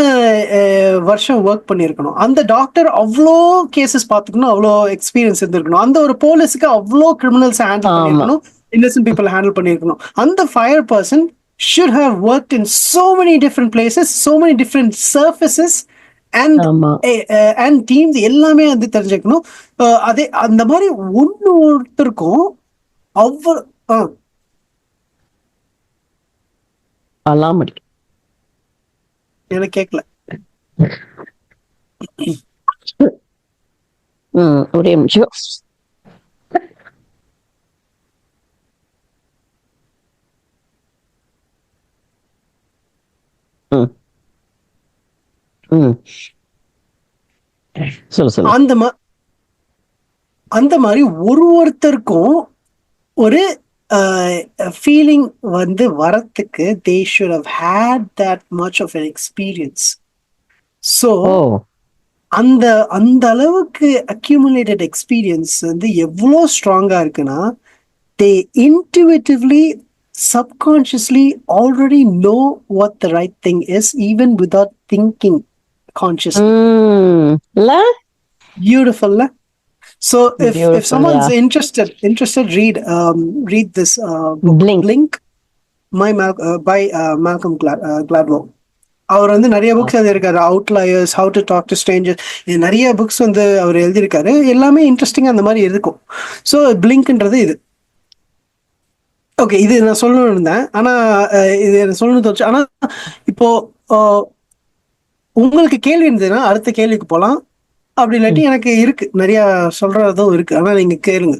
வருஷம் ஒர்க் பண்ணிருக்கணும், அந்த டாக்டர் அவ்வளோ கேசஸ் பார்த்துக்கணும், அவ்வளோ எக்ஸ்பீரியன்ஸ் இருந்திருக்கணும், அந்த ஒரு போலீஸுக்கு அவ்வளோ கிரிமினல்ஸ் ஹேண்டில் பண்ணிருக்கணும், இன்னசென்ட் பீப்புள் ஹேண்டில் பண்ணிருக்கணும், அந்த fire person should have worked in so many different places, so many different surfaces and teams, எல்லாமே வந்து தெரிஞ்சுக்கணும். அதே அந்த மாதிரி ஒருத்தருக்கும் அவ்வளோ எனக்கு கேட்கல. ஒரே நிமிஷம். அந்த மாதிரி ஒருத்தருக்கும் ஒரு ஃபீலிங் வந்து வரத்துக்கு they should have had that much of an experience. So அந்த அளவுக்கு accumulated experience வந்து எவ்வளோ ஸ்ட்ராங்கா இருக்குன்னா, they intuitively, subconsciously already know what the right thing is, even without thinking consciously. Beautiful, la? So if someone's interested, read this book, Blink by Malcolm Gladwell. அவர் வந்து நிறைய books எழுதியிருக்காரு, Outliers, how to talk to strangers, நிறைய books வந்து அவர் எழுதியிருக்காரு, எல்லாமே இன்ட்ரெஸ்டிங்கா அந்த மாதிரி இருக்கும். ஸோ பிளிங்க்ன்றது இது. ஓகே, இது நான் சொல்லணும்னு இருந்தேன், ஆனா இது சொல்லணும்னு தோணுச்சு. ஆனா இப்போ உங்களுக்கு கேள்வி இருந்ததுன்னா அடுத்த கேள்விக்கு போலாம், அப்படி இல்லாட்டி எனக்கு இருக்கு நிறைய சொல்றதும் இருக்கு, ஆனா நீங்க கேளுங்க.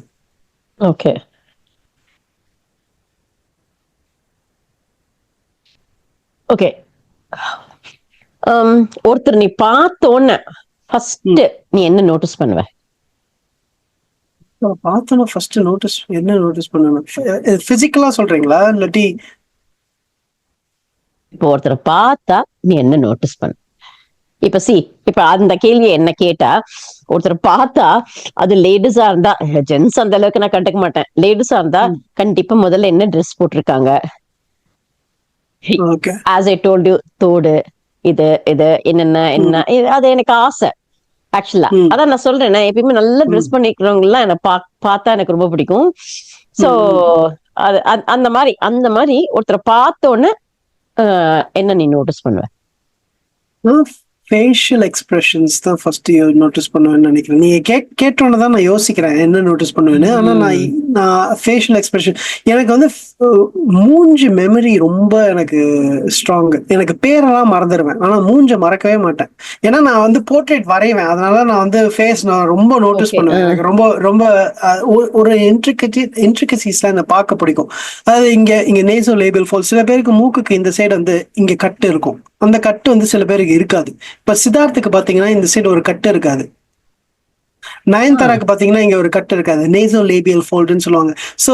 Okay, okay. ஒருத்தர் நீ பார்த்தோன்ன ஃபர்ஸ்ட் நீ என்ன நோட்டீஸ் பண்ணுவ? பார்த்தோன்னா ஃபர்ஸ்ட் என்ன நோட்டீஸ் பண்ணணும்? பிசிக்கலா சொல்றீங்களா இல்லாட்டி? இப்போ ஒருத்தரை பார்த்தா நீ என்ன நோட்டீஸ் பண்ண? இப்ப அந்த கேள்வியை என்ன கேட்டா, ஒருத்தர் பார்த்தா அது லேடிஸா இருந்தா, ஜென்ஸ் அந்த அளவுக்கு நான் கண்டுக்க மாட்டேன், லேடிஸா இருந்தா கண்டிப்பா முதல்ல என்ன ட்ரெஸ் போட்டிருக்காங்க, okay. As I told you, தோடு இது இது என்ன அது எனக்கு ஆசை ஆக்சுவலா. அதான் நான் சொல்றேன், நான் எப்பயுமே நல்லா ட்ரெஸ் பண்ணிக்கிறவங்க எல்லாம் என்ன பார்த்தா எனக்கு ரொம்ப பிடிக்கும். சோ அது அந்த மாதிரி ஒருத்தரை பார்த்த உடனே என்ன நீ நோட்டீஸ் பண்ணுவ? ஃபேஷியல் எக்ஸ்பிரஷன்ஸ் தான் ஃபர்ஸ்ட் நோட்டீஸ் பண்ணுவேன்னு நினைக்கிறேன். நீங்க கேட்டோன்னு தான் நான் யோசிக்கிறேன் என்ன நோட்டீஸ் பண்ணுவேன்னு. ஆனா நான் ஃபேஷியல் எக்ஸ்பிரஷன் எனக்கு வந்து மூஞ்சி மெமரி ரொம்ப எனக்கு ஸ்ட்ராங். எனக்கு பேரெல்லாம் மறந்துடுவேன், ஆனா மூஞ்ச மறக்கவே மாட்டேன். ஏன்னா நான் வந்து போர்ட்ரேட் வரைவேன், அதனால நான் வந்து ஃபேஸ் நான் ரொம்ப நோட்டீஸ் பண்ணுவேன். எனக்கு ரொம்ப ரொம்ப ஒரு இன்ட்ரிகசிஸ்லாம் என்ன பார்க்க பிடிக்கும். அதாவது இங்க நேசோ லேபிள் ஃபால், சில பேருக்கு மூக்குக்கு இந்த சைடு வந்து இங்க கட்டு இருக்கும், அந்த கட்டு வந்து சில பேருக்கு இருக்காது. இப்ப சித்தார்த்துக்கு பாத்தீங்கன்னா இந்த சைடு ஒரு கட்டு இருக்காது, நயன்தாராக்கு பாத்தீங்கன்னா இங்க ஒரு கட்டு இருக்காது, நேசோ லேபியல் ஃபோல்டுன்னு சொல்லுவாங்க. ஸோ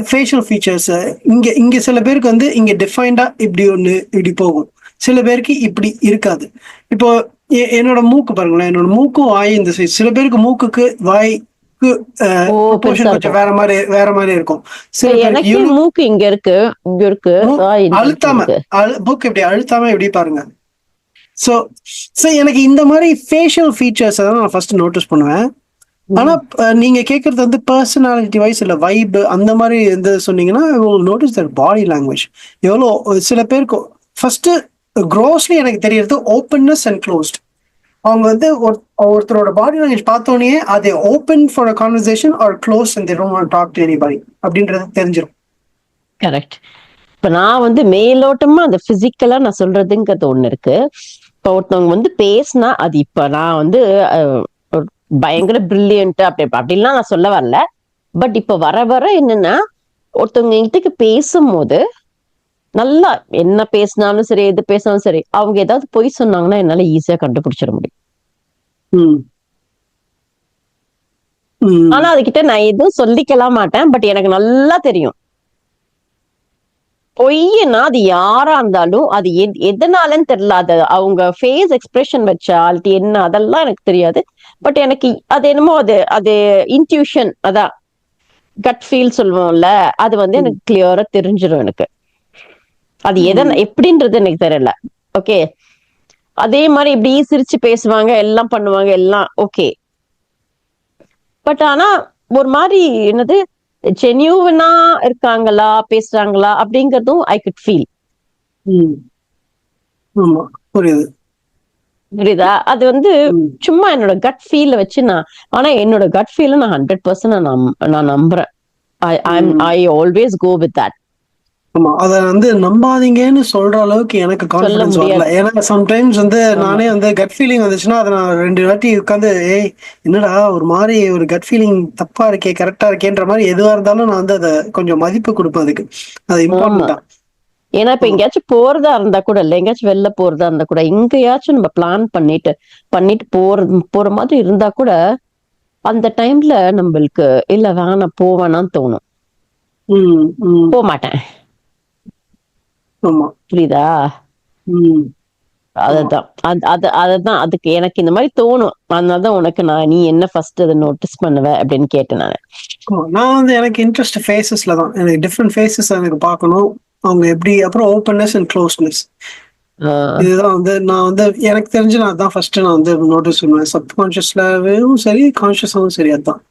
ஃபேஷியல் ஃபீச்சர்ஸ் இங்க சில பேருக்கு வந்து இங்க டிஃபைன்டா இப்படி ஒண்ணு இப்படி போகும், சில பேருக்கு இப்படி இருக்காது. இப்போ என்னோட மூக்கு பாருங்களேன், என்னோட மூக்கும் வாய் இந்த சைடு, சில பேருக்கு மூக்குக்கு வாய் கொஞ்சம் வேற மாதிரி இருக்கும். எனக்கு மூக்கு இங்க இருக்கு அழுத்தாம புக் இப்படி அழுத்தாம எப்படி பாருங்க. சோ எனக்கு இந்த மாதிரி ஃபேஷியல் ஃபீச்சர்ஸ் தான் நான் ஃபர்ஸ்ட் நோட்டீஸ் பண்ணுவேன். ஆனா நீங்க கேக்குறது வந்து பர்சனாலிட்டி வைஸ் இல்ல வைப் அந்த மாதிரி எந்த சொன்னீங்கன்னா நோட்டீஸ் தட் பாடி லாங்குவேஜ். எவ்வளவு சில பேருக்கு ஃபர்ஸ்ட் க்ரோஸ்லி எனக்கு தெரியறது ஓப்பன்னஸ் அண்ட் க்ளோஸ்ட். அவங்க வந்து ஒருத்தரோட பாடி லாங்குவேஜ் பார்த்தோன்னே அது open for a conversation or close and they don't want to talk to anybody அப்படின்றது தெரிஞ்சிடும். கரெக்ட். இப்ப நான் வந்து மேலோட்டமா அந்த பிசிக்கலா நான் சொல்றதுங்கிறது ஒண்ணு இருக்கு. இப்ப ஒருத்தவங்க வந்து பேசினா அது இப்ப நான் வந்து பயங்கர பிரில்லியன்ட் அப்படின்லாம் நான் சொல்ல வரல. பட் இப்ப வர என்னன்னா ஒருத்தவங்க எங்கிட்ட பேசும்போது நல்லா என்ன பேசினாலும் சரி எது பேசினாலும் சரி அவங்க ஏதாவது பொய் சொன்னாங்கன்னா என்னால ஈஸியா கண்டுபிடிச்சிட முடியும். ஆனா அதுகிட்ட நான் எதுவும் சொல்லிக்கலாம் மாட்டேன், பட் எனக்கு நல்லா தெரியும் பொய்னா அது யாரா இருந்தாலும் அது எதனாலன்னு தெரியல. அது அவங்க ஃபேஸ் எக்ஸ்பிரஷன் வச்சா அது என்ன அதெல்லாம் எனக்கு தெரியாது. பட் எனக்கு அது என்னமோ அது இன்ட்யூஷன், அதான் கட் ஃபீல் சொல்லுவோம்ல, அது வந்து எனக்கு கிளியரா தெரிஞ்சிடும். எனக்கு அது எப்படின்றது எனக்கு தெரியல. ஓகே, அதே மாதிரி இப்படி சிரிச்சு பேசுவாங்க எல்லாம் பண்ணுவாங்க எல்லாம் ஓகே. பட் ஆனா ஒரு மாதிரி என்னது ஜென்யூனா இருக்காங்களா பேசுறாங்களா அப்படிங்கறதும் ஐ குட் ஃபீல். புரியுதா? அது வந்து சும்மா என்னோட கட் ஃபீல வச்சு ஆனா என்னோட கட் ஃபீல நான் 100% நான் நம்புறேன். I always go with that. ஆமா, அத வந்து நம்பாதீங்கன்னு சொல்ற அளவுக்கு எனக்கு கான்ஃபிடன்ஸ் வரல. ஏன்னா சம்டைம்ஸ் வந்து நானே வந்து கட் ஃபீலிங் வந்துச்சுன்னா அதை நான் 2 வாட்டி உட்காந்து என்னடா ஒரு மாதிரி ஒரு கட் ஃபீலிங் தப்பா இருக்கே கரெக்டா இருக்கேன்ற மாதிரி எதுவா இருந்தாலும் நான் வந்து அதை கொஞ்சம் மதிப்பு கொடுப்பேன் அதுக்கு. அது இம்பார்ட்டன்டா. ஏன்னா இப்ப எங்கேயாச்சும் போறதா இருந்தா கூட இல்ல, எங்கேயாச்சும் வெளில போறதா இருந்தா கூட எங்கேயாச்சும் நம்ம பிளான் பண்ணிட்டு போற மாதிரி இருந்தா கூட அந்த டைம்ல நம்மளுக்கு இல்ல வேணாம் போவேனான்னு தோணும். போக மாட்டேன். புரியுதா? அதுதான் அதுக்கு எனக்கு இந்த மாதிரி தோணும். அதனாலதான் உனக்கு நீ என்ன ஃபர்ஸ்ட் அதை நோட்டீஸ் பண்ணுவ அப்படின்னு கேட்டேன் நான் வந்து எனக்கு இன்ட்ரெஸ்ட் ஃபேஸஸ்ல தான். எனக்கு டிஃப்ரெண்ட் ஃபேஸஸ் எனக்கு பார்க்கணும், அவங்க எப்படி. அப்புறம் ஓப்பன்னஸ் அண்ட் க்ளோஸ்னஸ், இதுதான் வந்து நான் வந்து எனக்கு தெரிஞ்சு நான் தான் ஃபர்ஸ்ட் நான் வந்து நோட்டீஸ் பண்ணுவேன். சப்கான்ஷியஸ்லவும் சரி கான்ஷியஸாவும் சரி. அதுதான்.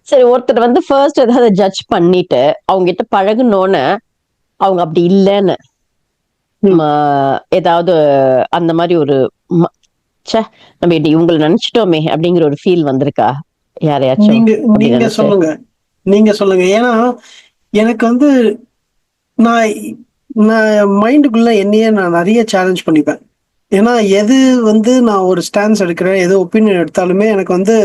சரி, ஒருத்தர் வந்து ஃபர்ஸ்ட் ஏதாவது ஜட்ஜ் பண்ணிட்டு அவங்க கிட்ட பழகுனோன்னு அவங்க அப்படி இல்லைன்னு ஏதாவது அந்த மாதிரி ஒரு நம்ம இவங்களை நினைச்சிட்டோமே அப்படிங்கிற ஒரு ஃபீல் வந்திருக்கா யாரையாச்சும்? நீங்க சொல்லுங்க. ஏன்னா எனக்கு வந்து நான் மைண்டுக்குள்ள என்னையே நான் நிறைய சேலஞ்ச் பண்ணிப்பேன். ஏன்னா எது வந்து நான் ஒரு ஸ்டாண்ட்ஸ் எடுக்கிறேன், எது ஒப்பீனியன் எடுத்தாலுமே எனக்கு வந்து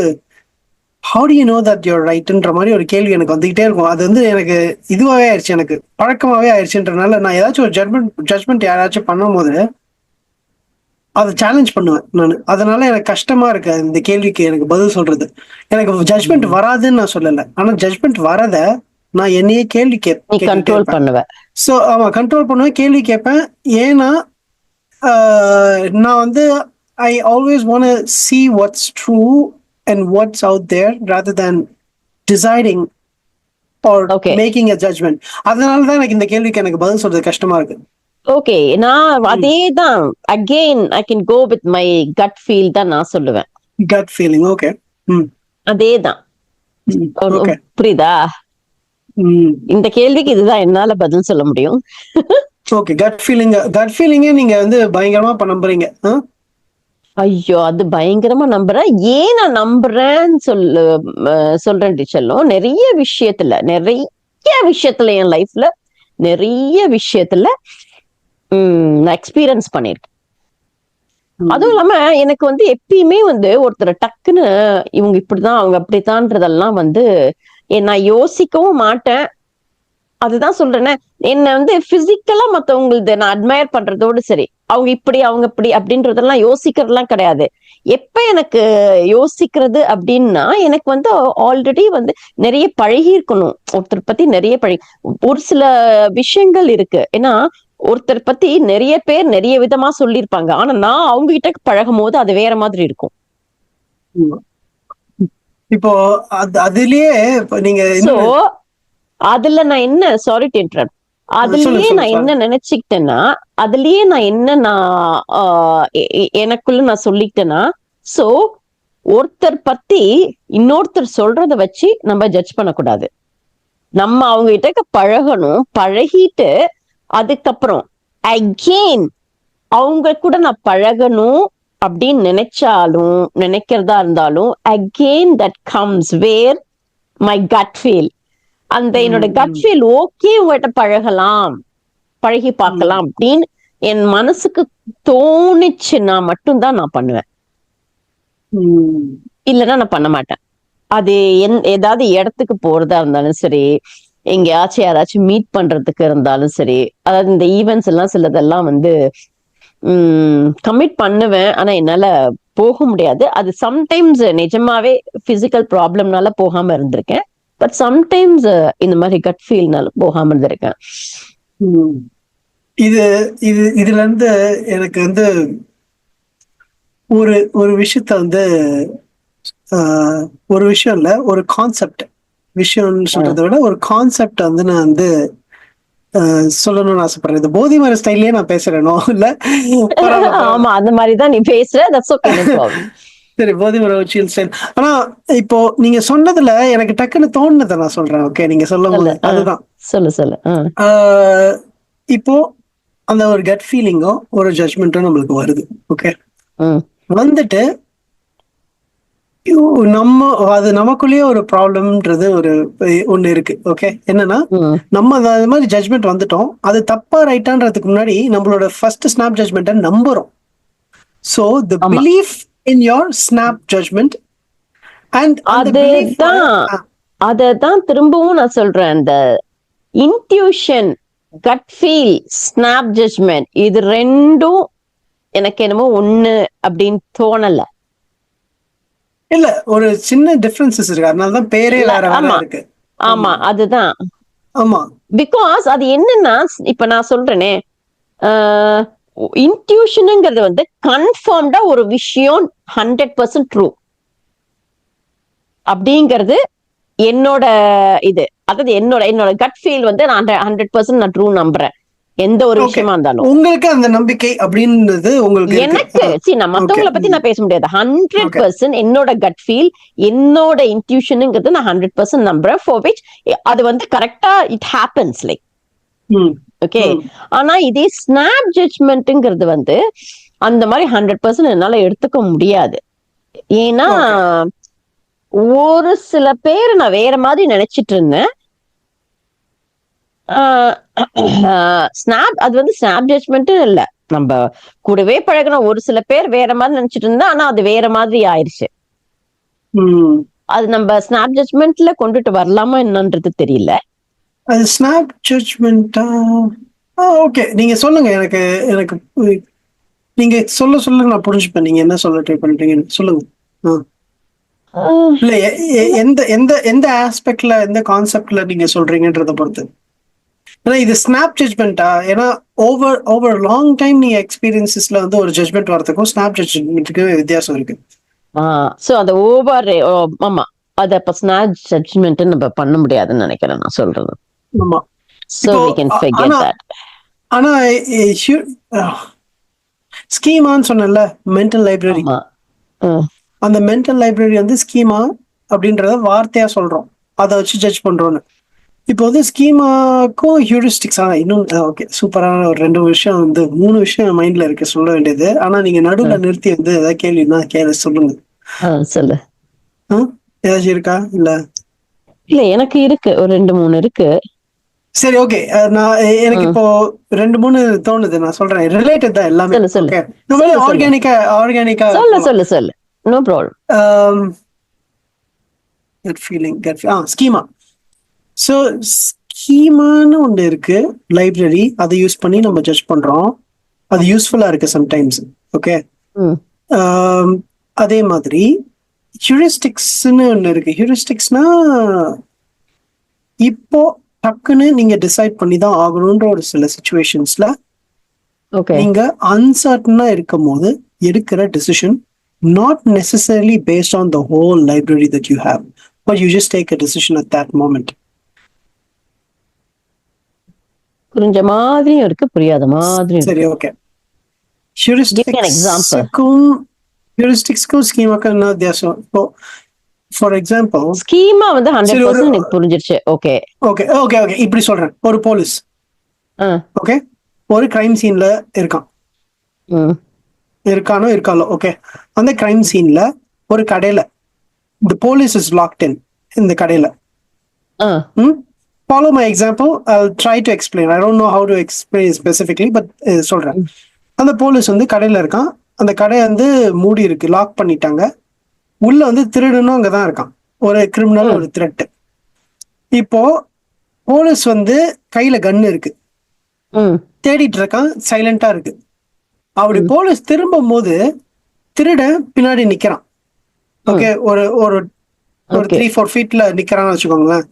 how do you know that you're rightன்ற மாதிரி ஒரு கேள்வி எனக்கு வந்துகிட்டே இருக்கும். அது வந்து எனக்கு இதுவாகவே ஆயிடுச்சு, எனக்கு பழக்கமாவே ஆயிடுச்சுன்றனால நான் ஏதாச்சும் ஒரு ஜட்மெண்ட் யாராச்சும் பண்ணும் போது அதை சேலஞ்ச் பண்ணுவேன் நான். அதனால எனக்கு கஷ்டமா இருக்கு இந்த கேள்விக்கு எனக்கு பதில் சொல்றது. எனக்கு ஜட்மெண்ட் வராதுன்னு நான் சொல்லல, ஆனா ஜட்மெண்ட் வரத நான் என்னையே கேள்வி கேட்பேன். ஸோ ஆமா, கண்ட்ரோல் பண்ணுவேன், கேள்வி கேட்பேன். ஏன்னா நான் வந்து I always want to see what's true and what's out there rather than deciding or Okay. Making a judgement. அதனால தான் எனக்கு இந்த கேள்விக்கு எனக்கு பதில் சொல்றது கஷ்டமா இருக்கு. ஓகே, நான் அதே தான் again I can go with my gut feel தான் நான் சொல்லுவேன். Gut feeling. ஓகே. அதே தான். ஓகே. புரியுதா? இந்த கேள்விக்கு இதுதான் என்னால பதில் சொல்ல முடியும். ஓகே. கட் ஃபீலிங்கே நீங்க வந்து பயங்கரமா நம்புறீங்க. ஐயோ, அது பயங்கரமா நம்புறேன். ஏன் நான் நம்புறேன்னு சொல்றேன் டீச்சர்லும், நிறைய விஷயத்துல என் லைஃப்ல நிறைய விஷயத்துல நான் எக்ஸ்பீரியன்ஸ் பண்ணிருக்கேன். அதுவும் இல்லாம எனக்கு வந்து எப்பயுமே வந்து ஒருத்தர் டக்குன்னு இவங்க இப்படிதான் அவங்க அப்படித்தான்றதெல்லாம் வந்து நான் யோசிக்கவும் மாட்டேன். அதுதான் சொல்றேன்னு, என்ன வந்து பிசிக்கலா மத்தவங்களது நான் அட்மயர் பண்றதோடு சரி, அவங்க இப்படி அவங்க இப்படி அப்படின்றதெல்லாம் யோசிக்கிறதுலாம் கிடையாது. எப்ப எனக்கு யோசிக்கிறது அப்படின்னா, எனக்கு வந்து ஆல்ரெடி வந்து நிறைய பழகி இருக்கணும். ஒருத்தர் பத்தி நிறைய ஒரு சில விஷயங்கள் இருக்கு. ஏன்னா ஒருத்தர் பத்தி நிறைய பேர் நிறைய விதமா சொல்லியிருப்பாங்க. ஆனா நான் அவங்க கிட்ட பழகும் போது அது வேற மாதிரி இருக்கும். இப்போ அதுலயே நீங்க அதுல நான் என்ன சாரி டு இன்டரப்ட், அதுலயே நான் என்ன நினைச்சுக்கிட்டேன்னா, அதுலயே நான் என்ன எனக்குள்ள நான் சொல்லிக்கிட்டேன்னா, சோ ஒருத்தர் பத்தி இன்னொருத்தர் சொல்றத வச்சு நம்ம ஜட்ஜ் பண்ணக்கூடாது. நம்ம அவங்க கிட்ட பழகணும், பழகிட்டு அதுக்கப்புறம் அகெயின் அவங்க கூட நான் பழகணும் அப்படின்னு நினைக்கிறதா இருந்தாலும் again that comes where my gut feel. அந்த என்னோட கட் ஃபீல் ஓகே உங்ககிட்ட பழகி பார்க்கலாம் அப்படின்னு என் மனசுக்கு தோணுச்சுன்னா மட்டும்தான் நான் பண்ணுவேன். இல்லைன்னா நான் பண்ண மாட்டேன். அது ஏதாவது இடத்துக்கு போறதா இருந்தாலும் சரி, எங்கேயாச்சும் யாராச்சும் மீட் பண்றதுக்கு இருந்தாலும் சரி, அதாவது இந்த ஈவெண்ட்ஸ் எல்லாம் சிலதெல்லாம் வந்து கமிட் பண்ணுவேன். ஆனா என்னால போக முடியாது. அது சம்டைம்ஸ் நிஜமாவே பிசிக்கல் ப்ராப்ளம்னால போகாம இருந்திருக்கேன். பட் சம்டைம்ஸ் இந்த மாதிரி கட் ஃபீல்னால போகாம இருந்திருக்கேன். இதுல இருந்து எனக்கு வந்து ஒரு விஷயத்த வந்து ஒரு விஷயம் இல்ல, ஒரு கான்செப்ட், விஷயம்னு சொல்றதை விட ஒரு கான்செப்ட் வந்து நான் வந்து சொல்லணும்னு ஆசைப்படுறேன். இந்த போதி மர ஸ்டைல்லயே நான் பேசுறேனோ இல்ல? ஆமா, அந்த மாதிரிதான் நீ பேசுற. சரி, போதி மர உச்சியல் ஸ்டைல். ஆனா இப்போ நீங்க சொன்னதுல எனக்கு டக்குன்னு தோணுனதை நான் சொல்றேன். ஓகே, நீங்க சொல்லும் போது அதுதான் சொல்லு. இப்போ அந்த ஒரு கட் ஃபீலிங்கோ ஒரு ஜட்ஜ்மெண்ட்டோ நம்மளுக்கு வருது. ஓகே, வந்துட்டு அது நமக்குள்ளேயே ஒரு ப்ராப்ளம்ன்றது ஒண்ணு இருக்கு. ஓகே, என்னன்னா நம்ம அது மாதிரி ஜட்ஜ்மெண்ட் வந்துட்டோம். அது தப்பா ரைட்டான்றதுக்கு முன்னாடி நம்மளோட ஃபர்ஸ்ட் ஸ்னாப் ஜட்ஜ்மெண்ட்டை நம்புறோம். So the belief in your snap judgement and அததான் திரும்பவும் நான் சொல்றேன். அந்த intuition, gut feel, snap judgement, இது ரெண்டும் எனக்கு என்னமோ ஒண்ணு அப்படின்னு தோணல. இல்ல, ஒரு சின்ன டிஃபரன்சஸ் இருக்கு. அதனாலதான் பேரே வேற வேற இருக்கு. ஆமா, அதுதான். ஆமா, பிகாஸ் அது என்னன்னா, இப்ப நான் சொல்றேனே, இன்ட்யூஷனுங்கிறது வந்து கன்ஃபார்ம்டா ஒரு விஷயம் 100% ட்ரூ அப்படிங்கிறது என்னோட இது. அதாவது என்னோட கட் ஃபீல் வந்து நான் 100% நான் ட்ரூ நம்புறேன். எந்த ஒரு விஷயமா இருந்தாலும் உங்களுக்கு அந்த நம்பிக்கை அப்படின்றது உங்களுக்கு எனக்கு நான் மத்தவங்களை பத்தி நான் பேச முடியாது. 100% என்னோட கட் ஃபீல், என்னோட இன்ட்யூஷனுங்கிறது நான் 100% நம்புறேன். ஃபார் விச் அது வந்து கரெக்டா இட் ஹேப்பன்ஸ் லைக். ஓகே, ஆனா இதே ஸ்னாப் ஜட்ஜ்மெண்ட்ங்கிறது வந்து அந்த மாதிரி 100% என்னால எடுத்துக்க முடியாது. ஏன்னா ஒரு சில பேர் நான் வேற மாதிரி நினைச்சிட்டு இருந்தேன். அது வந்து ஸ்னாப் ஜட்ஜ்மெண்ட் இல்ல, நம்ம கூடவே பழகின ஒரு சில பேர் வேற மாதிரி நினைச்சிட்டு இருந்தா, ஆனா அது வேற மாதிரி ஆயிடுச்சு. அது நம்ம ஸ்னாப் ஜட்ஜ்மெண்ட்ல கொண்டுட்டு வரலாமா என்னன்றது தெரியல. அது ஸ்னாப் ஜட்ஜ்மெண்டா? ஓகே, நீங்க சொல்லுங்க. எனக்கு நீங்க சொல்ல நான் புரிஞ்சுப்பேன். நீங்க என்ன சொல்ல ட்ரை பண்றீங்கன்னு சொல்லுங்க. இல்ல, எந்த எந்த எந்த ஆஸ்பெக்ட்ல, எந்த கான்செப்ட்ல நீங்க சொல்றீங்கன்றத பொறுத்து. ஏன்னா இது ஸ்னாப் ஜட்ஜ்மெண்டா? ஏன்னா ஓவர் லாங் டைம் நீங்க எக்ஸ்பீரியன்சஸ்ல வந்து ஒரு ஜட்ஜ்மெண்ட் வரதுக்கும் ஸ்னாப் ஜட்ஜ்மெண்ட்டுக்கு வித்தியாசம் இருக்கு. சோ அந்த ஓவர், ஆமா, அது அப்ப ஸ்னாப் ஜட்ஜ்மெண்ட் நம்ம பண்ண முடியாதுன்னு நினைக்கிறேன் நான் சொல்றது. ஆமா. So we can forget that. ஆனா ஸ்கீமான்னு சொன்னல, மென்டல் லைப்ரரி. ஆமா. அந்த மென்டல் லைப்ரரி வந்து ஸ்கீமா அப்படின்றத வார்த்தையா சொல்றோம், அதை வச்சு ஜட்ஜ் பண்றோம்னு. இப்போ வந்து ஸ்கீமாக்கும் ஹியூரிஸ்டிக்ஸ் இன்னும் ஓகே, சூப்பரான ஒரு 2 விஷயம் வந்து 3 விஷயம் மைண்ட்ல இருக்கு சொல்ல வேண்டியது. ஆனா நீங்க நடுவுல நிறுத்தி வந்து ஏதாவது கேள்வினா சொல்லுங்க. சொல்லு. ஏதாச்சும் இருக்கா? இல்ல எனக்கு இருக்கு, ஒரு 2-3 இருக்கு. சரி, ஓகே. நான் எனக்கு இப்போ 2-3 தோணுது, நான் சொல்றேன். ரிலேட்டட் தான் எல்லாமே. சொல்லு. ஓகே, நம்ம ஆர்கானிக்கா சொல்லு. No problem. Gut feeling schema. So ஸ்கீமான்னு ஒன்று இருக்கு, லைப்ரரி. அதை யூஸ் பண்ணி நம்ம ஜட்ஜ் பண்றோம். அது யூஸ்ஃபுல்லா இருக்கு சம்டைம்ஸ். ஓகே, அதே மாதிரி ஹியூரிஸ்டிக்ஸ்னு ஒன்று இருக்கு. ஹியூரிஸ்டிக்ஸ்னா இப்போ டக்குன்னு நீங்க டிசைட் பண்ணி தான் ஆகணும்ன்ற ஒரு சில சிச்சுவேஷன்ஸ்ல நீங்க அன்சர்டனா இருக்கும் போது எடுக்கிற decision not necessarily based on the whole library that you have, but you just take a decision at that moment. புரிஞ்ச மாதிரியும் இருக்கு, புரியாத மாதிரியும். சரி, ஓகே. ஹியூரிஸ்டிக்ஸ்க்கும் ஸ்கீமாக்கும் என்ன வித்தியாசம்? இப்போ ஃபார் எக்ஸாம்பிள் ஸ்கீமா வந்து 100% எனக்கு புரிஞ்சிருச்சு. ஓகே, இப்படி சொல்றேன். ஒரு போலீஸ் ஓகே, ஒரு கிரைம் சீன்ல இருக்கானோ ஓகே. அந்த கிரைம் சீன்ல ஒரு கடையில the police is locked in இந்த கடையில. Follow my example. I'll try to explain. I don't know how to explain specifically, but சொல்றேன். அந்த போலீஸ் வந்து கடையில இருக்கான். அந்த கடை வந்து மூடி இருக்கு, லாக் பண்ணிட்டாங்க. உள்ள வந்து திருடனும் அங்கதான் இருக்கான், ஒரு கிரிமினல், ஒரு த்ரெட். இப்போ போலீஸ் வந்து கையில கன்னு இருக்கு, தேடிட்டு இருக்கான், சைலண்டா இருக்கு. அப்படி போலீஸ் திரும்பும் போது திருடன் பின்னாடி நிக்கிறான். ஓகே, ஒரு 3-4 ஃபீட்ல நிக்கிறான்னு வச்சுக்கோங்களேன்.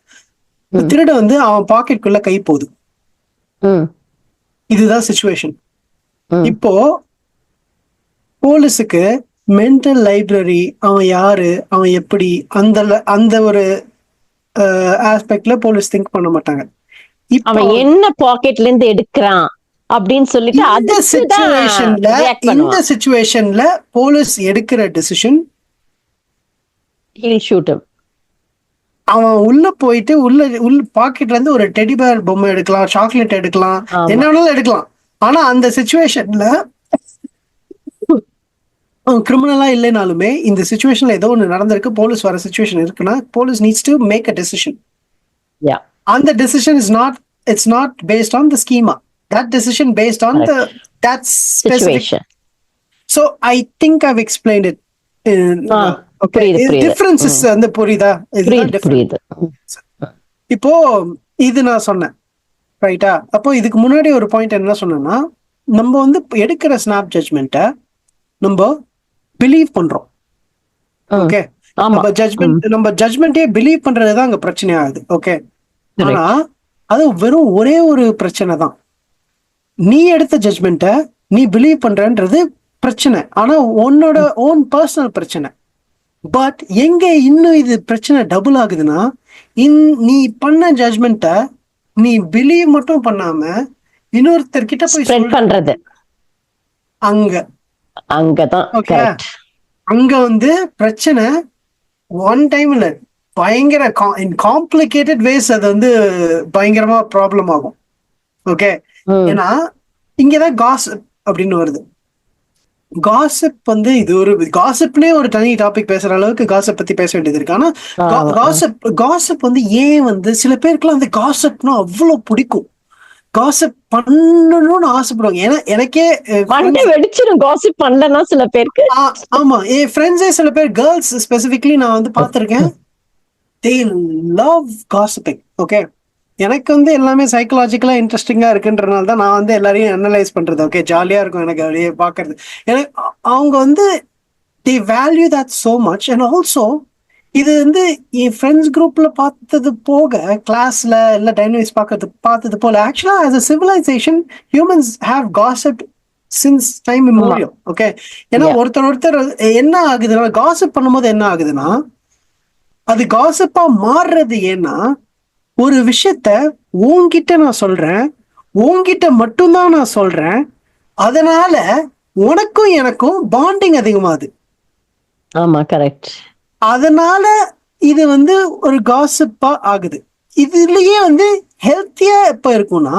திருட வந்து அவன் பாக்கெட்டுக்குள்ள கை போகுது. இதுதான் சிச்சுவேஷன். இப்போ போலீஸுக்கு மென்டல் லைப்ரரி, அவன் யாரு, அவன் எப்படி, அந்த ஒரு ஆஸ்பெக்ட்ல போலீஸ் திங்க் பண்ண மாட்டாங்க. அவன் என்ன பாக்கெட்ல இருந்து எடுக்கிறான் அப்படின்னு சொல்லிட்டு இந்த சிச்சுவேஷன்ல போலீஸ் எடுக்கிற டிசிஷன், அவன் உள்ள போயிட்டு உள்ள பாக்கெட்ல இருந்து ஒரு டெடி பேர் பொம்மை எடுக்கலாம், சாக்லேட் எடுக்கலாம், என்ன வேணாலும் எடுக்கலாம். ஆனா அந்த சிச்சுவேஷன்ல கிரிமினலா இல்லைனாலுமே இந்த சிச்சுவேஷன்ல ஏதோ ஒன்று நடந்திருக்கு, போலீஸ் வர சிச்சுவேஷன் இருக்குன்னா police needs to make a decision. அந்த decision it's not based on the schema. That decision based on that specific. So I think I've explained it. Okay, differences and புரியுதா? இப்போ இது நான் சொன்னேன், ரைட்டா? அப்போ இதுக்கு முன்னாடி ஒரு பாயிண்ட் என்ன சொன்னேன்னா, நம்ம வந்து எடுக்கிற ஸ்னாப் ஜட்ஜ்மெண்ட்டை நம்ம பிலீவ் பண்றோம். ஓகே, நம்ம ஜட்ஜ்மெண்ட்டே பிலீவ் பண்றதுதான் அங்க பிரச்சனை ஆகுது. ஓகே, ஆனா அது வெறும் ஒரே ஒரு பிரச்சனை தான். நீ எடுத்த ஜட்ஜ்மெண்ட்டை நீ பிலீவ் பண்றன்றது பிரச்சனை, ஆனா உன்னோட ஓன் பர்சனல் பிரச்சனை. பட் எங்க இன்னும் இது பிரச்சனை டபுள் ஆகுதுன்னா, நீ பண்ண ஜட்ஜ்மெண்ட்டை நீ பிலீவ் மட்டும் பண்ணாம இன்னொருத்தர் கிட்ட போய் பண்றது, அங்கதான் அங்க வந்து பிரச்சனை ஒன் டைம் இல்ல, பயங்கர காம்ப்ளிகேட்டட் வேஸ் அது வந்து பயங்கரமா ப்ராப்ளம் ஆகும். ஓகே, ஏன்னா இங்கதான் காசிப் அப்படின்னு வருது. காசிப் வந்து இது ஒரு காசிப்னே ஒரு தனி டாபிக் பேசுற அளவுக்கு காசிப் பத்தி பேச வேண்டியது இருக்கு. ஆனா காசிப் வந்து ஏன் வந்து சில பேருக்குலாம் அந்த காசிப்னா அவ்வளவு பிடிக்கும், காசிப் பண்ணணும்னு ஆசைப்படுவாங்க. ஏன்னா எனக்கே வெடிச்சிடும் காசிப் பண்ணலன்னா சில பேருக்கு. ஆமா, என் ஃப்ரெண்ட்ஸே சில பேர், கேர்ள்ஸ் ஸ்பெசிபிக்லி நான் வந்து பார்த்திருக்கேன், they love gossiping. ஓகே, எனக்கு வந்து எல்லாமே சைக்கலாஜிக்கலா இன்ட்ரெஸ்டிங்கா இருக்குன்றனால தான் நான் வந்து எல்லாரையும் அனலைஸ் பண்றது. ஓகே, ஜாலியா இருக்கும் எனக்கு அப்படியே பாக்குறது. எனக்கு அவங்க வந்து they value that so much. And also இது வந்து என் ஃப்ரெண்ட்ஸ் குரூப்ல பார்த்தது போக, கிளாஸ்ல இல்ல டைனமிக்ஸ் பார்த்தது போல, ஆக்சுவலா as a civilization humans have gossiped since time immemorial. Okay, ஏன்னா ஒருத்தர் என்ன ஆகுதுன்னா, காசிப் பண்ணும்போது என்ன ஆகுதுன்னா, அது காசிப்பா மாறுறது ஏன்னா ஒரு விஷயத்த உன்கிட்ட நான் சொல்றேன், உன்கிட்ட மட்டும்தான் நான் சொல்றேன், அதனால உனக்கும் எனக்கும் பாண்டிங் அதிகமாகுது. ஆமா, கரெக்ட். அதனால இது வந்து ஒரு காசிப்பா ஆகுது. இதுலயே வந்து ஹெல்த்தியா எப்ப இருக்கும்னா,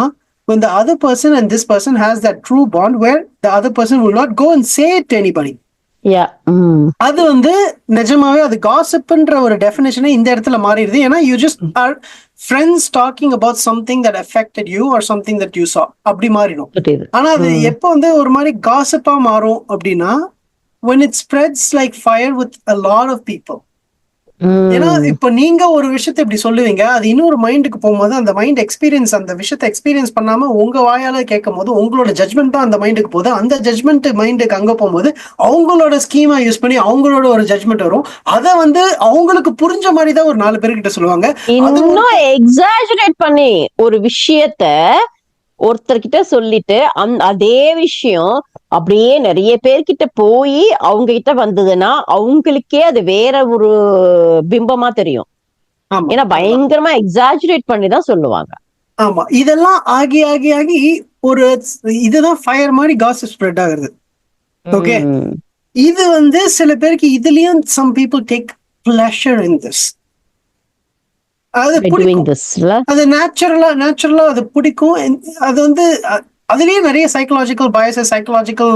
when the other person and this person has that true bond where the other person will not go and say it to anybody. யா. அது வந்து நிஜமாவே அது காசிப்ன்ற ஒரு டெஃபினேஷனே இந்த இடத்துல மாறிடுது. ஏன்னா you just are friends talking about something that affected you or something that you saw, அப்படி மாறிடும். புரியுது. ஆனா அது எப்போ வந்து ஒரு மாதிரி காசிப்பா மாறும் அப்படின்னா, when it spreads like fire with a lot of people. ஏன்னா இப்ப நீங்க ஒரு விஷயத்தை இப்படி சொல்லுவீங்க, அது இன்னொரு மைண்டுக்கு போகும்போது அந்த மைண்ட் எக்ஸ்பீரியன்ஸ் அந்த விஷயத்தை எக்ஸ்பீரியன்ஸ் பண்ணாம உங்க வாயால கேட்கும் போது உங்களோட ஜட்மெண்ட் தான் அந்த மைண்டுக்கு போகுது. அந்த ஜட்மெண்ட் மைண்டுக்கு அங்க போகும்போது அவங்களோட ஸ்கீமா யூஸ் பண்ணி அவங்களோட ஒரு ஜட்மெண்ட் வரும். அதை வந்து அவங்களுக்கு புரிஞ்ச மாதிரி தான் ஒரு 4 பேர்கிட்ட சொல்லுவாங்க. இன்னும் எக்ஸாஜரேட் பண்ணி ஒரு விஷயத்த ஒருத்தர்கிட்ட சொல்லிட்டு அதே விஷயம் அப்படியே நிறைய பேர்கிட்ட போய் அவங்க கிட்ட வந்ததுன்னா அவங்களுக்கே அது வேற ஒரு பிம்பமா தெரியும். ஏன்னா பயங்கரமா எக்ஸாஜரேட் பண்ணி தான் சொல்லுவாங்க. ஆமா, இதெல்லாம் ஆகி ஆகி ஆகி ஒரு இதுதான் ஃபயர் மாதிரி காசிப் ஸ்ப்ரெட் ஆகுது. ஓகே, இது வந்து சில பேருக்கு இதுலயும் some people take pleasure in this. அது பிடிக்கும், அது நேச்சுரலா அது பிடிக்கும். அது வந்து அதுலயே நிறைய சைக்கலாஜிக்கல் பயசஸ், சைக்கலாஜிக்கல்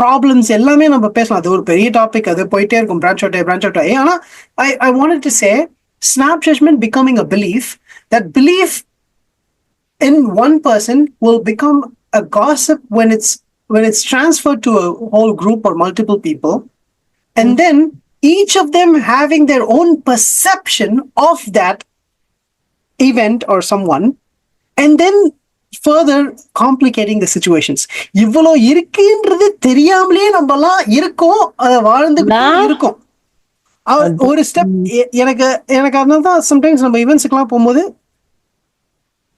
ப்ராப்ளம்ஸ் எல்லாமே நம்ம பேசலாம். அது ஒரு பெரிய டாபிக், அது போயிட்டே இருக்கும், பிரான்ச் அவுட் ஆகி. ஆனா I wanted to say snap judgment becoming a belief, that belief in one person will become a gossip when it's transferred to a whole group or multiple people, and then each of them having their own perception of that event or someone, and then further complicating the situations. இவ்வளோ இருக்குன்றது தெரியாமலே நம்மலாம் இருக்கோம், அதை வாழ்ந்து இருக்கோம். ஒரு step எனக்கு அதனால தான் சம்டைம்ஸ் நம்ம ஈவெண்ட்ஸுக்கெல்லாம் போகும்போது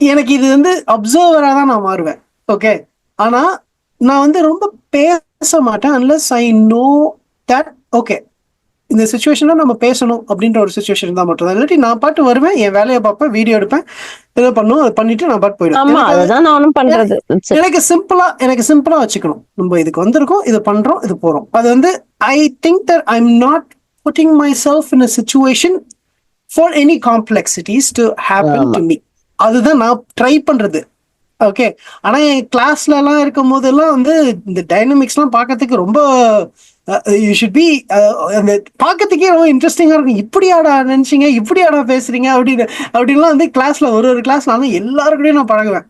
எனக்கு இது வந்து அப்சர்வரா தான் நான் மாறுவேன். ஓகே, ஆனா நான் வந்து ரொம்ப பேச மாட்டேன் unless I know that okay இந்த சிச்சுவேஷன்ல நம்ம பேசணும் அப்படின்ற ஒரு சிச்சுவேஷன் தான் மட்டும் தான். இல்லாட்டி நான் பாட்டு வருவேன், என் வேலையை பார்ப்பேன், வீடியோ எடுப்பேன், இதை பண்ணுவோம், அதை பண்ணிட்டு நான் பாட்டு போயிடுவேன். எனக்கு சிம்பிளா வச்சுக்கணும், நம்ம இதுக்கு வந்திருக்கோம், இது பண்றோம், இது போறோம். அது வந்து I think that I am not putting my self in a situation for any complexities to happen to me. அதுதான் நான் ட்ரை பண்றது. ஓகே, ஆனா என் கிளாஸ்ல எல்லாம் இருக்கும் போதெல்லாம் வந்து இந்த டைனமிக்ஸ் எல்லாம் பார்க்கறதுக்கு ரொம்ப யூ ஷுட் பி அந்த பார்க்கறதுக்கே ரொம்ப இன்ட்ரெஸ்டிங்கா இருக்கும். இப்படியாடா நினைச்சீங்க, இப்படியாடா பேசுறீங்க அப்படின்லாம் வந்து கிளாஸ்ல ஒரு கிளாஸ்ல வந்து எல்லாருக்கூடயும் நான் பழகுவேன்.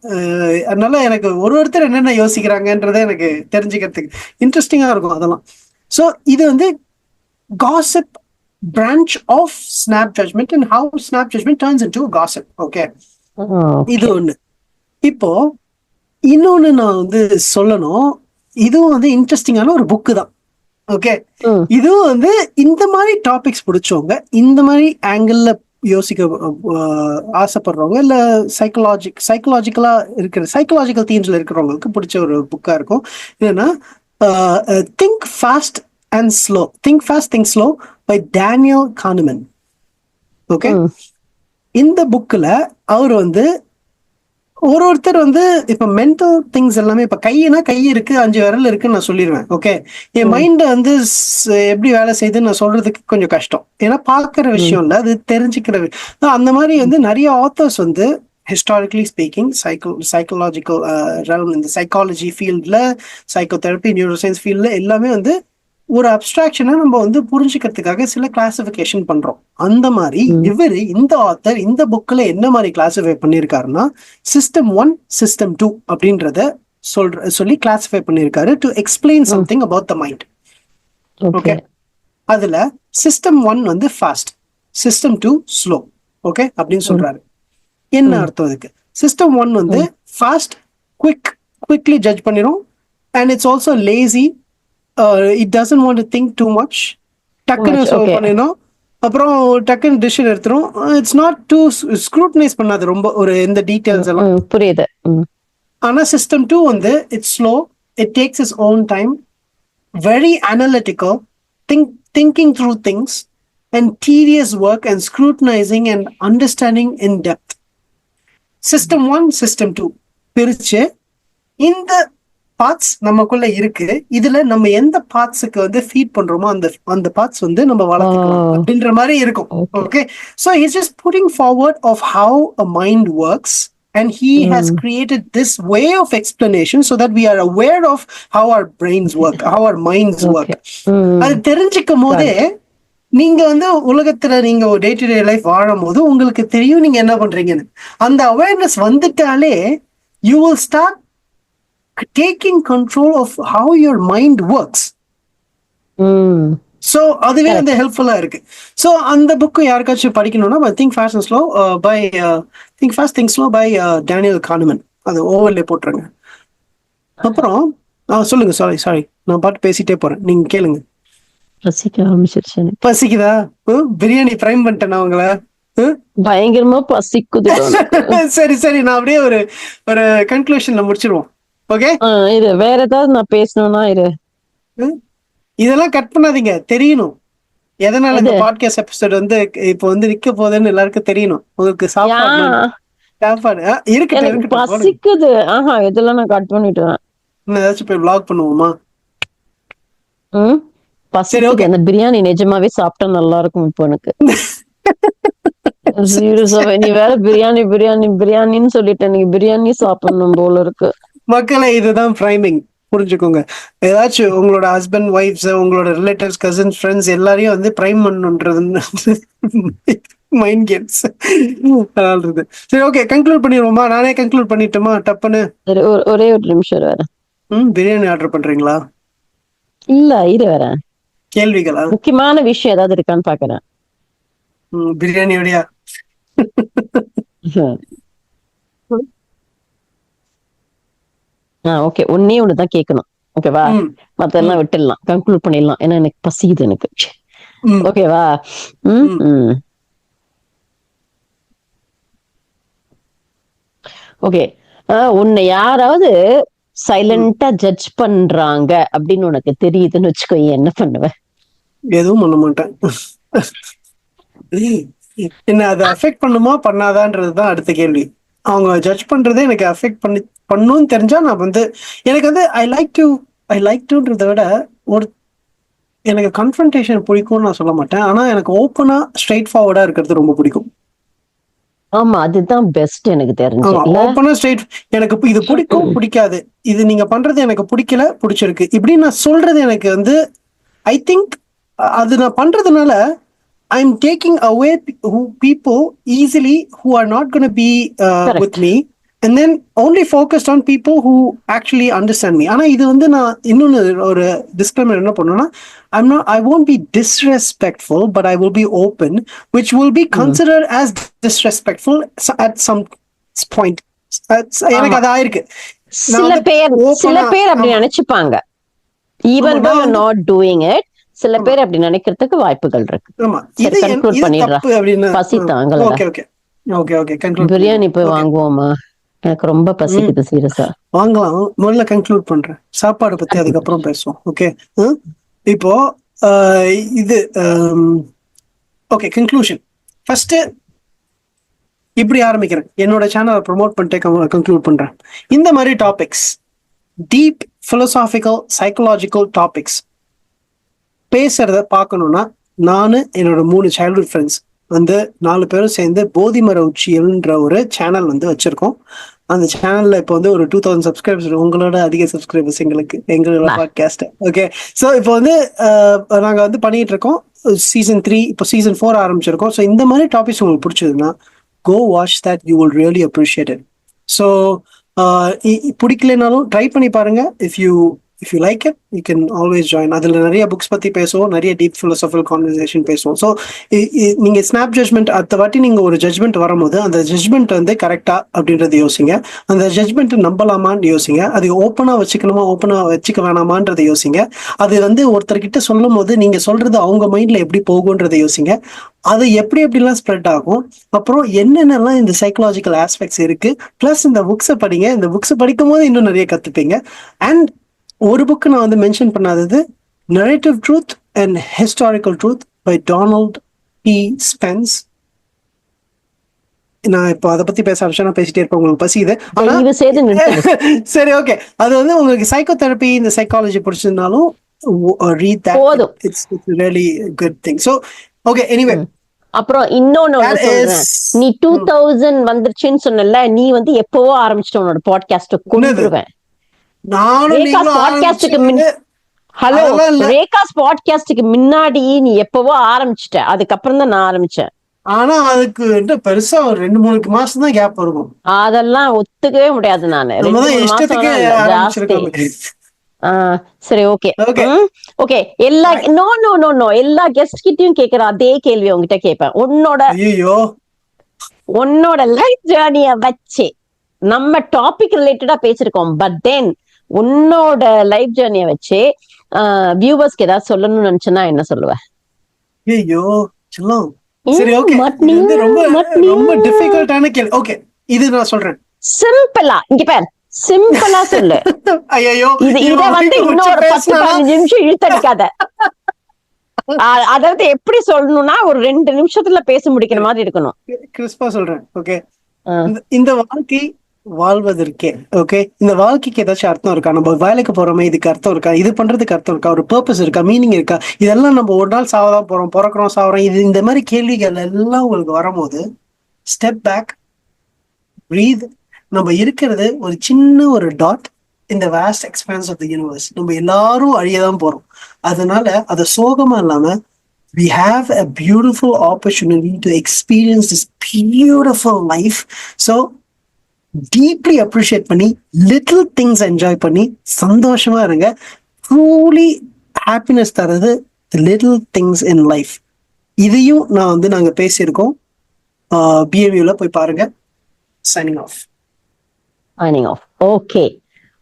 அதனால எனக்கு ஒருத்தர் என்னென்ன யோசிக்கிறாங்கன்றதை எனக்கு தெரிஞ்சுக்கிறதுக்கு இன்ட்ரெஸ்டிங்கா இருக்கும் அதெல்லாம். ஸோ இது வந்து gossip branch of snap judgment and how snap judgment turns into gossip. Okay, இது ஒண்ணு. இப்போ இன்னொன்னு நான் வந்து சொல்லணும், இதுவும் வந்து இன்ட்ரெஸ்டிங்கான ஒரு புக்கு தான். ஓகே, இதுவும் வந்து இந்த மாதிரி டாபிக்ஸ் பிடிச்சவங்க, இந்த மாதிரி ஆங்கிள் யோசிக்க ஆசைப்படுறவங்க, இல்ல சைக்கலாஜிக்கலா இருக்கிற சைக்கலாஜிக்கல் தீம்ஸ்ல இருக்கிறவங்களுக்கு பிடிச்ச ஒரு புக்கா இருக்கும். என்னன்னா think fast and slow, think fast, think slow by Daniel Kahneman. Okay, இந்த புக்ல அவர் வந்து ஒருத்தர் வந்து இப்ப மென்டல் திங்ஸ் எல்லாமே, இப்ப கையினா கை இருக்கு, 5 விரல் இருக்குன்னு நான் சொல்லிடுவேன். ஓகே, என் மைண்ட் வந்து எப்படி வேலை செய்யுதுன்னு நான் சொல்றதுக்கு கொஞ்சம் கஷ்டம், ஏன்னா பாக்குற விஷயம் இல்ல, அது தெரிஞ்சுக்கிற. அந்த மாதிரி வந்து நிறைய ஆத்தர்ஸ் வந்து historically speaking psychological realm, இந்த சைக்காலஜி ஃபீல்ட்ல, சைக்கோதெரபி, நியூரோசைன்ஸ் ஃபீல்ட்ல எல்லாமே வந்து ஒரு அப்ஸ்ட்ராக்ஷனை நம்ம வந்து புரிஞ்சுக்கிறதுக்காக சில கிளாசிபிகேஷன் பண்றோம். அந்த மாதிரி இந்த ஆத்தர் இந்த புக்ல என்ன மாதிரி கிளாசிஃபை பண்ணிருக்காருன்னா, சிஸ்டம் 1 சிஸ்டம் 2 அப்படின்றத சொல்லி கிளாசிஃபை பண்ணிருக்காரு to explain something about the mind. Okay, அதுல சிஸ்டம் 1 வந்து ஃபாஸ்ட், சிஸ்டம் 2 ஸ்லோ. ஓகே, அப்படின்னு சொல்றாரு. என்ன அர்த்தம் அதுக்கு? சிஸ்டம் 1 வந்து ஃபாஸ்ட், குவிக்லி ஜட்ஜ் பண்ணிரும், and it's also lazy. It doesn't want to think too much. டக்குன்னு சால்வ் பண்ணிடும், அப்புறம் டக்குன்னு டிசிஷன் எடுத்துரும். இட்ஸ் நாட் டூ ஸ்க்ரூட்டனைஸ் பண்ணாது ரொம்ப ஒரு எந்த டீடைல்ஸ் எல்லாம். புரியுது. ஆனா சிஸ்டம் 2 வந்து it's slow, it takes its own time, very analytical, thinking through things, and tedious work and scrutinizing and understanding in depth. System 1, System 2 பிரிச்சு இந்த பார்ட்ஸ் நமக்குள்ள இருக்கு. இதுல நம்ம எந்த பார்ட்ஸுக்கு வந்து ஃபீட் பண்றோமோ அந்த பார்ட்ஸ் வந்து நம்ம வளர்த்துக்கலாம் அப்படின்ற மாதிரி இருக்கும். Okay, so he's just putting forward of how a mind works, and he has created this way of explanation so that we are aware of how our brains work, how our minds work. அது தெரிஞ்சுக்கும் போதே நீங்க வந்து உலகத்துல நீங்க ஒரு day to day life வாழும் போது உங்களுக்கு தெரியும் நீங்க என்ன பண்றீங்கன்னு. அந்த அவேர்னஸ் வந்துட்டாலே you will start taking control of how your mind works. So அதுவே வந்து ஹெல்ப்ஃபுல்லா இருக்கு. ஸோ அந்த புக்கு யாருக்காச்சும் படிக்கணும்னா think fast and slow by think fast think slow by Daniel Kahneman. அது ஓவர்லே போட்டுருங்க. அப்புறம் சொல்லுங்க. சாரி நான் பாட்டு பேசிட்டே போறேன், நீங்க கேளுங்க. பசிக்க ஆரம்பிச்சிருச்சு. பசிக்குதா? பிரியாணி பிரைம் பண்ணிட்டேன் உங்களை. பயங்கரமா பசிக்குது. சரி நான் அப்படியே ஒரு கன்க்ளூஷன்ல முடிச்சிருவோம். ஓகே, இது வேற ஏதாவது நான் பேசணும்னா இதெல்லாம் கட் பண்ணாதீங்க, தெரியணும் எதனால இந்த பாட்காஸ்ட் எபிசோட் வந்து இப்போ வந்து நிக்க போகுதுன்னு எல்லாருக்கும் தெரியணும். உங்களுக்கு சாப்பாடு இருக்கு பசிக்குது. இதெல்லாம் நான் கட் பண்ணிட்டேன். ஏதாச்சும் போய் vlog பண்ணுவோமா? பசிக்குது. அந்த பிரியாணி நிஜமாவே சாப்பிட்டா நல்லா இருக்கும் இப்போ எனக்கு. நீ வேற பிரியாணின்னு சொல்லிட்டு நீங்க பிரியாணி சாப்பிடணும் போல இருக்கு. மக்களை இதுதான் பிரைமிங், புரிஞ்சுக்கோங்க. ஏதாச்சும் உங்களோட ஹஸ்பண்ட், ஒய்ஃப்ஸ், உங்களோட ரிலேட்டிவ்ஸ், கசின்ஸ், ஃப்ரெண்ட்ஸ் எல்லாரையும் வந்து பிரைம் பண்ணுன்றது மைண்ட் கேம்ஸ். சரி, ஓகே, கன்க்ளூட் பண்ணிடுவோமா? நானே கன்க்ளூட் பண்ணிட்டோமா டப்புன்னு? ஒரே ஒரு நிமிஷம் வேற. பிரியாணி ஆர்டர் பண்றீங்களா? இல்ல, இது வேற கேள்விகளா? முக்கியமான விஷயம் ஏதாவது இருக்கான்னு பாக்குறேன். பிரியாணியோடயா? ஓகே, ஒண்ணுதான் கேட்கணும். ஓகேவா? மத்தெல்லாம் விட்டுடலாம், கன்க்ளூட் பண்ணிடலாம். ஏன்னா எனக்கு பசிக்குது எனக்கு. ஓகேவா? ஓகே, உன்னை யாராவது சைலண்டா ஜட்ஜ் பண்றாங்க அப்படின்னு உனக்கு தெரியுதுன்னு வச்சுக்கோ, என்ன பண்ணுவ? எதுவும் பண்ண மாட்டேன். என்ன அது அஃபெக்ட் பண்ணுமா பண்ணாதான்றதுதான் அடுத்த கேள்வி. அவங்க ஜட்ஜ் பண்றதே எனக்கு அஃபெக்ட் பண்ணுன்னு தெரிஞ்சா நான் வந்து எனக்கு வந்து ஐ லைக் டுன்றதை விட எனக்கு கன்ஃபரன்டேஷன் பிடிக்கும்னு நான் சொல்ல மாட்டேன். ஆனா எனக்கு ஓப்பனா ஸ்ட்ரெயிட் ஃபார்வர்டா இருக்கிறது ரொம்ப பிடிக்கும். ஆமா, அதுதான் பெஸ்ட் எனக்கு தெரிஞ்சு. ஓப்பனா ஸ்ட்ரெயிட், எனக்கு இது பிடிக்கும் பிடிக்காது, இது நீங்க பண்றது எனக்கு பிடிக்கல பிடிச்சிருக்கு இப்படி நான் சொல்றது எனக்கு வந்து ஐ திங்க் அது நான் பண்றதுனால I'm taking away people easily who are not going to be with me, and then only focused on people who actually understand me. ஆனா இது வந்து நான் இன்னொன்னு ஒரு டிஸ்க்ளைமர் என்ன பண்ணணும்னா, I won't be disrespectful, but I will be open, which will be considered as disrespectful at some point. எனக்கு அது ஆயிருக்கு. சில பேர் அப்படி நினைச்சுப்பாங்க, even though you're not doing it. சில பேர் அப்படி நினைக்கிறதுக்கு வாய்ப்புகள் இருக்கு. பசி தாங்கல. பிரியாணி போய் வாங்குவோமா? எனக்கு ரொம்ப பசிக்குது சீரியஸா. வாங்கலாம், முதல்ல கன்க்ளூட் பண்றேன் சாப்பாடு பத்தி, அதுக்கப்புறம் பேசுவோம். ஓகே, இப்போ இது ஓகே, கன்க்ளூஷன் ஃபர்ஸ்ட் இப்படி ஆரம்பிக்கிறேன். என்னோட சேனலை ப்ரொமோட் பண்ணிட்டு கன்க்ளூட் பண்றேன். இந்த மாதிரி topics, deep philosophical psychological topics பேசுறத பார்க்கணும்னா நானு என்னோட 3 சைல்ட்ஹுட் ஃப்ரெண்ட்ஸ் வந்து 4 பேரும் சேர்ந்து போதிமர உச்சியல்ன்ற ஒரு சேனல் வந்து வச்சிருக்கோம். அந்த சேனல்ல இப்போ வந்து ஒரு 2000 சப்ஸ்கிரைபர்ஸ், உங்களோட அதிக சப்ஸ்கிரைபர்ஸ் எங்களோட பாட்காஸ்ட். ஓகே, ஸோ இப்போ வந்து நாங்க வந்து பண்ணிட்டு இருக்கோம். சீசன் 3 இப்போ சீசன் 4 ஆரம்பிச்சிருக்கோம். ஸோ இந்த மாதிரி டாபிக்ஸ் உங்களுக்கு பிடிச்சதுன்னா go watch that, you will really appreciate it. So பிடிக்கலனாலும் ட்ரை பண்ணி பாருங்க. if you like it, you can always join. அதுல நிறைய புக்ஸ் பத்தி பேசுவோம், நிறைய டீப் philosophical கான்வர்சேஷன் பேசுவோம். ஸோ நீங்க ஸ்னாப் ஜட்ஜ்மெண்ட் அடுத்த வாட்டி நீங்க ஒரு ஜட்ஜ்மெண்ட் வரும்போது அந்த ஜட்ஜ்மெண்ட் வந்து கரெக்டா அப்படின்றது யோசிங்க. அந்த ஜட்ஜ்மெண்ட் நம்பலாமான்னு யோசிங்க. அது ஓப்பனா வச்சுக்கணுமா ஓப்பனா வச்சுக்க வேணாமான்றதை யோசிங்க. அது வந்து ஒருத்தர்கிட்ட சொல்லும் போது நீங்க சொல்றது அவங்க மைண்ட்ல எப்படி போகுன்றதை யோசிங்க. அது எப்படிலாம் ஸ்ப்ரெட் ஆகும், அப்புறம் என்னென்னலாம் இந்த சைக்கலாஜிக்கல் ஆஸ்பெக்ட்ஸ் இருக்கு, பிளஸ் இந்த புக்ஸை படிங்க. இந்த புக்ஸை படிக்கும் போது இன்னும் நிறைய கத்துப்பீங்க. அண்ட் ஒரு புக்கு நான் வந்து மென்ஷன் பண்ணாதது, narrative truth and historical truth by Donald he spends. நான் இப்போ அதை பத்தி பேச ஆரம்பிச்சா நான் பேசிட்டே இருப்பேன், உங்களுக்கு பசியுது. ஆனா தயவு செய்து நிறுத்துங்க. சரி, ஓகே. அது வந்து உங்களுக்கு சைக்கோதெரபி, இந்த சைக்காலஜி பிடிச்சிருந்தாலும் read that. போதும். It's really a good thing. So okay, anyway. அப்புறம் இன்னொன்னு That சொல்றேன். is- நீ 2000 வந்துருச்சுன்னு சொன்னல, நீ வந்து எப்பவோ ஆரம்பிச்சிட்ட உன்னோட பாட்காஸ்ட் கொண்டுருவேன். நானும் ரேகாஸ் நீங்களும் பாட்காஸ்டுக்கு ஆரம்பிச்சது- ஹலோ, அதெல்லாம் இல்ல. ரேகாஸ் பாட்காஸ்டுக்கு முன்னாடி நீ எப்பவோ ஆரம்பிச்சிட்ட, அதுக்கப்புறம் தான் நான் ஆரம்பிச்சேன். ஆனா அதுக்கு வந்து பெருசா ஒரு 2-3 மாசம் தான் கேப் இருக்கும். அதெல்லாம் ஒத்துக்கவே முடியாது நானு. நம்ம தான் 2-3 இஷ்டத்துக்கு மாசம்லாம் இல்ல, ஜாஸ்தி. ஆரம்பிச்சிருக்கோம். சரி, ஓகே Okay. ஓகே. எல்லா நோ நோ நோ நோ எல்லா கெஸ்ட் கிட்டயும் கேக்குற அதே கேள்வி உங்ககிட்ட கேட்பேன். ஐயோ, உன்னோட லைஃப் ஜேர்னிய வச்சு நம்ம டாபிக் ரிலேட்டடா பேசிருக்கோம். பட் தென் உன்னோட லைஃப் ஜேர்னிய வச்சு வியூவர்ஸ்க்கு ஏதாவது சொல்லணும்னு நினைச்சேன்னா என்ன சொல்லுவ? ஐயோ செல்லம். ஏன் சரி, ஓகே. மாட்டினியா? இது வந்து ரொம்ப மாட்டினியா? ரொம்ப டிஃபிகல்ட்டான கேள்வி. ஓகே, இது நான் சொல்றேன். சிம்பிளா இங்க பாரு, சிம்பிளா சொல்லு. ஐயோ, இத வந்து இன்னொரு 10-15 நிமிஷம் இழுத்தடிக்காத. அதாவது எப்படி சொல்லணும்னா ஒரு 2 நிமிஷத்துல பேச முடிக்கிற மாதிரி இருக்கணும். கிறிஸ்பா சொல்றேன். ஓகே, ஆ. இந்த வாழ்க்கை வாழ்வதற்கே, ஓகே, இந்த வாழ்க்கைக்கு ஏதாச்சும் அர்த்தம் இருக்கா? நம்ம வேலைக்கு போறோமே, இதுக்கு அர்த்தம் இருக்கா? இது பண்றதுக்கு அர்த்தம் இருக்கா? ஒரு பர்பஸ் இருக்கா? மீனிங் இருக்கா? இதெல்லாம் நம்ம ஒரு நாள் சாவதான் போறோம், பிறக்கிறோம், சாவறோம். இந்த மாதிரி கேள்விகள் எல்லாம் உங்களுக்கு வரும்போது ஸ்டெப் பேக், பிரீத். நம்ம இருக்கிறது ஒரு சின்ன ஒரு டாட் இந்த vast expanse of the universe. நம்ம எல்லாரும் அழியதான் போறோம். அதனால அது சோகமா இல்லாம we have a beautiful opportunity to experience this beautiful life. So deeply appreciate பண்ணி, little things enjoy பண்ணி சந்தோஷமா இருங்க. truly happiness தரது the little things in life. இதையும் நான் வந்து நாங்க பேசியிருக்கோம். BMU போய் பாருங்க. signing off. Okay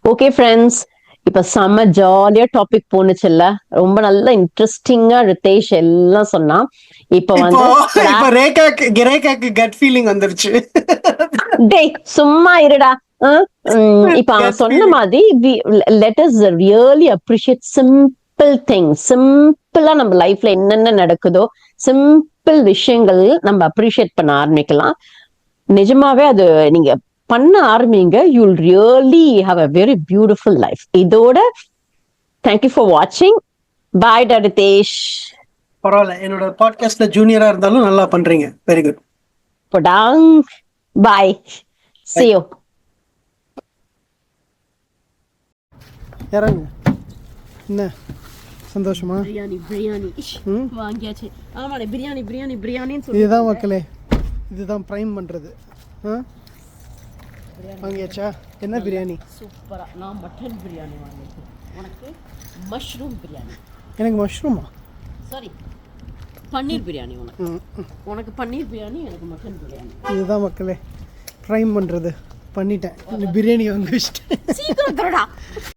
okay friends, இப்ப செம்ம ஜாலியா டாபிக் போனுச்சுல்ல, ரொம்ப நல்ல இன்ட்ரெஸ்டிங்கா ரிதேஷ் எல்லாம் சொன்னா. இப்ப வந்து இப்ப ரேகாக்கு கட் ஃபீலிங் வந்துருச்சு. டேய் சும்மா இருடா. இப்ப அவன் சொன்ன மாதிரி let us really appreciate simple things. சிம்பிளா நம்ம லைஃப்ல என்னென்ன நடக்குதோ சிம்பிள் விஷயங்கள் நம்ம அப்ரிஷியேட் பண்ண ஆரம்பிக்கலாம். நிஜமாவே அது நீங்க பண்ண ஆரம்பிங்க. You will really have a very beautiful life. இதோட தேங்க்யூ ஃபார் வாட்சிங். பாய் டா ரிதேஷ். பரவாயில்ல, என்னோட பாட்காஸ்ட்ல ஜூனியரா இருந்தாலும் நல்லா பண்றீங்க. Very good. போடாங். பாய். See you. இறங்க. என்ன சந்தோஷமா? பிரியாணி வாங்கியாச்சு. ஆமாடா, பிரியாணின்னு சொல்லி. இதுதான் மக்களே, இதுதான் பிரைம் பண்றது. வாங்கியாச்சா? என்ன பிரியாணி? சூப்பரா. நான் மட்டன் பிரியாணி வாங்கிட்டேன். உனக்கு மஷ்ரூம் பிரியாணி. எனக்கு மஷ்ரூமா? சாரி, பன்னீர் பிரியாணி. உனக்கு பன்னீர் பிரியாணி, எனக்கு மட்டன் பிரியாணி. இதுதான் மக்களே பிரைம் பண்றது. பண்ணிட்டேன். பிரியாணி வாங்கி வச்சிட்டேன். சீக்கிரம்